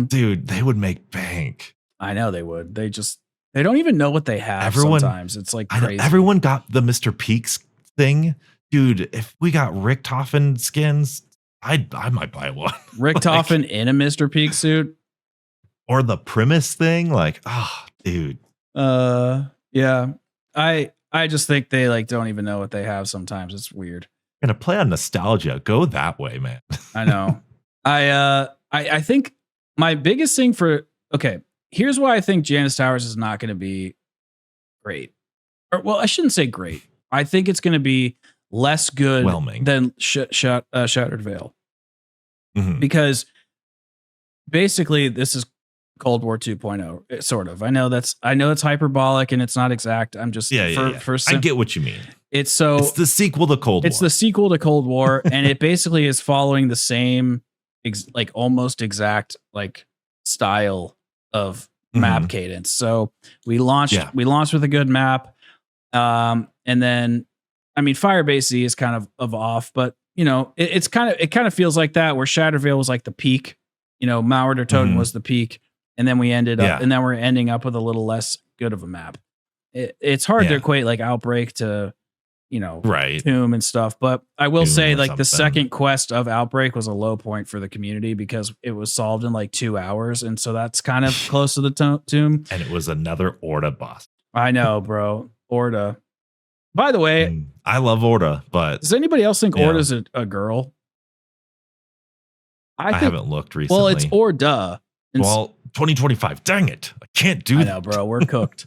Dude, they would make bank. I know they would. They don't even know what they have. Sometimes it's like crazy. Everyone got the Mr. Peaks thing. Dude, if we got Richthofen skins, I might buy one. Richthofen in a Mr. Peak suit? Or the Primus thing? Like, dude. Yeah. I just think they like don't even know what they have sometimes. It's weird. Gonna play on nostalgia. Go that way, man. I know. I think my biggest thing here's why I think Janus Towers is not going to be great. Or, well, I shouldn't say great. I think it's going to be less good than Shattered Veil. Because basically this is Cold War 2.0, sort of. I know it's hyperbolic and it's not exact. I'm just I get what you mean. It's the sequel to Cold War. It's the sequel to Cold War, and it basically is following the same, like almost exact like style of map cadence. So we launched with a good map, and then I mean Firebase Z is kind of off, but you know it kind of feels like that where Shattered Veil was like the peak, you know, Mauer der Toten was the peak, and then we ended up, and then we're ending up with a little less good of a map. It's hard to equate like Outbreak to, you know, Tomb and stuff. But I will say like the second quest of Outbreak was a low point for the community because it was solved in like 2 hours. And so that's kind of close to the Tomb. And it was another Orda boss. I know, bro. Orda. By the way, I love Orda, but does anybody else think Orda's a girl? I haven't looked recently. Well, it's Orda. Well, 2025. Dang it. I can't do that. I know, bro. We're cooked.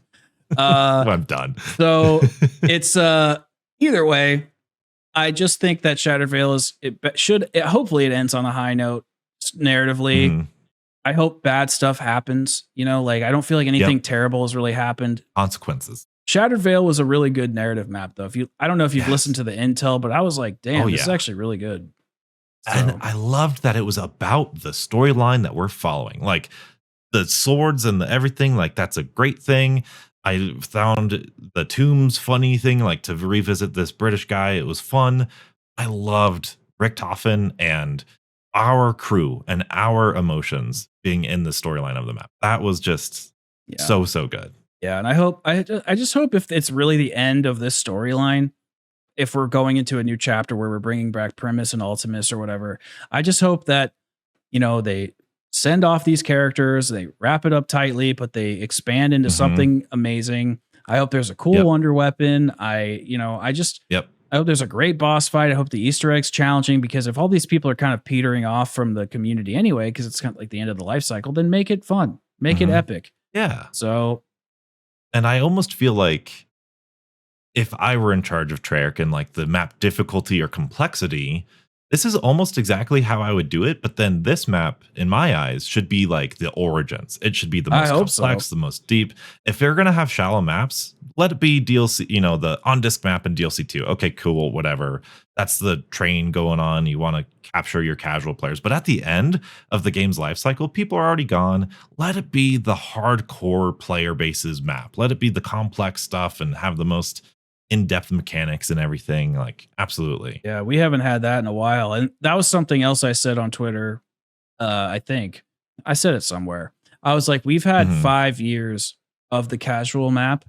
I'm done. So it's either way, I just think that Shattered Veil hopefully it ends on a high note narratively. I hope bad stuff happens, you know, like I don't feel like anything terrible has really happened. Consequences. Shattered Veil was a really good narrative map though. I don't know if you've listened to the intel, but I was like, damn, this is actually really good. So. And I loved that it was about the storyline that we're following. Like the swords and the everything, like that's a great thing. I found the Tombs funny thing, like to revisit this British guy. It was fun. I loved Richtofen and our crew and our emotions being in the storyline of the map. That was just so good. Yeah, and I just hope if it's really the end of this storyline, if we're going into a new chapter where we're bringing back Primus and Ultimus or whatever, I just hope that, you know, they send off these characters, they wrap it up tightly, but they expand into something amazing. I hope there's a cool wonder weapon. I hope there's a great boss fight. I hope the Easter egg's challenging, because if all these people are kind of petering off from the community anyway, because it's kind of like the end of the life cycle, then make it fun, make it epic. Yeah. So, and I almost feel like if I were in charge of Treyarch and like the map difficulty or complexity, this is almost exactly how I would do it. But then this map, in my eyes, should be like the Origins. It should be the most complex, the most deep. If they're going to have shallow maps, let it be DLC, you know, the on disc map in DLC 2. Okay, cool, whatever. That's the train going on. You want to capture your casual players. But at the end of the game's life cycle, people are already gone. Let it be the hardcore player bases map. Let it be the complex stuff and have the most in-depth mechanics and everything. Like, absolutely. Yeah, we haven't had that in a while. And that was something else I said on Twitter. I think I said it somewhere. I was like, we've had 5 years of the casual map.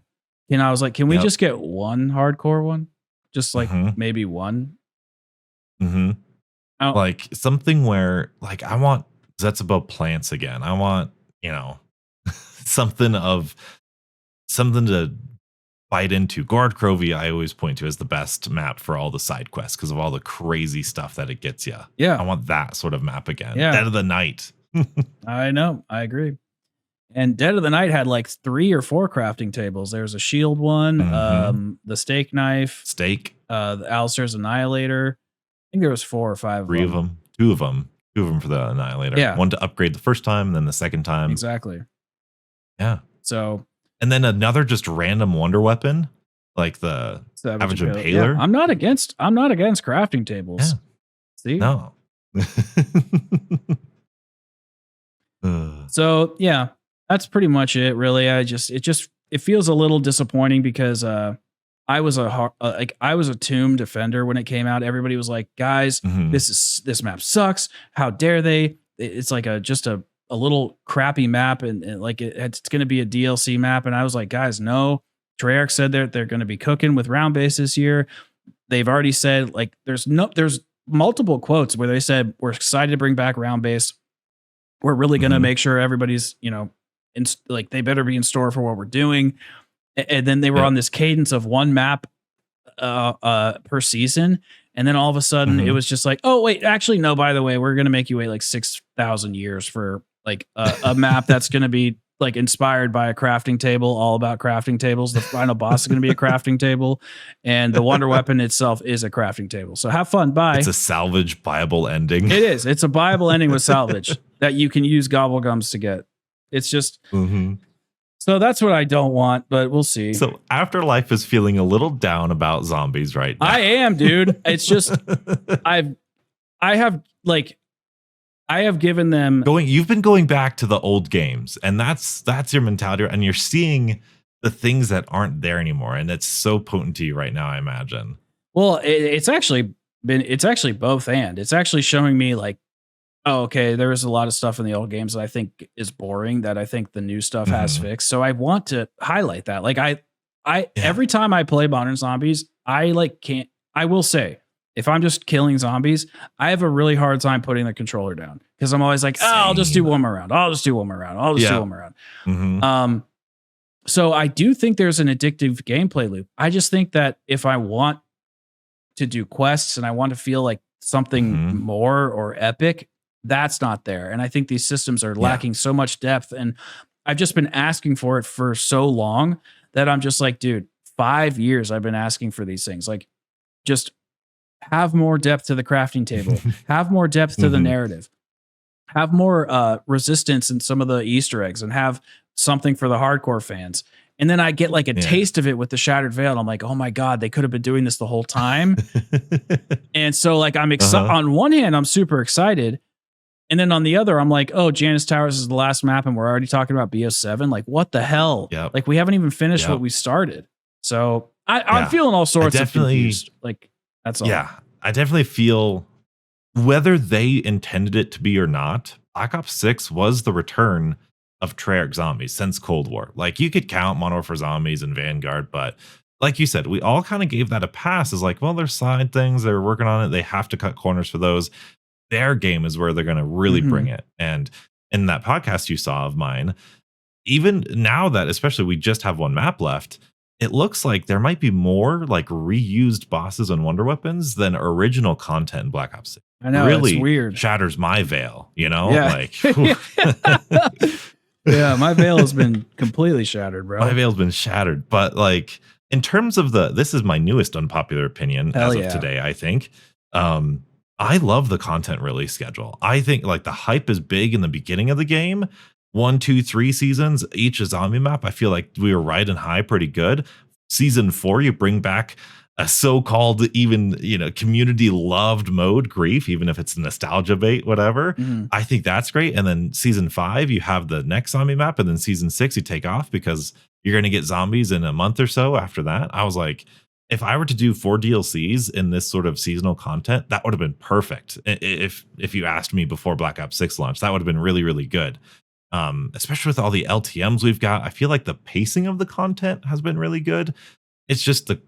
And I was like, can we just get one hardcore one? Just like maybe one. Like something where like I want Zetsubo plants again. I want, you know, something to bite into. Guard Crovy, I always point to as the best map for all the side quests because of all the crazy stuff that it gets you. Yeah. I want that sort of map again. Yeah. Dead of the Night. I know. I agree. And Dead of the Night had like 3 or 4 crafting tables. There's a shield one, the steak knife, the Alistair's Annihilator. I think there was 4 or 5 3 of them. 2 of them for the Annihilator. Yeah. One to upgrade the first time, and then the second time. Exactly. Yeah. So, and then another just random wonder weapon, like the Savage Impaler. Yeah. I'm not against crafting tables. Yeah. See? No. So yeah, that's pretty much it. Really, it feels a little disappointing because I was a Tomb defender when it came out. Everybody was like, guys, this map sucks. How dare they? It's like a little crappy map, and like it's going to be a DLC map. And I was like, guys, no. Treyarch said they're going to be cooking with round base this year. They've already said like there's multiple quotes where they said we're excited to bring back round base. We're really going to make sure everybody's, you know, they better be in store for what we're doing. And then they were on this cadence of one map per season. And then all of a sudden it was just like, oh, wait, actually, no, by the way, we're going to make you wait like 6,000 years for like a map that's going to be like inspired by a crafting table, all about crafting tables. The final boss is going to be a crafting table. And the wonder weapon itself is a crafting table. So have fun. Bye. It's a salvage buyable ending. It is. It's a buyable ending with salvage that you can use gobblegums to get. It's just So that's what I don't want, but we'll see. So Afterlife is feeling a little down about zombies right now. I am, dude. It's just I have given them you've been going back to the old games, and that's your mentality, and you're seeing the things that aren't there anymore, and it's so potent to you right now, I imagine. Well, it's actually both, and it's actually showing me like, oh, okay, there is a lot of stuff in the old games that I think is boring that I think the new stuff has fixed. So I want to highlight that. Like every time I play Modern Zombies, I will say, if I'm just killing zombies, I have a really hard time putting the controller down because I'm always like, I'll just do one more round. I'll just do one more round. So I do think there's an addictive gameplay loop. I just think that if I want to do quests and I want to feel like something more or epic, that's not there. And I think these systems are lacking so much depth. And I've just been asking for it for so long that I'm just like, dude, 5 years I've been asking for these things. Like, just have more depth to the crafting table, have more depth to the narrative, have more resistance in some of the Easter eggs, and have something for the hardcore fans. And then I get like a taste of it with the Shattered Veil. And I'm like, oh my God, they could have been doing this the whole time. And so like, I'm excited. On one hand, I'm super excited. And then on the other, I'm like, oh, Janus Towers is the last map, and we're already talking about BO7. Like, what the hell? Like, we haven't even finished what we started. So I'm feeling all sorts of confused. Like, that's all. Yeah, I definitely feel whether they intended it to be or not, Black Ops 6 was the return of Treyarch Zombies since Cold War. Like, you could count Modern Warfare Zombies and Vanguard, but like you said, we all kind of gave that a pass as like, well, there's side things. They're working on it. They have to cut corners for those. Their game is where they're going to really bring it. And in that podcast you saw of mine, even now that especially we just have one map left, it looks like there might be more like reused bosses and wonder weapons than original content in Black Ops 6. I know, really it's weird. Shatters my veil, you know? Yeah. Like, yeah, my veil has been completely shattered, bro. My veil's been shattered. But like, in terms of this is my newest unpopular opinion as of today, I think. I love the content release schedule. I think like the hype is big in the beginning of the game. 1, 2, 3 seasons, each a zombie map. I feel like we were riding high pretty good. Season 4, you bring back a so-called even, community loved mode, Grief, even if it's nostalgia bait, whatever. I think that's great. And then season 5, you have the next zombie map. And then season 6, you take off because you're going to get zombies in a month or so after that. I was like, if I were to do 4 DLCs in this sort of seasonal content, that would have been perfect. If you asked me before Black Ops 6 launch, that would have been really, really good. Especially with all the LTMs we've got. I feel like the pacing of the content has been really good. It's just the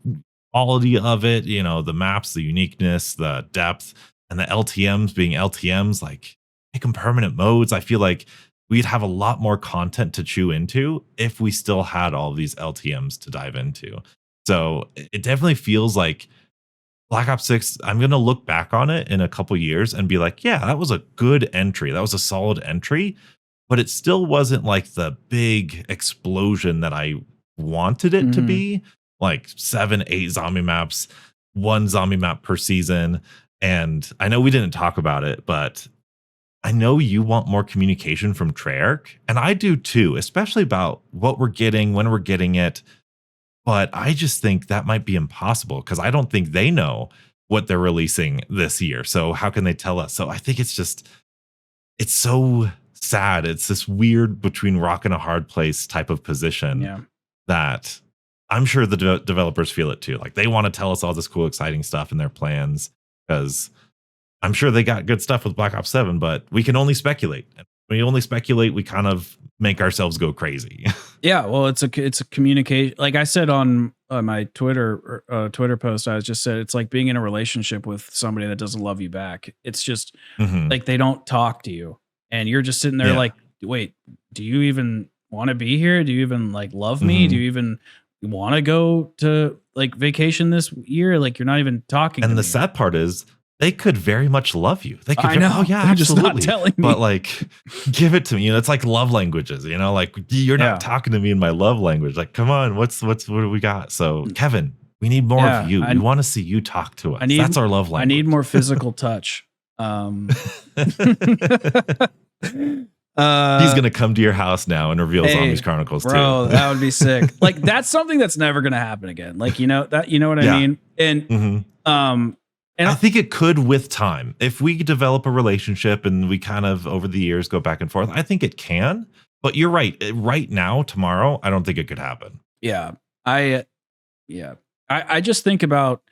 quality of it, the maps, the uniqueness, the depth, and the LTMs being LTMs, like make them permanent modes. I feel like we'd have a lot more content to chew into if we still had all of these LTMs to dive into. So it definitely feels like Black Ops 6, I'm going to look back on it in a couple years and be like, yeah, that was a good entry. That was a solid entry, but it still wasn't like the big explosion that I wanted it to be. Like 7, 8 zombie maps, 1 zombie map per season. And I know we didn't talk about it, but I know you want more communication from Treyarch, and I do too, especially about what we're getting, when we're getting it. But I just think that might be impossible because I don't think they know what they're releasing this year. So how can they tell us? So I think it's so sad. It's this weird between rock and a hard place type of position that I'm sure the developers feel it too. Like they want to tell us all this cool, exciting stuff in their plans because I'm sure they got good stuff with Black Ops 7, but we can only speculate. When you only speculate, we kind of make ourselves go crazy. Yeah, well, it's a communication. Like I said on my Twitter post, I just said it's like being in a relationship with somebody that doesn't love you back. It's just like they don't talk to you, and you're just sitting there like, wait, do you even want to be here? Do you even like love me? Do you even want to go to like vacation this year? Like you're not even talking. And the sad part is, they could very much love you. They could. I know. Oh yeah, they're absolutely. Just not telling me. But like, give it to me. It's like love languages. Like you're not talking to me in my love language. Like, come on, what do we got? So Kevin, we need more of you. We want to see you talk to us. That's our love language. I need more physical touch. He's gonna come to your house now and reveal Zombies Chronicles bro, too. that would be sick. Like that's something that's never gonna happen again. Like you know what I mean? And and I think it could with time. If we develop a relationship and we kind of over the years go back and forth, I think it can. But you're right. Right now, tomorrow, I don't think it could happen. Yeah. I just think about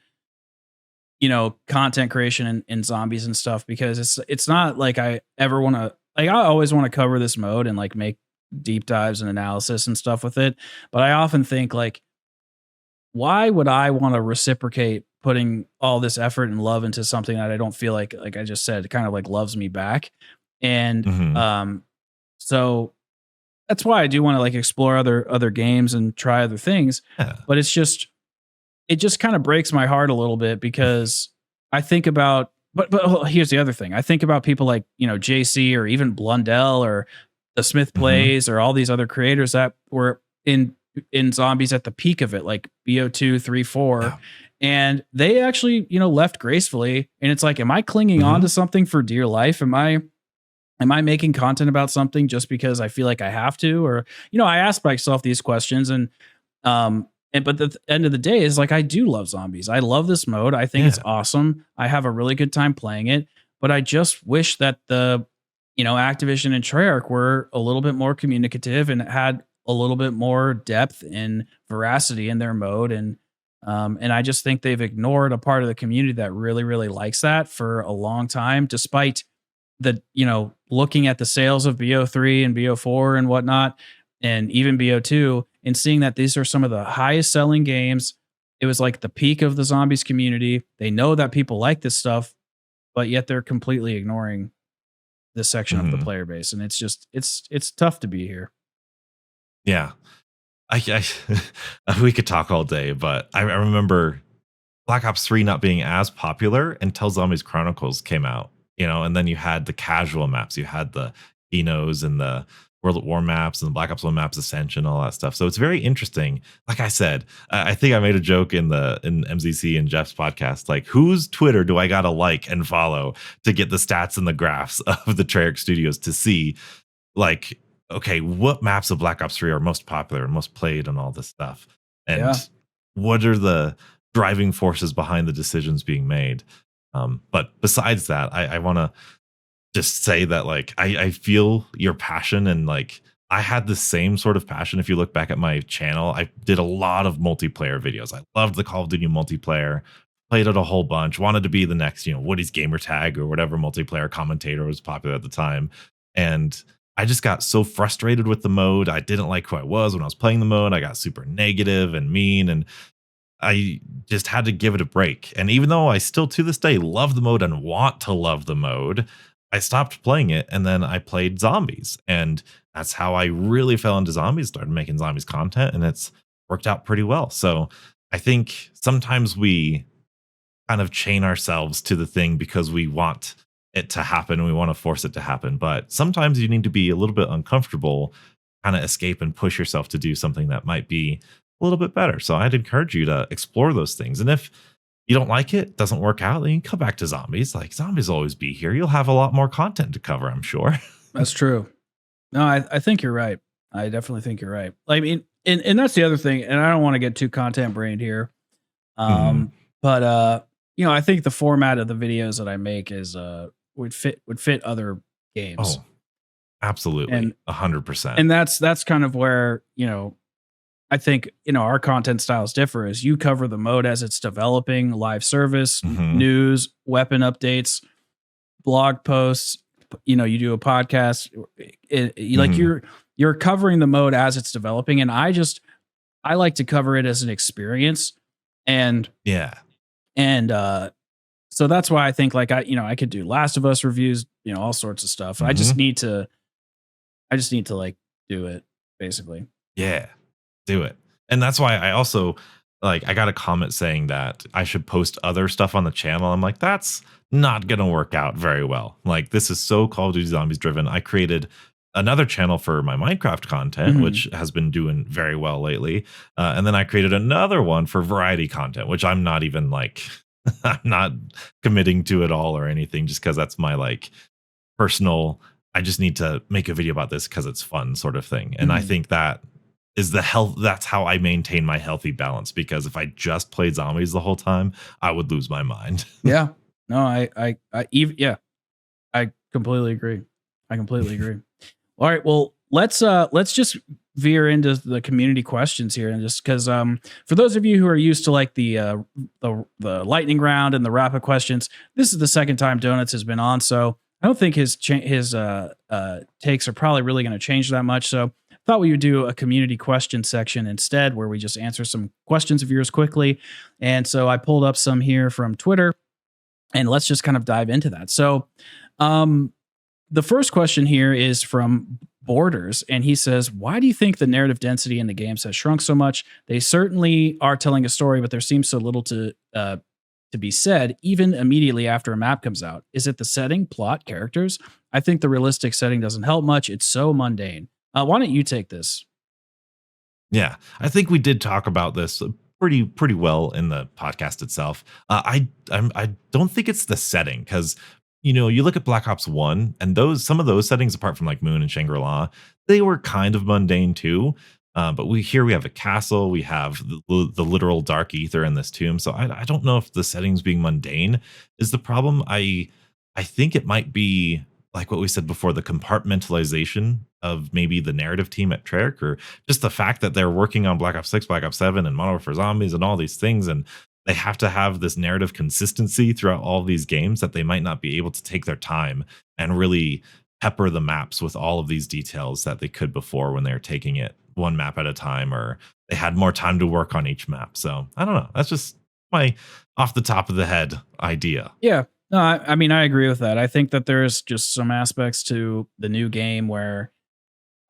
content creation and zombies and stuff because it's not like I ever want to like I always want to cover this mode and like make deep dives and analysis and stuff with it. But I often think like, why would I want to reciprocate putting all this effort and love into something that I don't feel like I just said, kind of like loves me back. And so that's why I do want to like explore other games and try other things. Yeah. But it just kind of breaks my heart a little bit because I think about, but here's the other thing. I think about people like, JC or even Blundell or the Smith Plays or all these other creators that were in Zombies at the peak of it, like BO2, 3, 4. Yeah. And they actually, left gracefully. And it's like, am I clinging on to something for dear life? Am I making content about something just because I feel like I have to? Or, I ask myself these questions but at the end of the day is like, I do love Zombies. I love this mode. I think it's awesome. I have a really good time playing it, but I just wish that the, Activision and Treyarch were a little bit more communicative and had a little bit more depth and veracity in their mode. And I just think they've ignored a part of the community that really, really likes that for a long time, despite the, looking at the sales of BO3 and BO4 and whatnot, and even BO2, and seeing that these are some of the highest selling games. It was like the peak of the Zombies community. They know that people like this stuff, but yet they're completely ignoring this section of the player base. And it's just, it's tough to be here. Yeah. I we could talk all day, but I remember Black Ops 3 not being as popular until Zombies Chronicles came out, and then you had the casual maps, you had the Enos and the World at War maps and the Black Ops 1 maps Ascension, all that stuff. So it's very interesting. Like I said, I think I made a joke in MZC and Jeff's podcast, like whose Twitter do I got to like and follow to get the stats and the graphs of the Treyarch Studios to see like, okay, what maps of Black Ops 3 are most popular and most played and all this stuff? And what are the driving forces behind the decisions being made? But besides that, I want to just say that like, I feel your passion, and like, I had the same sort of passion. If you look back at my channel, I did a lot of multiplayer videos. I loved the Call of Duty multiplayer, played it a whole bunch, wanted to be the next, Woody's Gamer Tag or whatever multiplayer commentator was popular at the time. And I just got so frustrated with the mode. I didn't like who I was when I was playing the mode. I got super negative and mean, and I just had to give it a break. And even though I still to this day love the mode and want to love the mode, I stopped playing it, and then I played Zombies. And that's how I really fell into Zombies, started making Zombies content, and it's worked out pretty well. So I think sometimes we kind of chain ourselves to the thing because we want it to happen and we want to force it to happen. But sometimes you need to be a little bit uncomfortable, kind of escape and push yourself to do something that might be a little bit better. So I'd encourage you to explore those things. And if you don't like it, doesn't work out, then you come back to Zombies. Like, Zombies will always be here. You'll have a lot more content to cover, I'm sure. That's true. No, I think you're right. I definitely think you're right. I mean, and that's the other thing, and I don't want to get too content brained here. But I think the format of the videos that I make is would fit other games. Oh, absolutely. And 100%. And that's kind of where, I think, our content styles differ. Is you cover the mode as it's developing, live service, news, weapon updates, blog posts, you do a podcast, like you're covering the mode as it's developing. And I like to cover it as an experience. And so that's why I think like I could do Last of Us reviews, all sorts of stuff. I just need to like do it, basically. Yeah, do it. And that's why I also like, I got a comment saying that I should post other stuff on the channel. I'm like, that's not going to work out very well. Like, this is so Call of Duty Zombies driven. I created another channel for my Minecraft content, which has been doing very well lately. And then I created another one for variety content, which I'm not even like, I'm not committing to it all or anything, just because that's my like personal I just need to make a video about this because it's fun, sort of thing. And I Mhm. think that is the health. That's how I maintain my healthy balance. Because if I just played zombies the whole time, I would lose my mind. Yeah. No, I even yeah, I completely agree. I completely agree. All right, well, let's just veer into the community questions here, and just because for those of you who are used to like the lightning round and the rapid questions, this is the second time Donuts has been on, so I don't think his takes are probably really going to change that much. So I thought we would do a community question section instead, where we just answer some questions of yours quickly. And so I pulled up some here from Twitter, and let's just kind of dive into that. So, um, the first question here is from Borders, and he says, "Why do you think the narrative density in the games has shrunk so much? They certainly are telling a story, but there seems so little to be said, even immediately after a map comes out. Is it the setting, plot, characters? I think the realistic setting doesn't help much. It's so mundane. Why don't you take this?" Yeah, I think we did talk about this pretty well in the podcast itself. I don't think it's the setting because you look at Black Ops One and those some of those settings apart from like Moon and Shangri La, they were kind of mundane too. But we have a castle, we have the literal dark ether in this tomb. So I don't know if the settings being mundane is the problem. I think it might be like what we said before, the compartmentalization of maybe the narrative team at Treyarch, or just the fact that they're working on Black Ops 6, Black Ops 7, and Modern Warfare Zombies and all these things, and they have to have this narrative consistency throughout all these games that they might not be able to take their time and really pepper the maps with all of these details that they could before when they were taking it one map at a time, or they had more time to work on each map. So I don't know. That's just my off the top of the head idea. Yeah. No, I mean, I agree with that. I think that there's just some aspects to the new game where,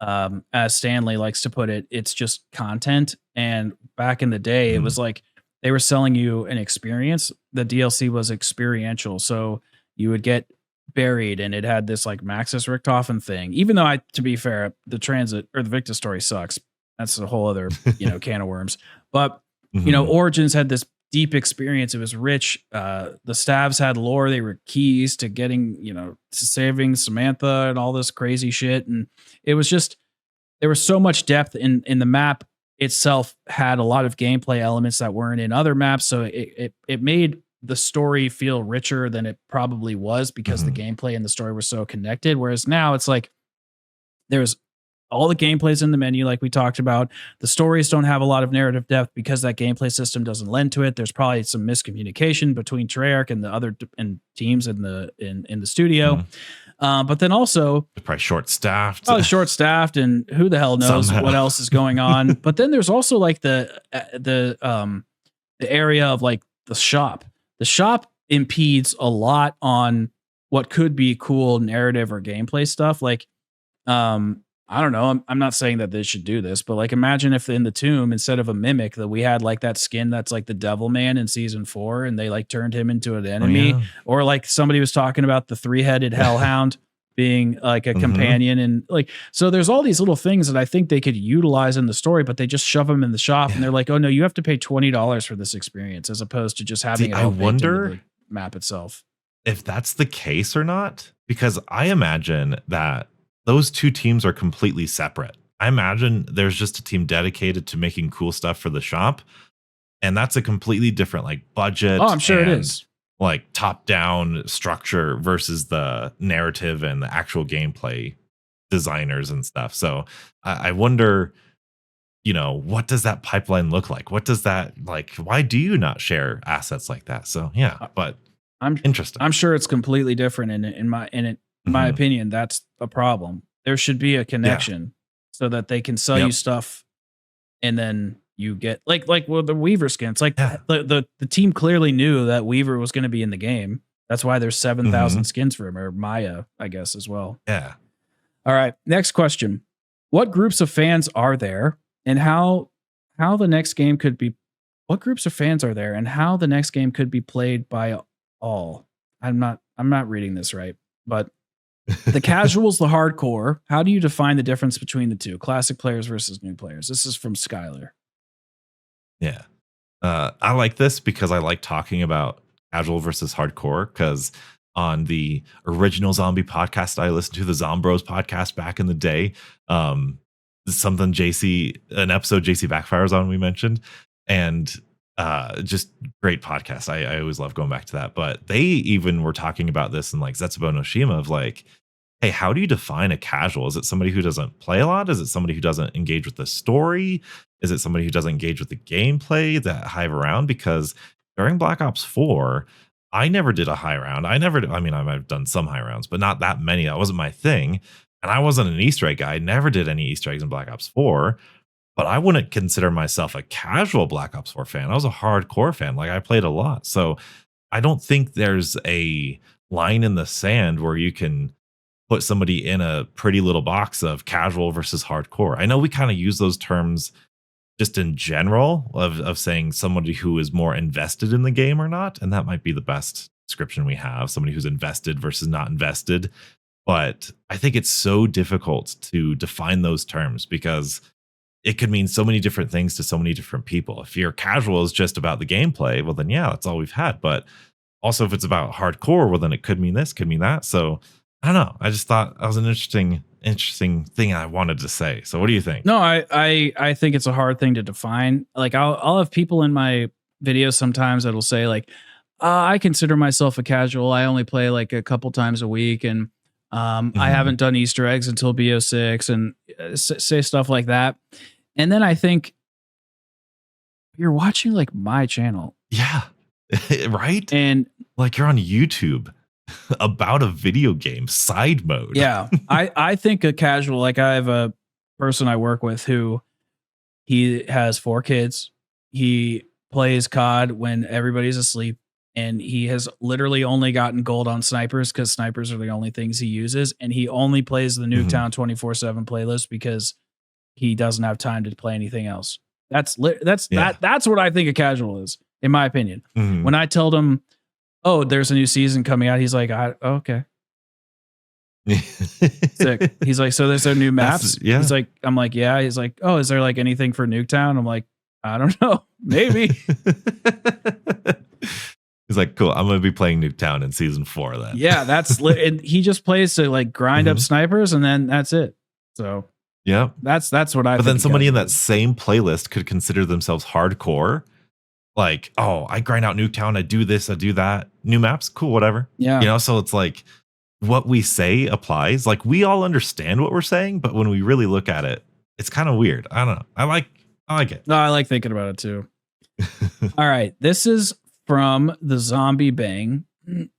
as Stanley likes to put it, it's just content. And back in the day, it Mhm. was like they were selling you an experience. The DLC was experiential. So you would get buried and it had this like Maxis Richtofen thing. Even though to be fair, the transit or the Victus story sucks. That's a whole other, can of worms. But, Mhm. Origins had this deep experience. It was rich. The Stabs had lore. They were keys to getting, to saving Samantha and all this crazy shit. And it was just, there was so much depth in the map itself, had a lot of gameplay elements that weren't in other maps. So it made the story feel richer than it probably was because the Mhm. gameplay and the story were so connected. Whereas now it's like there's all the gameplays in the menu, like we talked about. The stories don't have a lot of narrative depth because that gameplay system doesn't lend to it. There's probably some miscommunication between Treyarch and the other and teams in the studio. Mhm. But then also They're probably short staffed probably short staffed, and who the hell knows what somehow. else is going on. But then there's also like the area of like the shop. The shop impedes a lot on what could be cool narrative or gameplay stuff. Like, I don't know. I'm not saying that they should do this, but like imagine if in the tomb, instead of a mimic, that we had like that skin that's like the Devil Man in season 4, and they like turned him into an Oh enemy. yeah. Or like somebody was talking about the 3-headed hellhound being like a Mhm. companion, and like, so there's all these little things that I think they could utilize in the story, but they just shove them in the shop and Yeah. they're like, oh no, you have to pay $20 for this experience, as opposed to just having See, it I all baked into wonder the map itself. if that's the case or not, because I imagine that those two teams are completely separate. I imagine there's just a team dedicated to making cool stuff for the shop, and that's a completely different like Oh, budget I'm sure it and is. like top down structure versus the narrative and the actual gameplay designers and stuff. So I wonder, what does that pipeline look like? What does that like? Why do you not share assets like that? So yeah, Uh, but I'm interesting. I'm sure it's completely different, and in my Mhm. opinion, that's a problem. There should be a Yeah. connection so that they can sell you Yep. stuff, and then you get like well, the Weaver skin. It's like Yeah. the team clearly knew that Weaver was going to be in the game. That's why there's 7,000 Mhm. skins for him, or Maya, I guess, as well. Yeah. All right, next question. What groups of fans are there, and how the next game could be what groups of fans are there, and how the next game could be played by all? I'm not reading this right. But the casuals, the hardcore, how do you define the difference between the two? Classic players versus new players. This is from Skylar. Yeah. I like this because I like talking about casual versus hardcore because on the original zombie podcast I listened to, the Zombros podcast back in the day. Something an episode JC Backfires on, we mentioned, and just great podcast. I always love going back to that. But they even were talking about this in like Zetsubo no Shima of like, hey, how do you define a casual? Is it somebody who doesn't play a lot? Is it somebody who doesn't engage with the story? Is it somebody who doesn't engage with the gameplay, that hive around? Because during Black Ops 4, I never did a high round. I mean, I might have done some high rounds, but not that many. That wasn't my thing. And I wasn't an Easter egg guy. I never did any Easter eggs in Black Ops 4, but I wouldn't consider myself a casual Black Ops 4 fan. I was a hardcore fan. Like, I played a lot. So I don't think there's a line in the sand where you can put somebody in a pretty little box of casual versus hardcore. I know we kind of use those terms just in general of saying somebody who is more invested in the game or not. And that might be the best description we have, somebody who's invested versus not invested. But I think it's so difficult to define those terms because it could mean so many different things to so many different people. If your casual is just about the gameplay, well, then yeah, that's all we've had. But also if it's about hardcore, well, then it could mean this, could mean that. So I don't know. I just thought that was an interesting thing I wanted to say. So what do you think? No, I think it's a hard thing to define. Like I'll have people in my videos sometimes that'll say like, I consider myself a casual. I only play like a couple times a week, and I haven't done Easter eggs until BO6, and say stuff like that. And then I think you're watching like my channel. Yeah. Right? And like you're on YouTube about a video game side mode. Yeah. I think a casual, like I have a person I work with who he has 4 kids. He plays COD when everybody's asleep, and he has literally only gotten gold on snipers because snipers are the only things he uses. And he only plays the Nuketown 24/7 playlist because he doesn't have time to play anything else. That's what I think a casual is, in my opinion. When I told him, oh, there's a new season coming out, he's like, okay. Sick. He's like, so there's no new maps? Yeah. He's like, I'm like, yeah. He's like, oh, is there like anything for Nuketown? I'm like, I don't know. Maybe. He's like, cool, I'm going to be playing Nuketown in season 4 then. Yeah, and he just plays to like grind up snipers, and then that's it. So yeah, that's what I. But then somebody in that same playlist could consider themselves hardcore. Like, oh, I grind out Nuketown, I do this, I do that. New maps, cool, whatever. Yeah, you know. So it's like what we say applies. Like we all understand what we're saying, but when we really look at it, it's kind of weird. I don't know. I like it. No, I like thinking about it too. All right, this is from the Zombie Bang.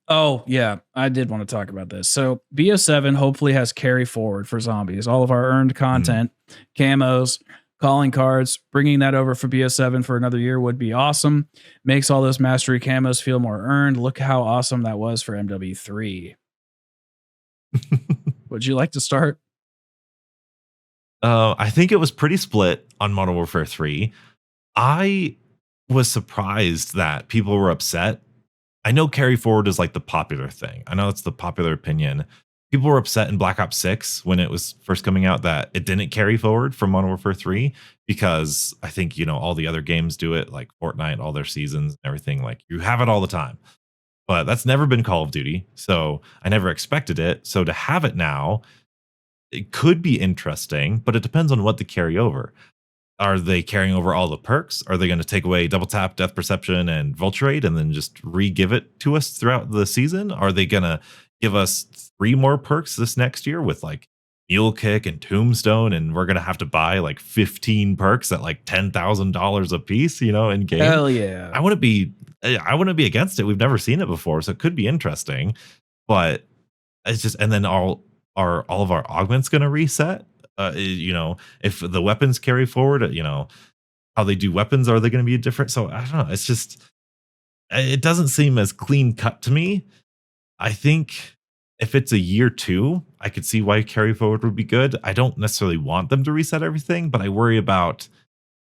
Oh, yeah, I did want to talk about this. So BO7 hopefully has carry forward for zombies. All of our earned content, camos, calling cards, bringing that over for BO7 for another year would be awesome. Makes all those mastery camos feel more earned. Look how awesome that was for MW3. Would you like to start? I think it was pretty split on Modern Warfare 3. I was surprised that people were upset. I know carry forward is like the popular thing. I know it's the popular opinion. People were upset in Black Ops 6 when it was first coming out that it didn't carry forward from Modern Warfare 3 because I think, you know, all the other games do it, like Fortnite, all their seasons and everything. Like you have it all the time. But that's never been Call of Duty. So I never expected it. So to have it now, it could be interesting, but it depends on what they carry over. Are they carrying over all the perks? Are they going to take away double tap, death perception, and vulture rate and then just re-give it to us throughout the season? Are they going to give us 3 more perks this next year with like Mule Kick and Tombstone, and we're going to have to buy like 15 perks at like $10,000 a piece, you know, in game? Hell yeah. I wouldn't be against it. We've never seen it before, so it could be interesting. But it's just, and then all of our augments going to reset? You know, if the weapons carry forward, you know, how they do weapons, are they going to be different? So I don't know. It's just, it doesn't seem as clean cut to me. I think if it's a year 2, I could see why carry forward would be good. I don't necessarily want them to reset everything, but I worry about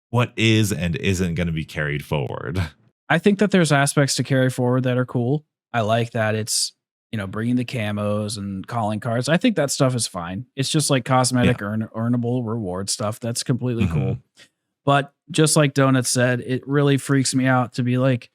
what is and isn't going to be carried forward. I think that there's aspects to carry forward that are cool. I like that it's, you know, bringing the camos and calling cards. I think that stuff is fine. It's just like cosmetic earnable reward stuff. That's completely cool. But just like Donut said, it really freaks me out to be like,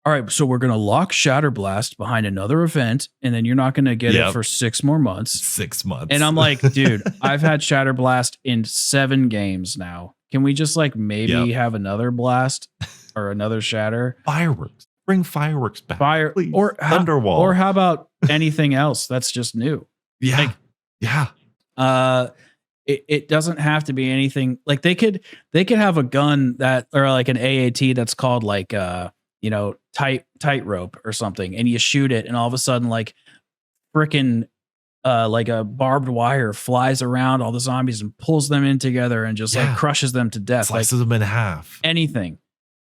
all right, so we're gonna lock Shatterblast behind another event, and then you're not gonna get it for 6 more months. 6 months. And I'm like, dude, I've had Shatterblast in 7 games now. Can we just like maybe have another blast or another shatter? Fireworks. Bring fireworks back. Please. Or Thunderwall. Or how about anything else that's just new? Yeah. It doesn't have to be anything. Like they could have a gun that, or like an AAT that's called like tightrope or something, and you shoot it, and all of a sudden like freaking like a barbed wire flies around all the zombies and pulls them in together and just like crushes them to death. Slices them in half. Anything.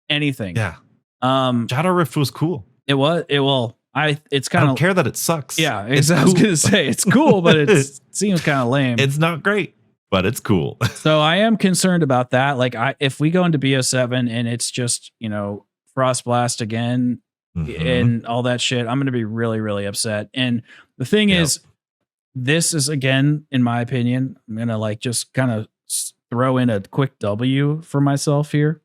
Yeah. Shadow Rift was cool. It's kind I of don't care that it sucks. Yeah, exactly. I was gonna say it's cool, but it seems kind of lame. It's not great, but it's cool. So I am concerned about that. Like if we go into BO7 and it's just, Frost Blast again and all that shit, I'm gonna be really, really upset. And the thing is, this is, again, in my opinion, I'm gonna like just kind of throw in a quick W for myself here.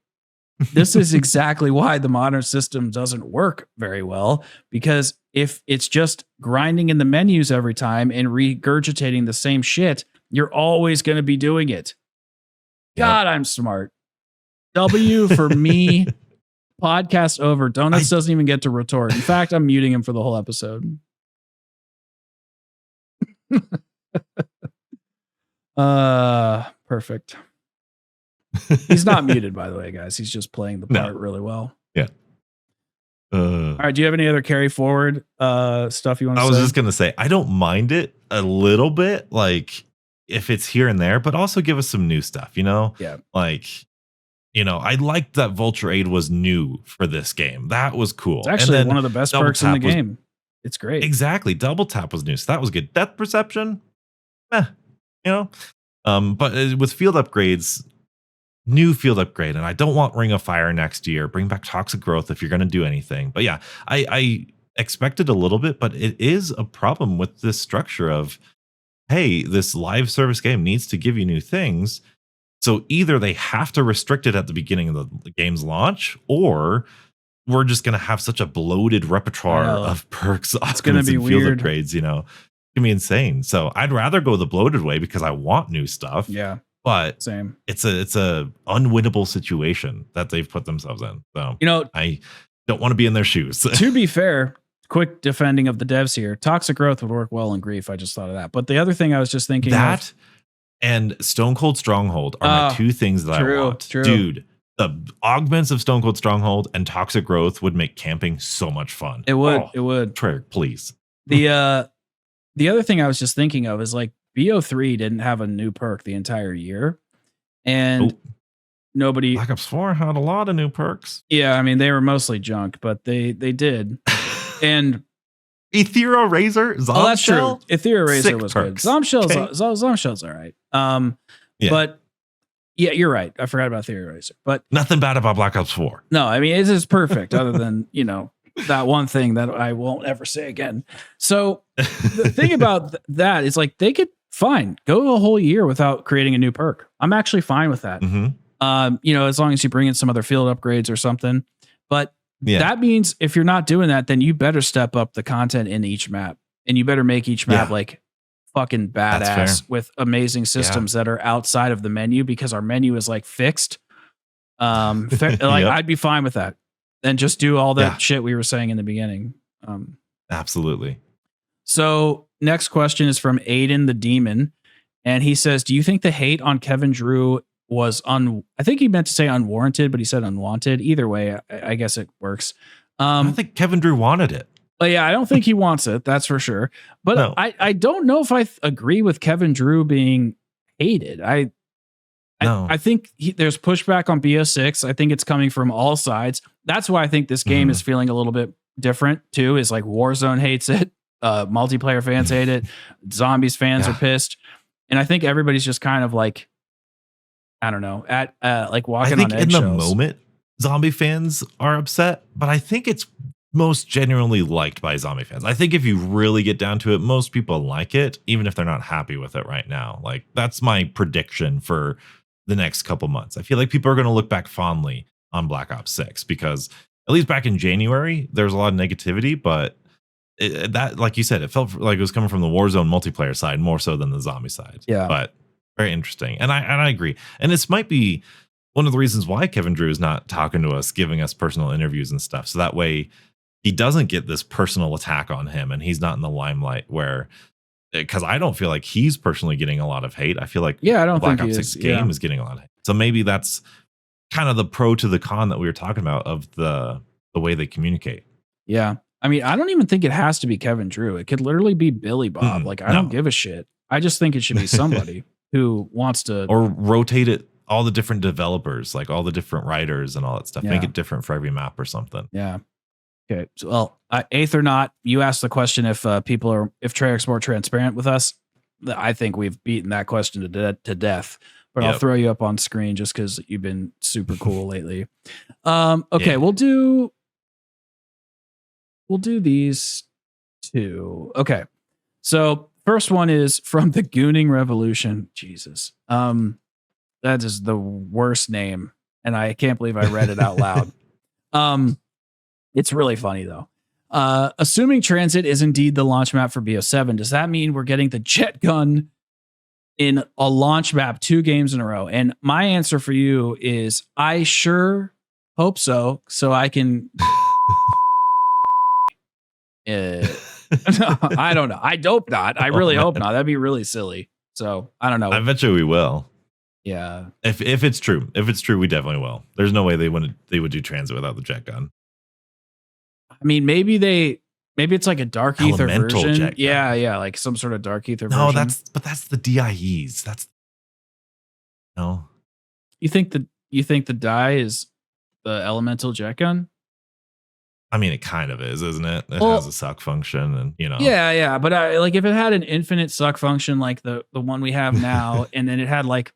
This is exactly why the modern system doesn't work very well, because if it's just grinding in the menus every time and regurgitating the same shit, you're always going to be doing it. God, I'm smart. W for me. Podcast over. Donuts doesn't even get to retort. In fact, I'm muting him for the whole episode. Perfect. He's not muted, by the way, guys. He's just playing the part really well. Yeah. All right. Do you have any other carry forward stuff you want to say? I was just going to say, I don't mind it a little bit, like if it's here and there, but also give us some new stuff, Yeah. Like, I liked that Vulture Aid was new for this game. That was cool. It's actually one of the best perks in the game. It's great. Exactly. Double Tap was new. So that was good. Depth Perception, but with field upgrades, new field upgrade, and I don't want Ring of Fire next year. Bring back Toxic Growth if you're going to do anything. But yeah, I expected a little bit, but it is a problem with this structure of, hey, this live service game needs to give you new things. So either they have to restrict it at the beginning of the game's launch, or we're just going to have such a bloated repertoire of perks, it's going to be and field weird. upgrades. It's going to be insane. So I'd rather go the bloated way because I want new stuff. Yeah. But same. It's a unwinnable situation that they've put themselves in. So I don't want to be in their shoes. To be fair, quick defending of the devs here, Toxic Growth would work well in Grief. I just thought of that. But the other thing I was just thinking that and Stone Cold Stronghold are my two things that I want. Dude, the augments of Stone Cold Stronghold and Toxic Growth would make camping so much fun. It would. It would. Treyarch, please. The other thing I was just thinking of is like BO3 didn't have a new perk the entire year, and nobody. Black Ops 4 had a lot of new perks. Yeah, I mean they were mostly junk, but they did. And Ethereal Razor, Zom that's Shell? true. Ethereal Razor was perks. good. Zom Shell's all right. But yeah, you're right. I forgot about Ethereal Razor, but nothing bad about Black Ops 4. No, I mean it is perfect, other than that one thing that I won't ever say again. So the thing about that is like they could go a whole year without creating a new perk. I'm actually fine with that. As long as you bring in some other field upgrades or something. But that means if you're not doing that, then you better step up the content in each map, and you better make each map like fucking badass with amazing systems that are outside of the menu, because our menu is like fixed. I'd be fine with that. And just do all that shit we were saying in the beginning. Absolutely. So next question is from Aiden the Demon. And he says, do you think the hate on Kevin Drew was I think he meant to say unwarranted, but he said unwanted. Either way, I guess it works. I don't think Kevin Drew wanted it. But yeah, I don't think he wants it. That's for sure. But no. I don't know if I agree with Kevin Drew being hated. I think there's pushback on BO6. I think it's coming from all sides. That's why I think this game is feeling a little bit different too. Is like Warzone hates it. Multiplayer fans hate it. Zombies fans are pissed. And I think everybody's just kind of like, I don't know, at like walking on eggshells. I think in the moment, zombie fans are upset, but I think it's most genuinely liked by zombie fans. I think if you really get down to it, most people like it, even if they're not happy with it right now. Like that's my prediction for the next couple months. I feel like people are going to look back fondly on Black Ops 6 because at least back in January, there was a lot of negativity, but that, like you said, it felt like it was coming from the Warzone multiplayer side more so than the zombie side. Yeah. But very interesting. And I agree. And this might be one of the reasons why Kevin Drew is not talking to us, giving us personal interviews and stuff. So that way he doesn't get this personal attack on him and he's not in the limelight where, because I don't feel like he's personally getting a lot of hate. I feel like I don't Black think Ops he 6 is. game is getting a lot of hate. So maybe that's kind of the pro to the con that we were talking about of the way they communicate. Yeah. I mean, I don't even think it has to be Kevin Drew. It could literally be Billy Bob. Like, I don't give a shit. I just think it should be somebody who wants to. Or rotate it, all the different developers, like all the different writers and all that stuff. Make it different for every map or something. Yeah. Okay. So, well, eighth or not, you asked the question if Treyarch's more transparent with us. I think we've beaten that question to death. But I'll throw you up on screen just because you've been super cool lately. Okay, we'll do these two. Okay. So first one is from the Gooning Revolution. Jesus. That is the worst name. And I can't believe I read it out loud. It's really funny though. Assuming Transit is indeed the launch map for BO7, does that mean we're getting the jet gun in a launch map 2 games in a row? And my answer for you is I sure hope so. So I can. No, I don't know. I hope not. I really hope not. That'd be really silly. So I don't know. I bet you we will. Yeah. If it's true, we definitely will. There's no way they would do Transit without the jet gun. I mean, maybe it's like a dark ether Elemental version. jet gun. Yeah, like some sort of dark ether version. No, that's the DIEs. That's no. You think the die is the elemental jet gun? I mean, it kind of is, isn't it? It Well, has a suck function, and Yeah, but like if it had an infinite suck function like the one we have now, and then it had like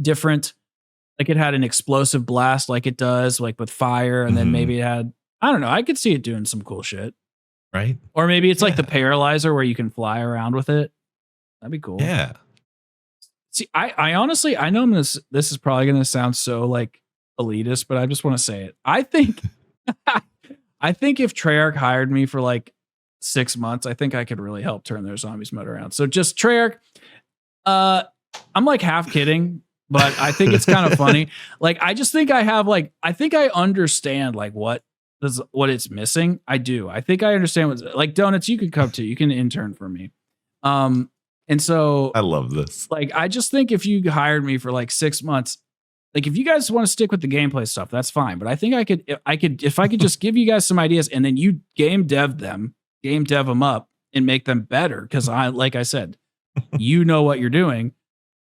different, like it had an explosive blast like it does, like with fire, and then maybe it had, I don't know, I could see it doing some cool shit. Right? Or maybe it's like the paralyzer where you can fly around with it. That'd be cool. Yeah. See, I honestly, I know this is probably going to sound so like elitist, but I just want to say it. I think if Treyarch hired me for like 6 months, I think I could really help turn their zombies mode around. So just Treyarch, I'm like half kidding, but I think it's kind of funny. Like, I just think I think I understand like what it's missing. I do. I think I understand what's like. Donuts, you can come to, you can intern for me. And so I love this. Like, I just think if you hired me for like 6 months, like if you guys want to stick with the gameplay stuff, that's fine. But I think if I could just give you guys some ideas and then you game dev them up and make them better. Cause like I said, you know what you're doing.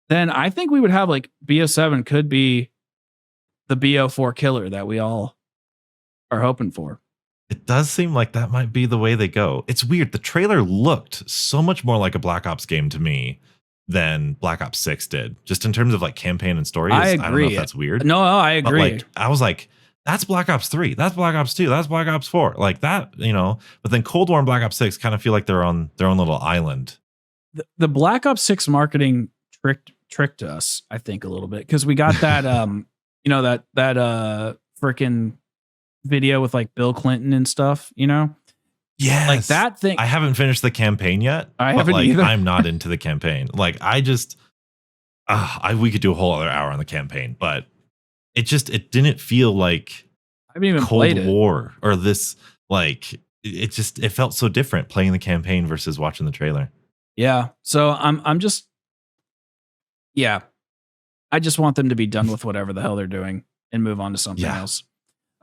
Then I think we would have like BO7 could be the BO4 killer that we all are hoping for. It does seem like that might be the way they go. It's weird. The trailer looked so much more like a Black Ops game to me than Black Ops 6 did, just in terms of like campaign and story. I don't know agree. if that's weird. No, I agree. But like, I was like, that's Black Ops 3. That's Black Ops 2. That's Black Ops 4. Like that, But then Cold War and Black Ops 6 kind of feel like they're on their own little island. The Black Ops 6 marketing tricked us, I think, a little bit, because we got that that freaking video with like Bill Clinton and stuff, Yes. like that thing. I haven't finished the campaign yet. I haven't either. I'm not into the campaign. Like I just we could do a whole other hour on the campaign, but it didn't feel like I haven't even Cold played it. War or this, like it felt so different playing the campaign versus watching the trailer. Yeah. So I'm just I just want them to be done with whatever the hell they're doing and move on to something else.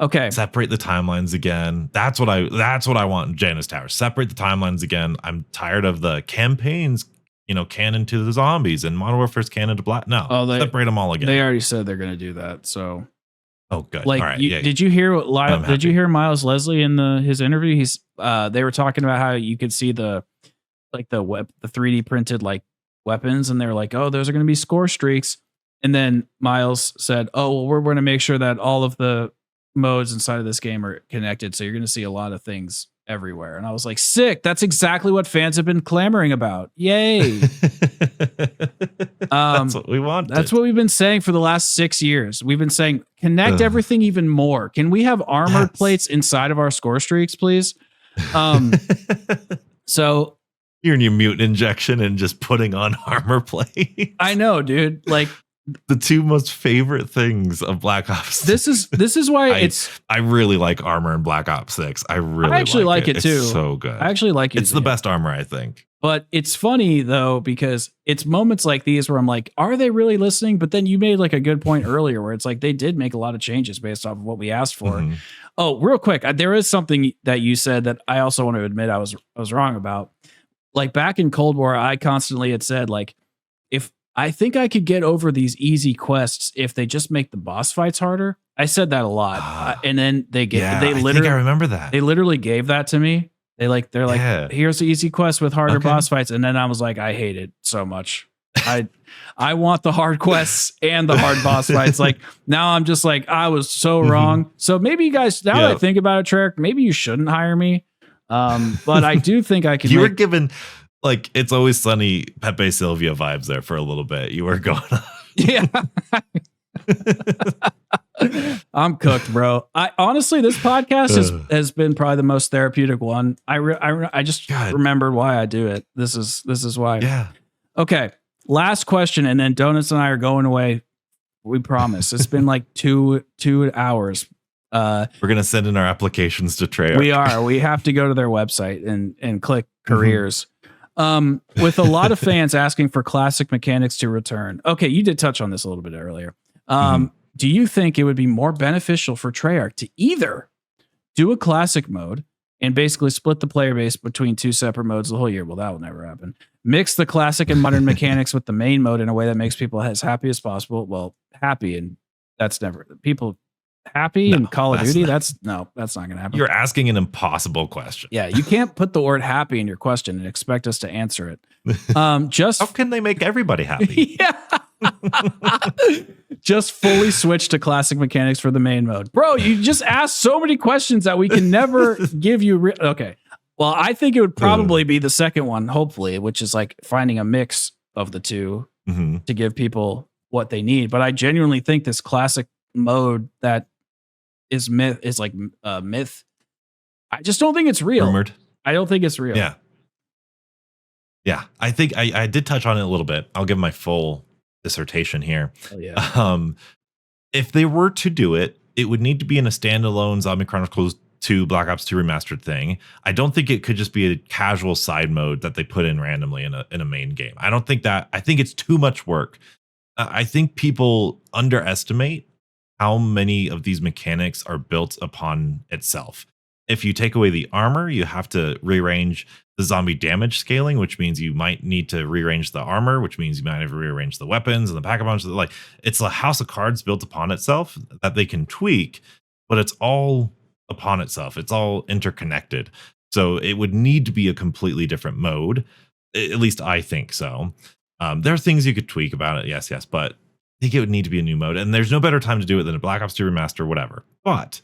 Okay. Separate the timelines again. That's what I want in Janus Towers. Separate the timelines again. I'm tired of the campaigns, canon to the zombies and Modern Warfare's canon to Black. No, separate them all again. They already said they're going to do that. So, good. Like, all right, did you hear Miles Leslie in his interview? They were talking about how you could see the 3D printed like weapons, and they were like, oh, those are going to be score streaks. And then Miles said, oh, well, we're going to make sure that all of the modes inside of this game are connected. So you're going to see a lot of things everywhere. And I was like, sick. That's exactly what fans have been clamoring about. Yay. That's what we want. That's what we've been saying for the last 6 years. We've been saying, connect everything even more. Can we have armored plates inside of our score streaks, please? So you're in your mutant injection and just putting on armor plates. I know, dude. Like, the two most favorite things of Black Ops 6. This is why I really like armor in Black Ops 6. I actually like it too. It's so good. I actually like it. It's the best armor, I think. But it's funny though, because it's moments like these where I'm like, are they really listening? But then you made like a good point earlier where it's like they did make a lot of changes based off of what we asked for. Mm-hmm. Oh, real quick, there is something that you said that I also want to admit I was wrong about. Like back in Cold War, I constantly had said like, if I think I could get over these easy quests if they just make the boss fights harder. I said that a lot, and then they literally. I think I remember that. They literally gave that to me. They're like, here's the easy quest with harder boss fights, and then I was like, I hate it so much. I want the hard quests and the hard boss fights. Like now, I'm just like, I was so wrong. So maybe you guys, now that I think about it, Treyarch, maybe you shouldn't hire me. But I do think I can. You were given. Like, It's Always Sunny, Pepe Silvia vibes there for a little bit. You were going on. Yeah. I'm cooked, bro. Honestly, this podcast has been probably the most therapeutic one. I just remembered why I do it. This is why. Yeah. Okay. Last question, and then Donuts and I are going away. We promise. It's been like two hours. We're gonna send in our applications to Treyarch. We are. We have to go to their website and click careers. With a lot of fans asking for classic mechanics to return. Okay, you did touch on this a little bit earlier. Do you think it would be more beneficial for Treyarch to either do a classic mode and basically split the player base between two separate modes the whole year? Well, that will never happen. Mix the classic and modern mechanics with the main mode in a way that makes people as happy as possible. Well, happy, and that's never people happy in Call of Duty. That's not going to happen. You're asking an impossible question. Yeah, you can't put the word happy in your question and expect us to answer it. How can they make everybody happy? Yeah. Just fully switch to classic mechanics for the main mode. Bro, you just asked so many questions that we can never give you. Okay. Well, I think it would probably be the second one, hopefully, which is like finding a mix of the two to give people what they need. But I genuinely think this classic mode that is myth. I just don't think it's real. Rumored. I don't think it's real. Yeah. Yeah. I think I did touch on it a little bit. I'll give my full dissertation here. Oh, yeah. If they were to do it, it would need to be in a standalone Zombie Chronicles 2 Black Ops 2 remastered thing. I don't think it could just be a casual side mode that they put in randomly in a main game. I don't think that. I think it's too much work. I think people underestimate how many of these mechanics are built upon itself. If you take away the armor, you have to rearrange the zombie damage scaling, which means you might need to rearrange the armor, which means you might have to rearrange the weapons and the pack-a-punch. Like, it's a house of cards built upon itself that they can tweak, but it's all upon itself. It's all interconnected. So it would need to be a completely different mode. At least I think so. There are things you could tweak about it. Yes, but I think it would need to be a new mode. And there's no better time to do it than a Black Ops 2 remaster, whatever. But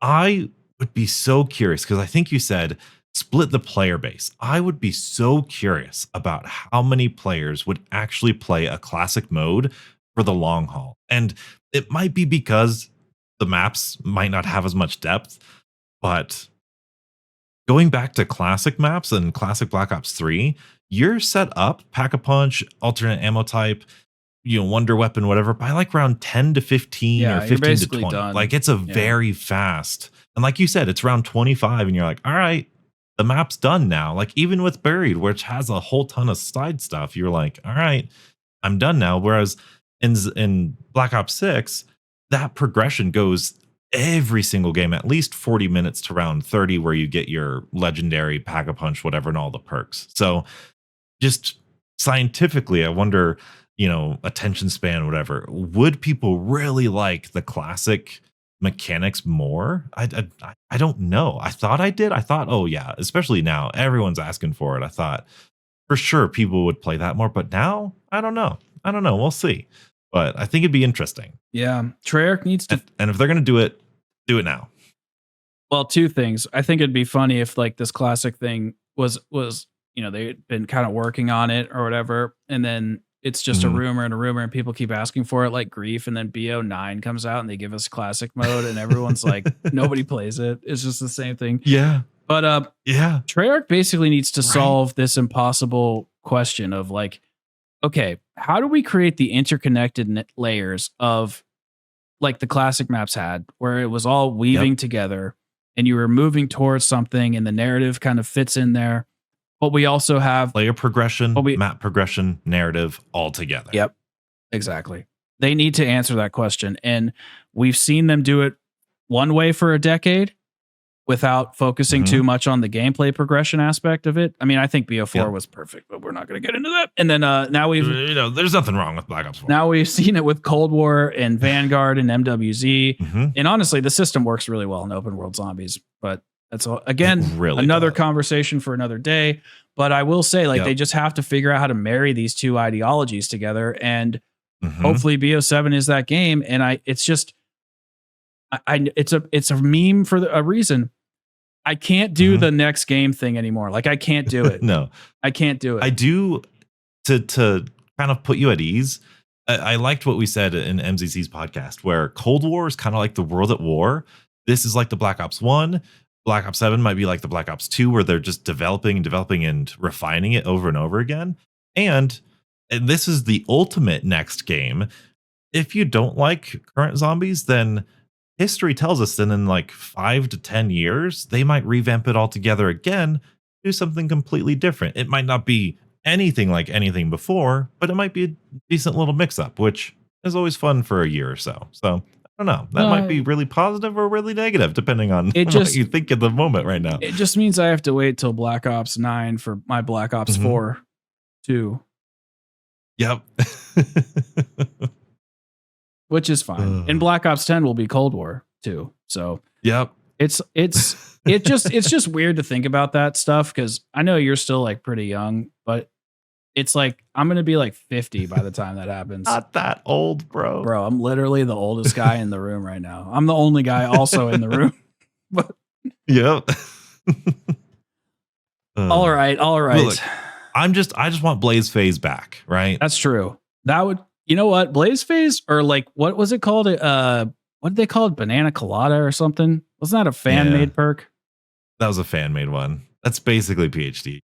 I would be so curious, because I think you said split the player base. I would be so curious about how many players would actually play a classic mode for the long haul. And it might be because the maps might not have as much depth, but going back to classic maps and classic Black Ops 3, you're set up, pack-a-punch, alternate ammo type, wonder weapon, whatever, by like around 10 to 15 or 15 to 20. Done. Like, it's a very fast. And like you said, it's around 25 and you're like, all right, the map's done now. Like, even with Buried, which has a whole ton of side stuff, you're like, all right, I'm done now. Whereas in Black Ops 6, that progression goes every single game, at least 40 minutes to round 30, where you get your legendary pack-a-punch, whatever, and all the perks. So just scientifically, I wonder, attention span, whatever, would people really like the classic mechanics more? I don't know. I thought I did. I thought, oh yeah, especially now everyone's asking for it. I thought for sure people would play that more, but now I don't know. We'll see. But I think it'd be interesting. Yeah. Treyarch needs to. And if they're going to do it now. Well, two things. I think it'd be funny if like this classic thing was they'd been kind of working on it or whatever, and then it's just a Mhm. rumor and a rumor, and people keep asking for it like grief, and then BO9 comes out and they give us classic mode, and everyone's like, nobody plays it. It's just the same thing. Yeah. But Yeah. Treyarch basically needs to Right. solve this impossible question of like, okay, how do we create the interconnected layers of like the classic maps had, where it was all weaving together and you were moving towards something and the narrative kind of fits in there. But we also have Player progression, Well, we- map progression, narrative all together. Yep, exactly. They need to answer that question. And we've seen them do it one way for a decade without focusing too much on the gameplay progression aspect of it. I mean, I think BO4 was perfect, but we're not going to get into that. And then now we've There's nothing wrong with Black Ops 4. Now we've seen it with Cold War and Vanguard and MWZ. Mhm. And honestly, the system works really well in open world zombies. But that's all, again, It really another does. conversation for another day. But I will say, like, Yep. they just have to figure out how to marry these two ideologies together. And Mhm. hopefully BO7 is that game. And it's just, it's a meme for a reason. I can't do the next game thing anymore. Like, I can't do it. No. I can't do it. I do to kind of put you at ease. I liked what we said in MZC's podcast, where Cold War is kind of like the world at war. This is like the Black Ops 1. Black Ops 7 might be like the Black Ops 2, where they're just developing and refining it over and over again. And this is the ultimate next game. If you don't like current zombies, then history tells us that in like 5 to 10 years, they might revamp it all together again, do something completely different. It might not be anything like anything before, but it might be a decent little mix up, which is always fun for a year or so. So I don't know. That might be really positive or really negative, depending on what you think at the moment right now. It just means I have to wait till Black Ops 9 for my Black Ops 4 too. Yep. Which is fine. And Black Ops 10 will be Cold War too. So yep. It's just weird to think about that stuff, because I know you're still like pretty young, but it's like I'm gonna be like 50 by the time that happens. Not that old, bro. Bro, I'm literally the oldest guy in the room right now. I'm the only guy also in the room. But yep. all right. Well, look, I just want Blaze Phase back, right? That's true. That would, you know what, Blaze Phase, or like, what was it called? What did they call it? Banana Colada or something? Wasn't that a fan made perk? That was a fan made one. That's basically PhD.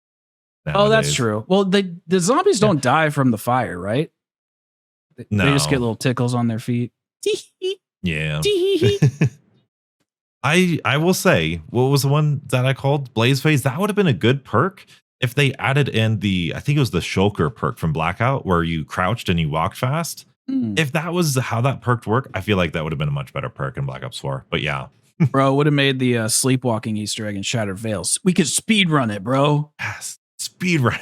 Nowadays. Oh, that's true. Well, the zombies don't die from the fire, right? They just get little tickles on their feet. Yeah. I will say, what was the one that I called Blaze Phase? That would have been a good perk if they added in I think it was the Shulker perk from Blackout, where you crouched and you walked fast. If that was how that perk worked, I feel like that would have been a much better perk in Black Ops 4. But yeah. Bro, would have made the sleepwalking Easter egg in Shattered Veils. We could speed run it, bro. Yes, speed run.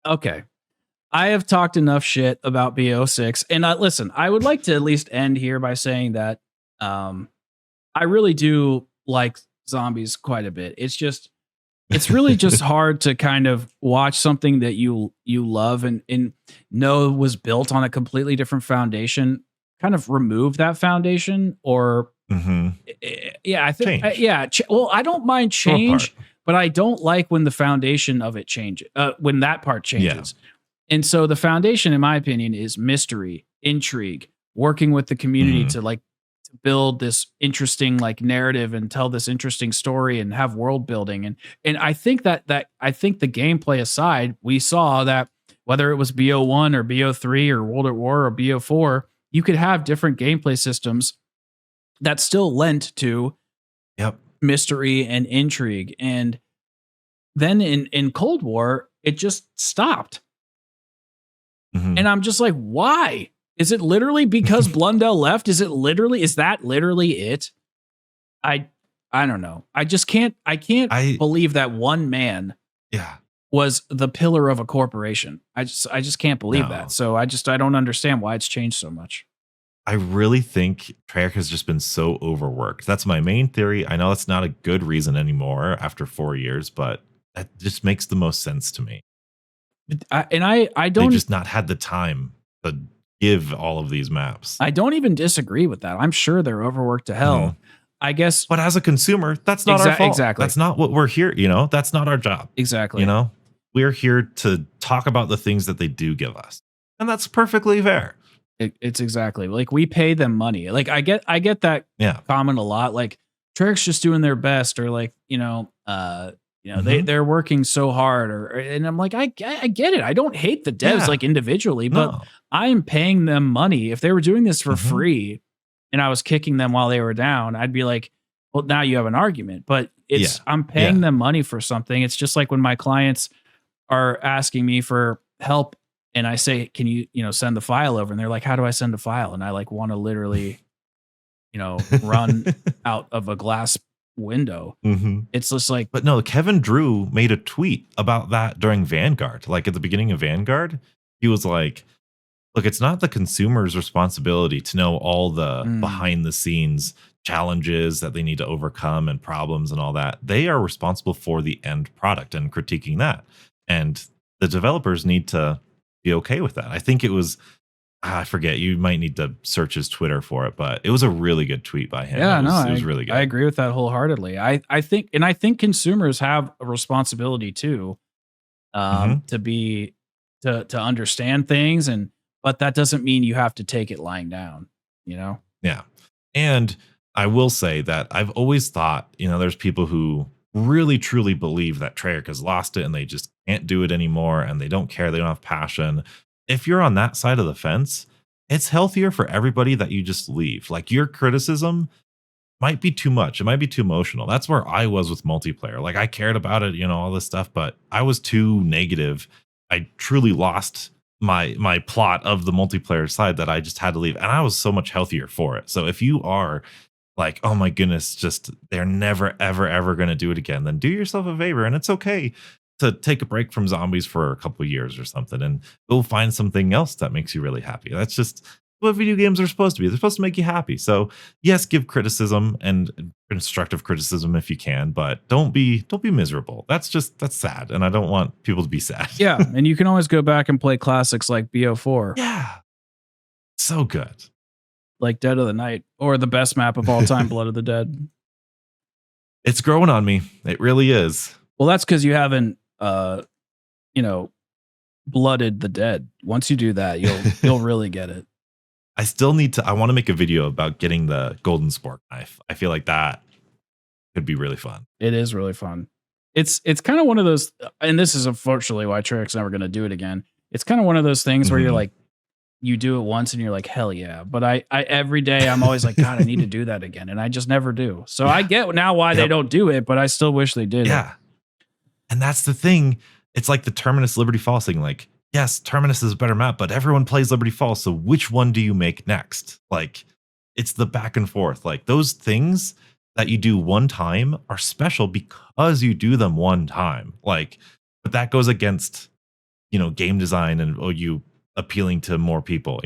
Okay. I have talked enough shit about BO6, and listen, I would like to at least end here by saying that I really do like zombies quite a bit. It's really just hard to kind of watch something that you love and know was built on a completely different foundation, kind of remove that foundation, or yeah, I think well, I don't mind change, but I don't like when the foundation of it changes, when that part changes. And so the foundation, in my opinion, is mystery, intrigue, working with the community to build this interesting like narrative and tell this interesting story and have world building. And I think that I think the gameplay aside, we saw that whether it was BO1 or BO3 or World at War or BO4, you could have different gameplay systems that still lent to mystery and intrigue. And then in Cold War, it just stopped. And I'm just like, why? Is it literally because Blundell left? Is that literally it? I don't know. I can't believe that one man was the pillar of a corporation. I just can't believe that. So I don't understand why it's changed so much. I really think Treyarch has just been so overworked. That's my main theory. I know that's not a good reason anymore after 4 years, but that just makes the most sense to me. I don't. They've just not had the time to give all of these maps. I don't even disagree with that. I'm sure they're overworked to hell. Mhm. I guess. But as a consumer, that's not our fault. Exactly. That's not what we're here. That's not our job. Exactly. We're here to talk about the things that they do give us. And that's perfectly fair. It's exactly like we pay them money. Like I get that comment a lot. Like Treyarch's just doing their best, or like they're working so hard, and I'm like I get it. I don't hate the devs like individually, but I am paying them money. If they were doing this for free, and I was kicking them while they were down, I'd be like, well, now you have an argument. But I'm paying them money for something. It's just like when my clients are asking me for help. And I say, can you, send the file over? And they're like, how do I send a file? And I like want to literally, run out of a glass window. It's just like, but no, Kevin Drew made a tweet about that during Vanguard. Like at the beginning of Vanguard, he was like, look, it's not the consumer's responsibility to know all the behind the scenes challenges that they need to overcome and problems and all that. They are responsible for the end product and critiquing that. And the developers need to be okay with that. I think it was, I forget, you might need to search his Twitter for it, but it was a really good tweet by him. Yeah, it was really good. I agree with that wholeheartedly. I think consumers have a responsibility too, to understand things, but that doesn't mean you have to take it lying down, Yeah. And I will say that I've always thought, there's people who really truly believe that Treyarch has lost it and they just can't do it anymore and they don't care, they don't have passion. If you're on that side of the fence, it's healthier for everybody that you just leave. Like your criticism might be too much, it might be too emotional. That's where I was with multiplayer. Like I cared about it, all this stuff, but I was too negative. I truly lost my plot of the multiplayer side that I just had to leave, and I was so much healthier for it. So if you are like, oh my goodness, just they're never, ever going to do it again, then do yourself a favor. And it's okay to take a break from zombies for a couple of years or something and go find something else that makes you really happy. That's just what video games are supposed to be. They're supposed to make you happy. So yes, give criticism and constructive criticism if you can, but don't be miserable. That's sad. And I don't want people to be sad. Yeah. And you can always go back and play classics like BO4. Yeah. So good. Like Dead of the Night, or the best map of all time, Blood of the Dead. It's growing on me. It really is. Well, that's because you haven't, blooded the dead. Once you do that, you'll really get it. I still need to. I want to make a video about getting the golden spork knife. I feel like that could be really fun. It is really fun. It's kind of one of those, and this is unfortunately why Treyarch's never going to do it again. It's kind of one of those things where you're like, you do it once and you're like, hell yeah. But I every day I'm always like, God, I need to do that again. And I just never do. So I get now why they don't do it, but I still wish they did. Yeah. And that's the thing. It's like the Terminus Liberty Falls thing. Like, yes, Terminus is a better map, but everyone plays Liberty Falls. So which one do you make next? Like, it's the back and forth. Like those things that you do one time are special because you do them one time. Like, but that goes against, game design and you appealing to more people.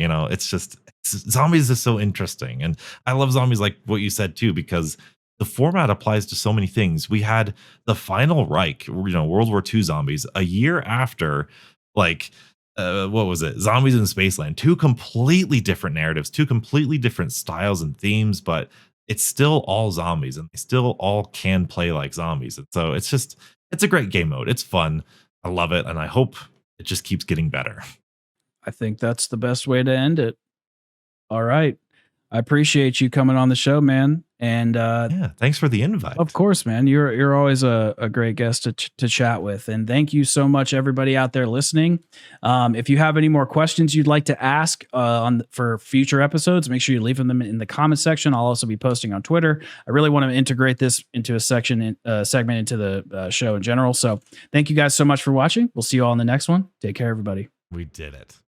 Zombies is so interesting. And I love zombies, like what you said too, because the format applies to so many things. We had the final Reich, World War II zombies a year after, like, what was it? Zombies in Spaceland. Two completely different narratives, two completely different styles and themes, but it's still all zombies and they still all can play like zombies. And so it's a great game mode. It's fun. I love it. And I hope it just keeps getting better. I think that's the best way to end it. All right. I appreciate you coming on the show, man. And thanks for the invite. Of course, man. You're always a great guest to chat with. And thank you so much, everybody out there listening. If you have any more questions you'd like to ask for future episodes, make sure you leave them in the comment section. I'll also be posting on Twitter. I really want to integrate this into a segment into the show in general. So thank you guys so much for watching. We'll see you all in the next one. Take care, everybody. We did it.